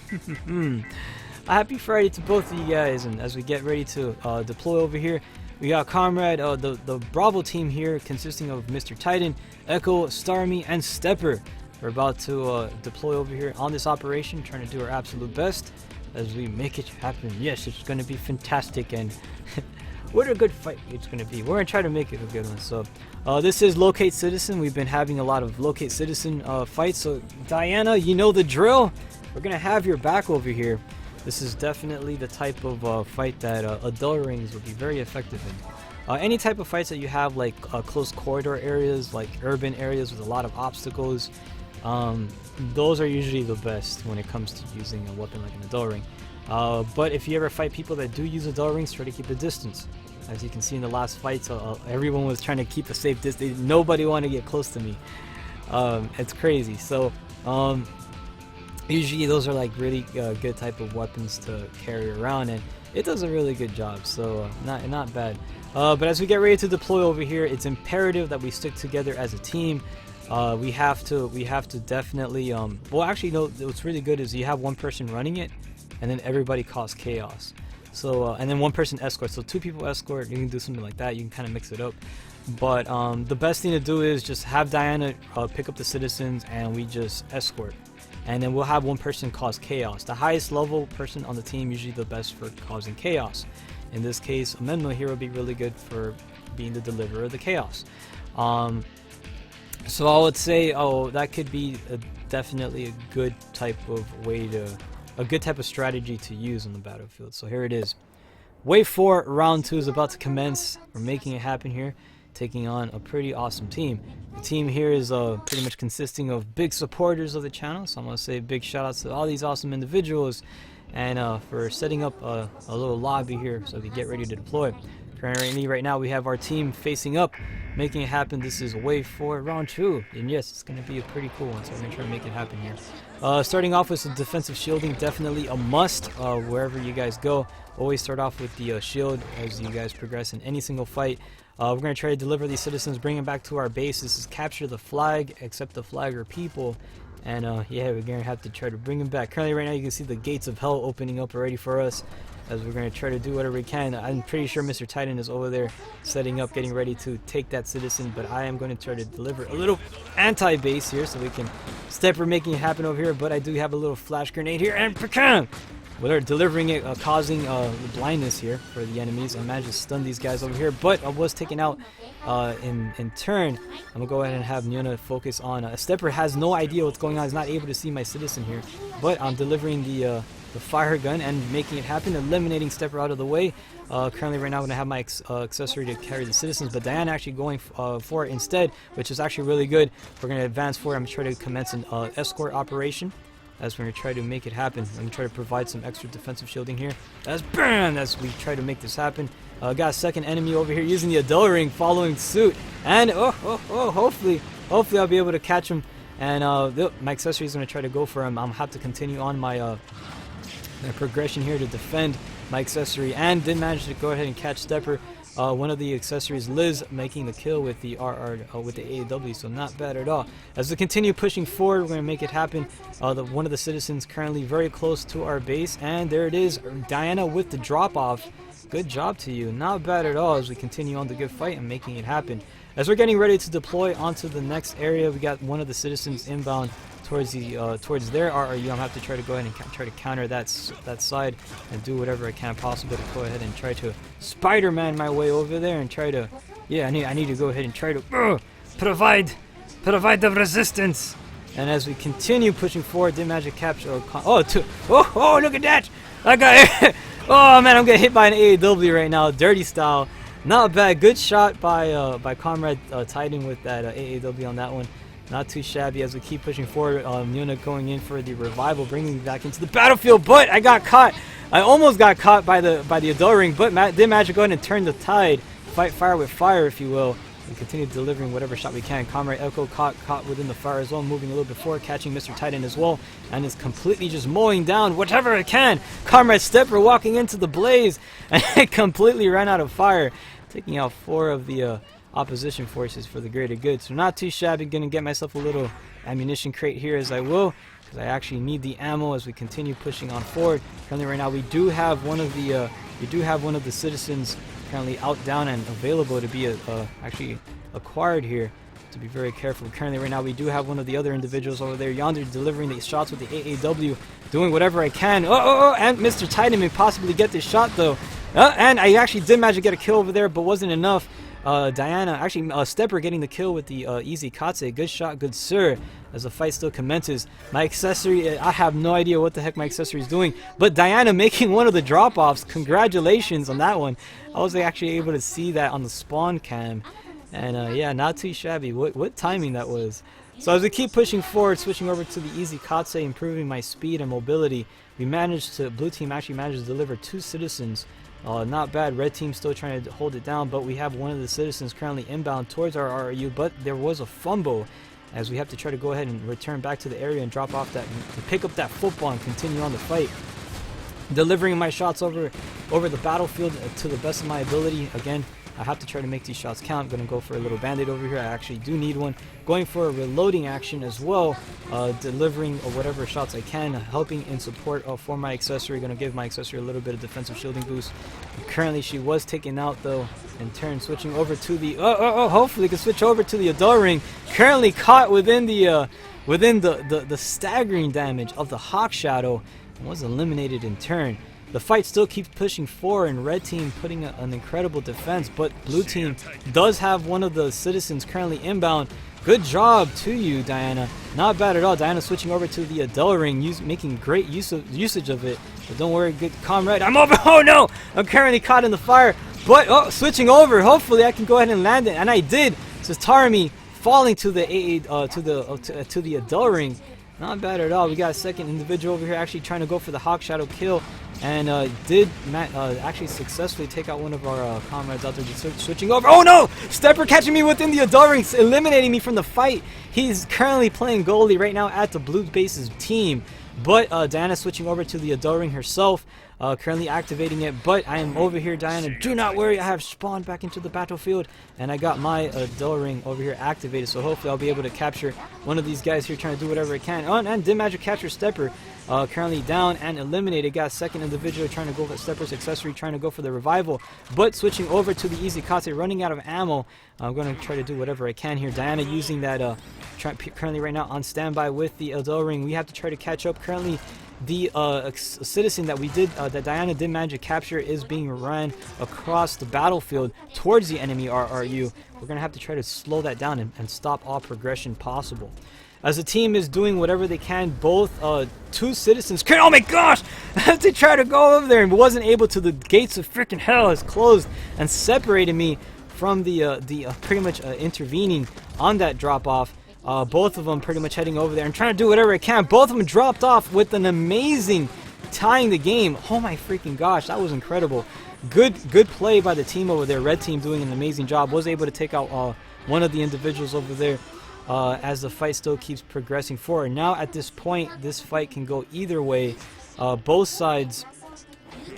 [SPEAKER 1] A happy Friday to both of you guys, and as we get ready to deploy over here, we got Comrade, the Bravo team here, consisting of Mr. Titan, Echo, Starmie, and Stepper. We're about to deploy over here on this operation, trying to do our absolute best as we make it happen. Yes, it's going to be fantastic, and what a good fight it's going to be. We're going to try to make it a good one. So this is Locate Citizen. We've been having a lot of Locate Citizen fights, so Diana, you know the drill. We're going to have your back over here. This is definitely the type of fight that Adult Rings would be very effective in. Any type of fights that you have, like close corridor areas, like urban areas with a lot of obstacles, those are usually the best when it comes to using a weapon like an Adult Ring. But if you ever fight people that do use Adult Rings, try to keep a distance. As you can see in the last fights, everyone was trying to keep a safe distance. Nobody wanted to get close to me. It's crazy. So usually those are like really good type of weapons to carry around, and it does a really good job, so not bad. But as we get ready to deploy over here, it's imperative that we stick together as a team. We have to definitely well, actually no, what's really good is you have one person running it, and then everybody cause chaos. So and then one person escort, so 2 people escort. You can do something like that. You can kind of mix it up. But the best thing to do is just have Diana pick up the citizens, and we just escort. And then we'll have one person cause chaos. The highest level person on the team, usually the best for causing chaos. In this case, Amenmo here will be really good for being the deliverer of the chaos. So I would say, that could be definitely a good type of a good type of strategy to use on the battlefield. So here it is. Wave 4, round 2 is about to commence. We're making it happen here, taking on a pretty awesome team. The team here is pretty much consisting of big supporters of the channel, so I'm going to say big shout outs to all these awesome individuals, and for setting up a little lobby here so we get ready to deploy. Currently, right now, we have our team facing up, making it happen. This is wave 4, round 2. And yes, it's going to be a pretty cool one, so we're going to try to make it happen here. Starting off with some defensive shielding, definitely a must wherever you guys go. Always start off with the shield as you guys progress in any single fight. We're going to try to deliver these citizens, bring them back to our base. This is capture the flag, accept the flag or people. And yeah, we're going to have to try to bring them back. Currently right now you can see the gates of hell opening up already for us, as we're going to try to do whatever we can. I'm pretty sure Mr. Titan is over there setting up, getting ready to take that citizen, but I am going to try to deliver a little anti-base here so we can Stepper making it happen over here. But I do have a little flash grenade here, and we're delivering it, causing blindness here for the enemies. I managed to stun these guys over here, but I was taken out in turn. I'm gonna go ahead and have Nyuna focus on Stepper has no idea what's going on. He's not able to see my citizen here, but I'm delivering the fire gun and making it happen, eliminating Stepper out of the way. Currently right now I'm gonna have my accessory to carry the citizens, but Diana actually going for it instead, which is actually really good. We're gonna advance forward. I'm gonna try to commence an escort operation, as we're going to try to make it happen. I'm going to try to provide some extra defensive shielding here. As we try to make this happen. Got a second enemy over here using the Adele ring, following suit. And hopefully I'll be able to catch him. And my accessory is going to try to go for him. I'm going to have to continue on my progression here to defend my accessory. And did manage to go ahead and catch Stepper. One of the accessories, Liz, making the kill with the with the AAW, so not bad at all. As we continue pushing forward, we're going to make it happen. One of the citizens currently very close to our base, and there it is, Diana with the drop-off. Good job to you, not bad at all, as we continue on the good fight and making it happen. As we're getting ready to deploy onto the next area, we got one of the citizens inbound towards their RRU. I'm gonna have to try to go ahead and try to counter that side and do whatever I can possible to go ahead and try to Spider-Man my way over there and try to, yeah, I need to go ahead and try to provide the resistance. And as we continue pushing forward, did magic capture. Oh, look at that! I got oh man, I'm getting hit by an AAW right now, dirty style. Not bad, good shot by Comrade Titan with that AAW on that one. Not too shabby as we keep pushing forward. Nyuna going in for the revival, bringing me back into the battlefield, but I got caught. I almost got caught by the Adele ring, but did manage to go ahead and turn the tide. Fight fire with fire, if you will. And continue delivering whatever shot we can. Comrade Echo caught within the fire as well, moving a little bit forward, catching Mr. Titan as well, and is completely just mowing down whatever I can. Comrade Stepper walking into the blaze, and completely ran out of fire, taking out 4 of the opposition forces for the greater good. So not too shabby. Gonna get myself a little ammunition crate here as I will, because I actually need the ammo as we continue pushing on forward. Currently right now we do have one of the citizens currently out, down, and available to be actually acquired here. To be very careful. Currently right now we do have one of the other individuals over there yonder delivering the shots with the AAW, doing whatever I can. And Mr. Titan may possibly get this shot though. And I actually did manage to get a kill over there, but wasn't enough. Diana, actually Stepper getting the kill with the easy Katse. Good shot, good sir, as the fight still commences. My accessory, I have no idea what the heck my accessory is doing, but Diana making one of the drop-offs. Congratulations on that one. I was actually able to see that on the spawn cam, and yeah, not too shabby. What timing that was. So as we keep pushing forward, switching over to the easy Katse, improving my speed and mobility, blue team actually managed to deliver 2 citizens. Not bad. Red team still trying to hold it down, but we have one of the citizens currently inbound towards our RRU, but there was a fumble, as we have to try to go ahead and return back to the area and drop off that, pick up that football and continue on the fight. Delivering my shots over the battlefield to the best of my ability. Again, I have to try to make these shots count. I'm going to go for a little band-aid over here. I actually do need one. Going for a reloading action as well. Delivering whatever shots I can. Helping in support for my accessory. Going to give my accessory a little bit of defensive shielding boost. Currently, she was taken out though. In turn, switching over to the... hopefully, can switch over to the Adore ring. Currently caught within the staggering damage of the Hawk Shadow. And was eliminated in turn. The fight still keeps pushing forward, and red team putting an incredible defense, but blue team does have one of the citizens currently inbound. Good job to you, Diana. Not bad at all. Diana switching over to the Adele ring, making great usage of it. But don't worry, good comrade. I'm over. Oh no! I'm currently caught in the fire. But switching over. Hopefully I can go ahead and land it, and I did. So Tarami falling to the to the Adele ring. Not bad at all. We got a second individual over here actually trying to go for the Hawk Shadow kill, and did actually successfully take out one of our comrades out there, just switching over. Oh no! Stepper catching me within the adoring, eliminating me from the fight. He's currently playing goalie right now at the Blue Bases team, but Diana switching over to the adoring herself. Currently activating it, but I am over here, Diana. Do not worry, I have spawned back into the battlefield, and I got my ring over here activated, so hopefully I'll be able to capture one of these guys here trying to do whatever I can. Oh, and did magic capture Stepper, currently down and eliminated. Got a second individual trying to go for Stepper's accessory, trying to go for the revival, but switching over to the easy Kate, running out of ammo. I'm going to try to do whatever I can here. Diana using that, currently right now on standby with the ring. We have to try to catch up. Currently, the citizen that that Diana did manage to capture is being ran across the battlefield towards the enemy RRU. We're going to have to try to slow that down and stop all progression possible. As the team is doing whatever they can, both two citizens, oh my gosh, they try to go over there and wasn't able to. The gates of freaking hell has closed and separated me from the pretty much intervening on that drop off. Both of them pretty much heading over there and trying to do whatever I can. Both of them dropped off with an amazing tying the game. Oh my freaking gosh, that was incredible. Good play by the team over there. Red team doing an amazing job. Was able to take out one of the individuals over there as the fight still keeps progressing forward. Now at this point, this fight can go either way. Both sides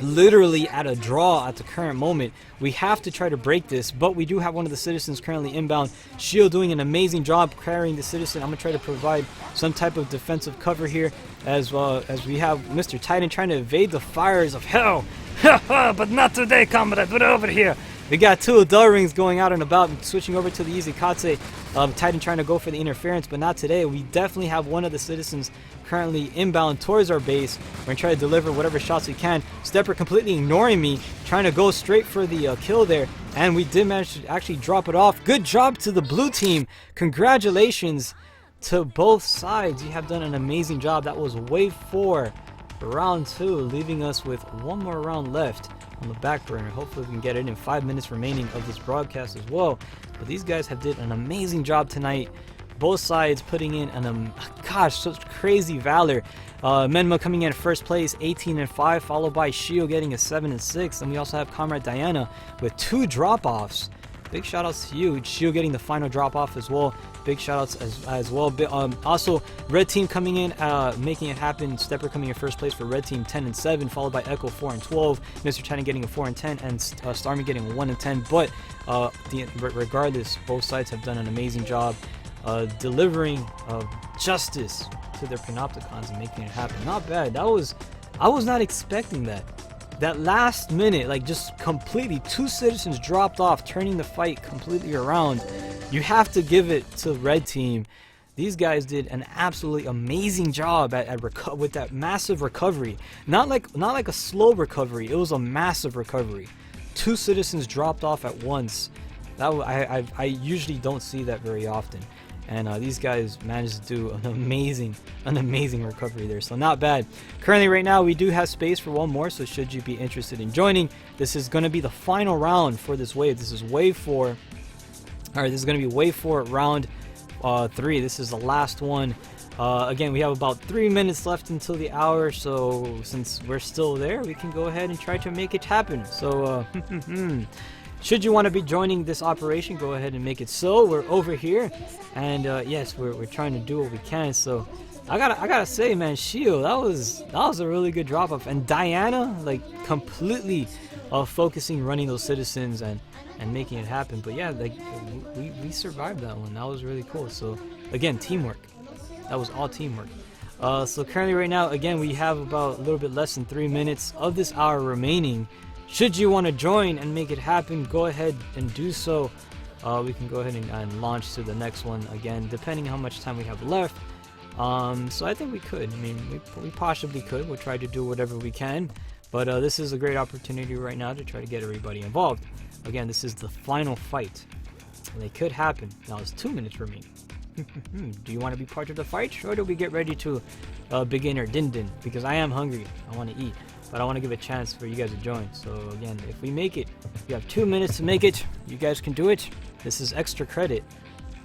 [SPEAKER 1] literally at a draw at the current moment. We have to try to break this, but we do have one of the citizens currently inbound. Shield doing an amazing job carrying the citizen. I'm going to try to provide some type of defensive cover here, as well as we have Mr. Titan trying to evade the fires of hell. But not today, comrade. But over here. We got two Adele rings going out and about, and switching over to the easy Kate. Titan trying to go for the interference, but not today. We definitely have one of the citizens currently inbound towards our base. We're going to try to deliver whatever shots we can. Stepper completely ignoring me, trying to go straight for the kill there. And we did manage to actually drop it off. Good job to the blue team. Congratulations to both sides. You have done an amazing job. That was wave 4, round 2, leaving us with one more round left on the back burner. Hopefully we can get it in 5 minutes remaining of this broadcast as well. But these guys have did an amazing job tonight. Both sides putting in gosh, such crazy valor. Menma coming in first place, 18-5, followed by Shio getting a 7-6, and we also have Comrade Diana with 2 drop-offs. Big shout outs to you. Shio getting the final drop off as well. Big shout outs as well. Also, red team coming in, making it happen. Stepper coming in first place for red team, 10-7, followed by Echo 4-12. Mr. China getting a 4-10, and Starmy getting a 1-10. But regardless, both sides have done an amazing job delivering justice to their Panopticons and making it happen. Not bad. I was not expecting that. That last minute, like, just completely 2 citizens dropped off, turning the fight completely around. You have to give it to red team. These guys did an absolutely amazing job with that massive recovery. Not like a slow recovery. It was a massive recovery. 2 citizens dropped off at once. I usually don't see that very often. And these guys managed to do an amazing recovery there. So not bad. Currently right now we do have space for one more, so should you be interested in joining, this is going to be the final round for this wave. This is wave 4. Alright, this is going to be wave 4, round 3. This is the last one. Again, we have about 3 minutes left until the hour, so since we're still there, we can go ahead and try to make it happen. So should you want to be joining this operation, go ahead and make it so. We're over here, and yes, we're trying to do what we can. So I gotta say, man, Shio, that was a really good drop off, and Diana, like, completely focusing, running those citizens and making it happen. But yeah, like, we survived that one. That was really cool. So again, teamwork. That was all teamwork. So currently right now, again, we have about a little bit less than 3 minutes of this hour remaining. Should you want to join and make it happen, go ahead and do so. We can go ahead and launch to the next one again, depending how much time we have left. So I think we could. I mean, we possibly could. We'll try to do whatever we can. But this is a great opportunity right now to try to get everybody involved. Again, this is the final fight. And it could happen. Now it's 2 minutes remaining. Do you want to be part of the fight, or do we get ready to begin our din-din? Because I am hungry. I want to eat. But I want to give a chance for you guys to join. So again, if we make it, we have 2 minutes to make it. You guys can do it. This is extra credit.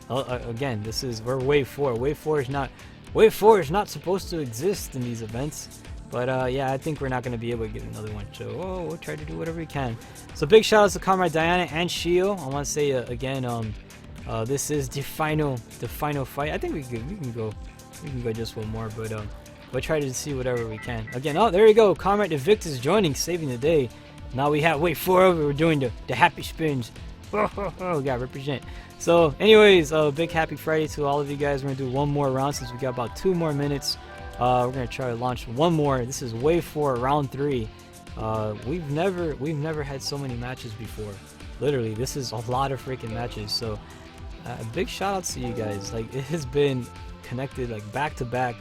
[SPEAKER 1] Again, we're wave 4. Wave 4 is not Wave 4 is not supposed to exist in these events. But yeah, I think we're not going to be able to get another one. So we'll try to do whatever we can. So big shout outs to Comrade Diana and Shio. I want to say again, this is the final fight. I think we can go just one more, but we'll try to see whatever we can. Again, oh, there you go. Comrade Evictus joining, saving the day. Now we have wave 4. We're doing the happy spins. Oh, gotta represent. So anyways, big happy Friday to all of you guys. We're gonna do one more round since we got about 2 more minutes. We're gonna try to launch one more. This is wave 4, round 3. We've never had so many matches before. Literally, this is a lot of freaking matches. So big shout outs to you guys. Like, it has been connected like back to back,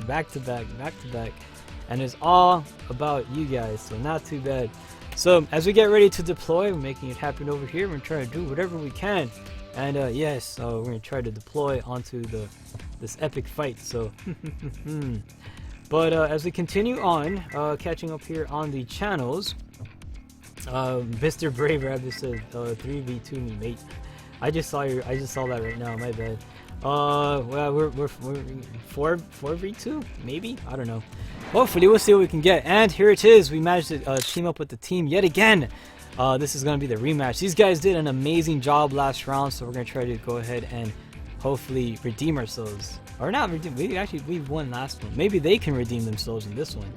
[SPEAKER 1] and it's all about you guys. So not too bad. So as we get ready to deploy, we're making it happen over here. We're gonna try to do whatever we can. And yes, we're gonna try to deploy onto this epic fight. So but as we continue on, catching up here on the channels, Mr. Brave Rabbit said 3v2 me, mate. I just saw that right now. My bad. Well, we're 4v2 maybe. I don't know. Hopefully we'll see what we can get. And here it is. We managed to team up with the team yet again. This is gonna be the rematch. These guys did an amazing job last round, so we're gonna try to go ahead and hopefully redeem ourselves. Or not redeem. We won last one. Maybe they can redeem themselves in this one.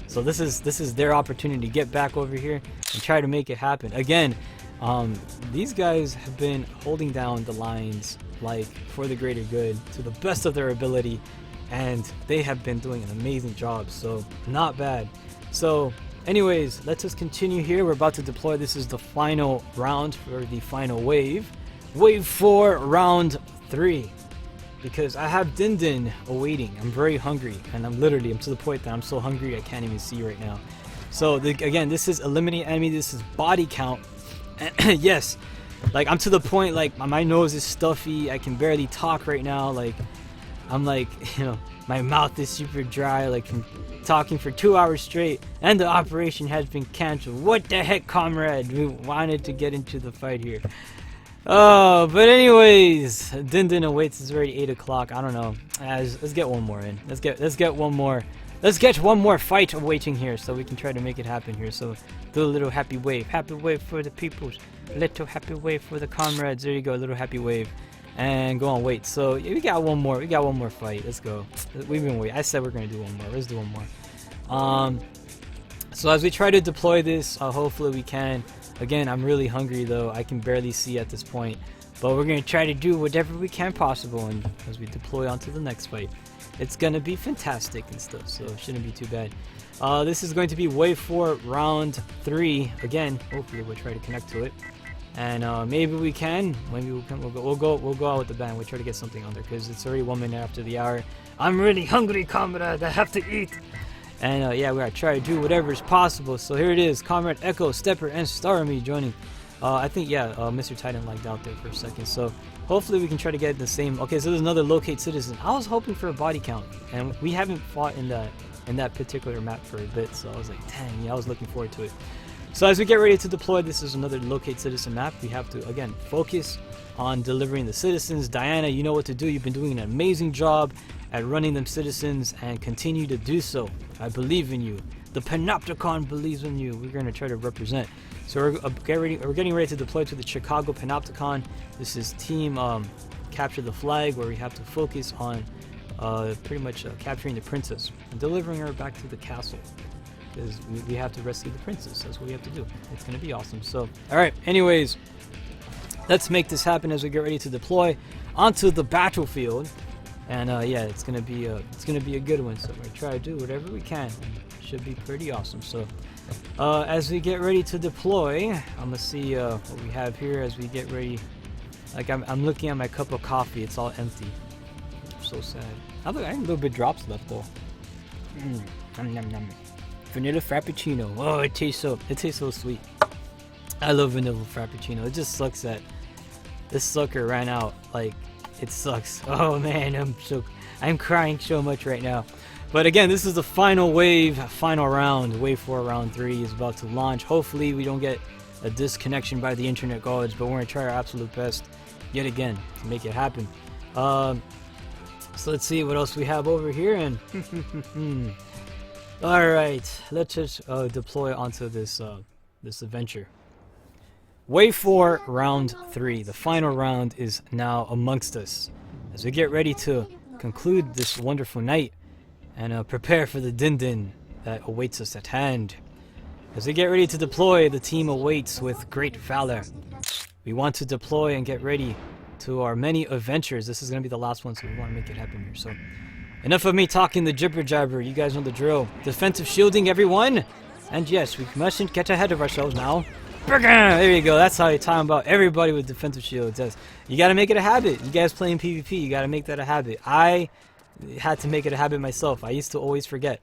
[SPEAKER 1] So this is their opportunity to get back over here and try to make it happen again. These guys have been holding down the lines like for the greater good to the best of their ability, and they have been doing an amazing job. So not bad. So anyways, let's just continue here. We're about to deploy. This is the final round for the final wave. Wave 4, round 3. Because I have Din Din awaiting. I'm very hungry, and I'm to the point that I'm so hungry I can't even see right now. So again, this is eliminate enemy. This is body count. Yes, like I'm to the point like my nose is stuffy. I can barely talk right now. Like I'm like, you know, my mouth is super dry, like from talking for 2 hours straight, and the operation has been canceled. What the heck, comrade? We wanted to get into the fight here. Oh, but anyways, Din Din awaits. It's already 8 o'clock. I don't know. Let's get one more in. Let's get one more. Let's get one more fight awaiting here, so we can try to make it happen here. So do a little happy wave for the peoples. Little happy wave for the comrades. There you go, little happy wave, and go on. Wait. So we got one more. We got one more fight. Let's go. We've been waiting. I said we're gonna do one more. Let's do one more. So as we try to deploy this, hopefully we can. Again, I'm really hungry though. I can barely see at this point, but we're gonna try to do whatever we can possible, and as we deploy onto the next fight, it's gonna be fantastic and stuff. So it shouldn't be too bad. This is going to be wave 4, round 3. Again, hopefully we'll try to connect to it, and maybe we can. Maybe we can. We'll go out with the band. We'll try to get something on there because it's already 1 minute after the hour. I'm really hungry, comrade. I have to eat. And yeah, we're gonna try to do whatever is possible. So here it is, Comrade Echo, Stepper, and Starmie joining. I think, yeah, Mr. Titan lagged out there for a second. So hopefully we can try to get the same. Okay, so there's another locate citizen. I was hoping for a body count, and we haven't fought in that particular map for a bit. So I was like, dang, yeah, I was looking forward to it. So as we get ready to deploy, this is another locate citizen map. We have to again focus on delivering the citizens. Diana, you know what to do. You've been doing an amazing job at running them citizens, and continue to do so. I believe in you. The Panopticon believes in you. We're going to try to represent. So we're getting ready to deploy to the Chicago Panopticon. This is team capture the flag, where we have to focus on pretty much capturing the princess and delivering her back to the castle, because we have to rescue the princess. That's what we have to do. It's going to be awesome. So alright, anyways, let's make this happen as we get ready to deploy onto the battlefield. And yeah, it's gonna be a good one. So we're gonna try to do whatever we can. It should be pretty awesome. So as we get ready to deploy, I'm gonna see what we have here as we get ready. Like I'm looking at my cup of coffee. It's all empty. I'm so sad. I have a little bit drops left though. Nom, nom, nom. Vanilla Frappuccino. Oh, it tastes so sweet. I love vanilla Frappuccino. It just sucks that this sucker ran out. Like, it sucks. Oh man, I'm crying so much right now. But again, this is the final wave, final round. Wave 4, round 3 is about to launch. Hopefully we don't get a disconnection by the internet gods, but we're gonna try our absolute best yet again to make it happen. So let's see what else we have over here. And all right, let's just deploy onto this this adventure. Wave 4, round 3. The final round is now amongst us as we get ready to conclude this wonderful night and prepare for the din-din that awaits us at hand. As we get ready to deploy, the team awaits with great valor. We want to deploy and get ready to our many adventures. This is going to be the last one, so we want to make it happen here. So, enough of me talking the jibber jabber. You guys know the drill. Defensive shielding, everyone. And yes, we mustn't get ahead of ourselves now. There you go. That's how you talk about everybody with defensive shields. You got to make it a habit. You guys playing PvP, you got to make that a habit. I had to make it a habit myself. I used to always forget.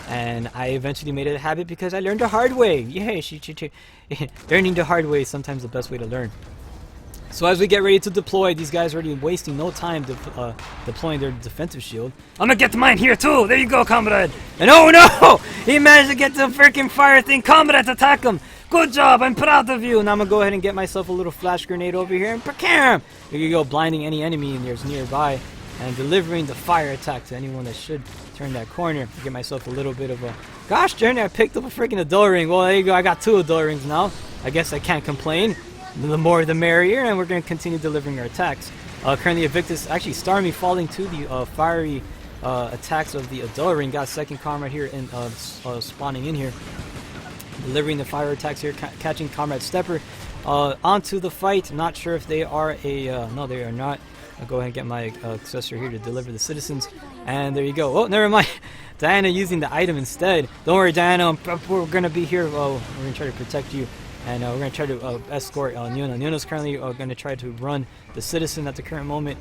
[SPEAKER 1] And I eventually made it a habit because I learned the hard way. Yeah, learning the hard way is sometimes the best way to learn. So as we get ready to deploy, these guys are already wasting no time deploying their defensive shield. I'm gonna get mine here too. There you go, comrade. And oh no! He managed to get the freaking fire thing. Comrade, attack him. Good job. I'm proud of you. Now I'm gonna go ahead and get myself a little flash grenade over here and there you go, blinding any enemy nearby and delivering the fire attack to anyone that should turn that corner. Get myself a little bit of a... Gosh, Journey, I picked up a freaking Adult Ring. Well, there you go. I got 2 Adult Rings now. I guess I can't complain. The more the merrier, and we're going to continue delivering our attacks. Currently, Evictus actually Starmie falling to the fiery attacks of the Adult Ring. Got second comrade here and spawning in here. Delivering the fire attacks here, catching Comrade Stepper onto the fight. Not sure if they are a... no, they are not. I'll go ahead and get my accessor here to deliver the citizens. And there you go. Oh, never mind. Diana using the item instead. Don't worry, Diana. We're going to be here. We're going to try to protect you. And we're going to try to escort Nuna. Nuna's currently going to try to run the citizen at the current moment.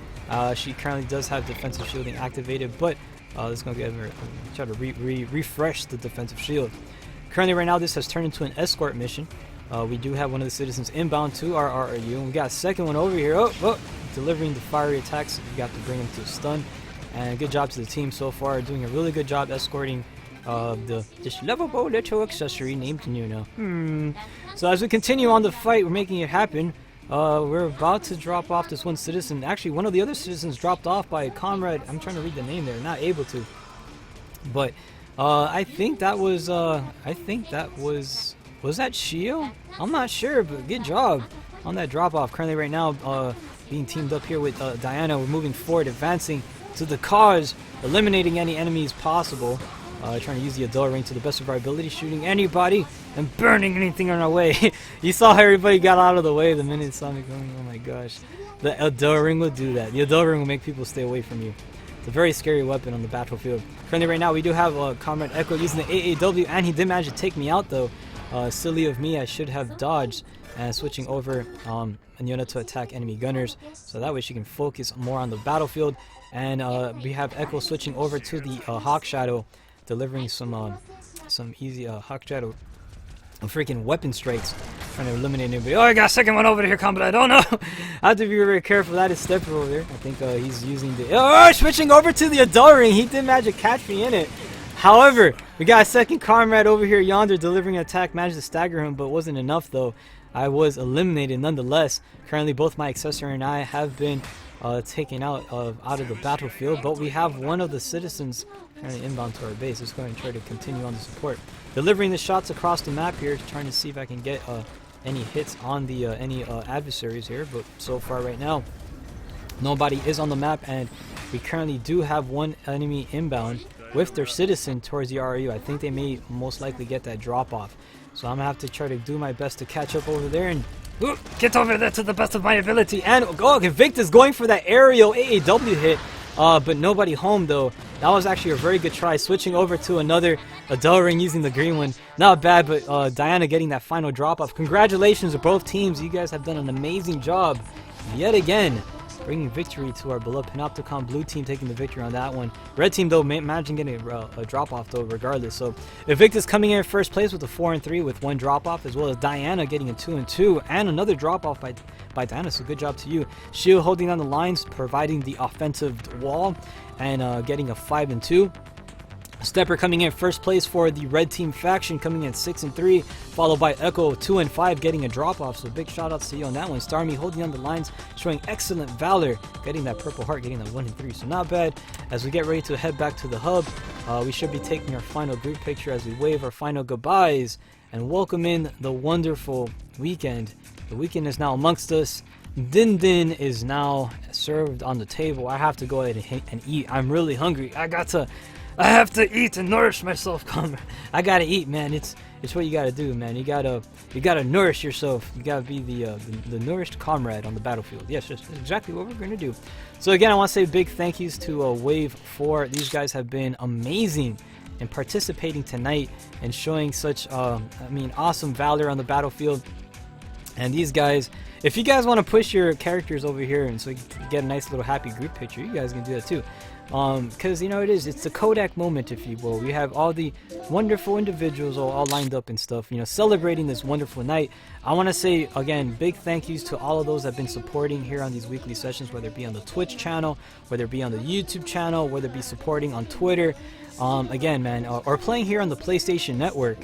[SPEAKER 1] She currently does have defensive shielding activated, but let's go get her, try to refresh the defensive shield. Currently, right now, this has turned into an escort mission. We do have one of the citizens inbound to our RRU, and we got a second one over here. Oh, delivering the fiery attacks. We got to bring him to stun. And good job to the team so far, doing a really good job escorting this lovable little accessory named Nuna. So as we continue on the fight, we're making it happen. We're about to drop off this one citizen. Actually, one of the other citizens dropped off by a comrade. I'm trying to read the name there, not able to. But I think that was was that Shio? I'm not sure, but good job on that drop off. Currently right now being teamed up here with Diana. We're moving forward, advancing to the cause, eliminating any enemies possible. Trying to use the Adult Ring to the best of our ability, shooting anybody and burning anything on our way. You saw how everybody got out of the way the minute it saw me going. Oh my gosh. The Adult Ring will do that. The Adult Ring will make people stay away from you. It's a very scary weapon on the battlefield. Currently right now we do have Comrade Echo using the AAW, and he did manage to take me out though. Silly of me, I should have dodged and switching over Anyona to attack enemy gunners, so that way she can focus more on the battlefield. And we have Echo switching over to the Hawk Shadow, delivering some easy Hawk Shadow freaking weapon strikes, trying to eliminate anybody. Oh, I got a second one over here, combat. Oh no! I have to be very careful. That is Stepper over there. I think he's using the... Oh, switching over to the Adult Ring. He did manage to catch me in it. However, we got a second comrade over here yonder delivering an attack. Managed to stagger him, but wasn't enough though. I was eliminated nonetheless. Currently, both my accessor and I have been taken out of the battlefield, but we have one of the citizens currently inbound to our base. Let's go ahead and try to continue on the support. Delivering the shots across the map here, trying to see if I can get any hits on the any adversaries here, but so far right now, nobody is on the map, and we currently do have one enemy inbound with their citizen towards the RU. I think they may most likely get that drop off. So I'm gonna have to try to do my best to catch up over there and get over there to the best of my ability. And Invictus going for that aerial AAW hit, but nobody home though. That was actually a very good try. Switching over to another Adult Ring using the green one. Not bad, but Diana getting that final drop off. Congratulations to both teams. You guys have done an amazing job yet again, bringing victory to our beloved Panopticon. Blue team taking the victory on that one. Red team though managing getting a drop off though regardless. So Invictus coming in first place with a 4-3 with one drop off, as well as Diana getting a 2-2 and another drop off by Diana. So good job to you. Shield holding down the lines, providing the offensive wall, and getting a 5-2. Stepper coming in first place for the red team faction, coming in 6-3, followed by Echo 2-5, getting a drop off. So big shout outs to you on that one. Starmie holding on the lines, showing excellent valor, getting that purple heart, getting that 1-3. So not bad. As we get ready to head back to the hub, we should be taking our final group picture as we wave our final goodbyes and welcome in the wonderful weekend. The weekend is now amongst us. Din Din is now served on the table. I have to go ahead and eat. I'm really hungry. I have to eat and nourish myself, comrade. I gotta eat, man. It's what you gotta do, man. You gotta nourish yourself. You gotta be the nourished comrade on the battlefield. Yes, that's exactly what we're gonna do. So again, I want to say big thank yous to Wave 4. These guys have been amazing in participating tonight and showing such awesome valor on the battlefield. And these guys, if you guys want to push your characters over here and so you can get a nice little happy group picture, you guys can do that too. Because it's the Kodak moment, if you will. We have all the wonderful individuals all lined up and stuff, celebrating this wonderful night. I want to say again big thank yous to all of those that have been supporting here on these weekly sessions, whether it be on the Twitch channel, whether it be on the YouTube channel, whether it be supporting on Twitter, again, man, or playing here on the PlayStation Network.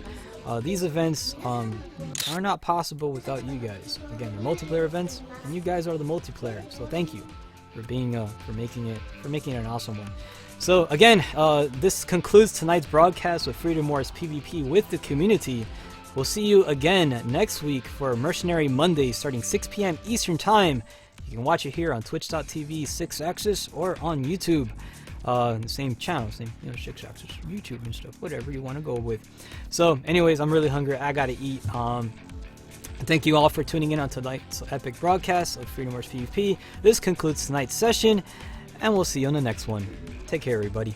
[SPEAKER 1] These events are not possible without you guys. Again, the multiplayer events, and you guys are the multiplayer. So thank you for being for making it an awesome one. So again, this concludes tonight's broadcast with Freedom Wars PvP with the community. We'll see you again next week for Mercenary Monday starting 6 p.m. Eastern Time. You can watch it here on twitch.tv 6axis or on YouTube. The same channel, same 6axis, YouTube and stuff, whatever you want to go with. So anyways, I'm really hungry. I gotta eat. Thank you all for tuning in on tonight's epic broadcast of Freedom Wars PvP. This concludes tonight's session, and we'll see you on the next one. Take care, everybody.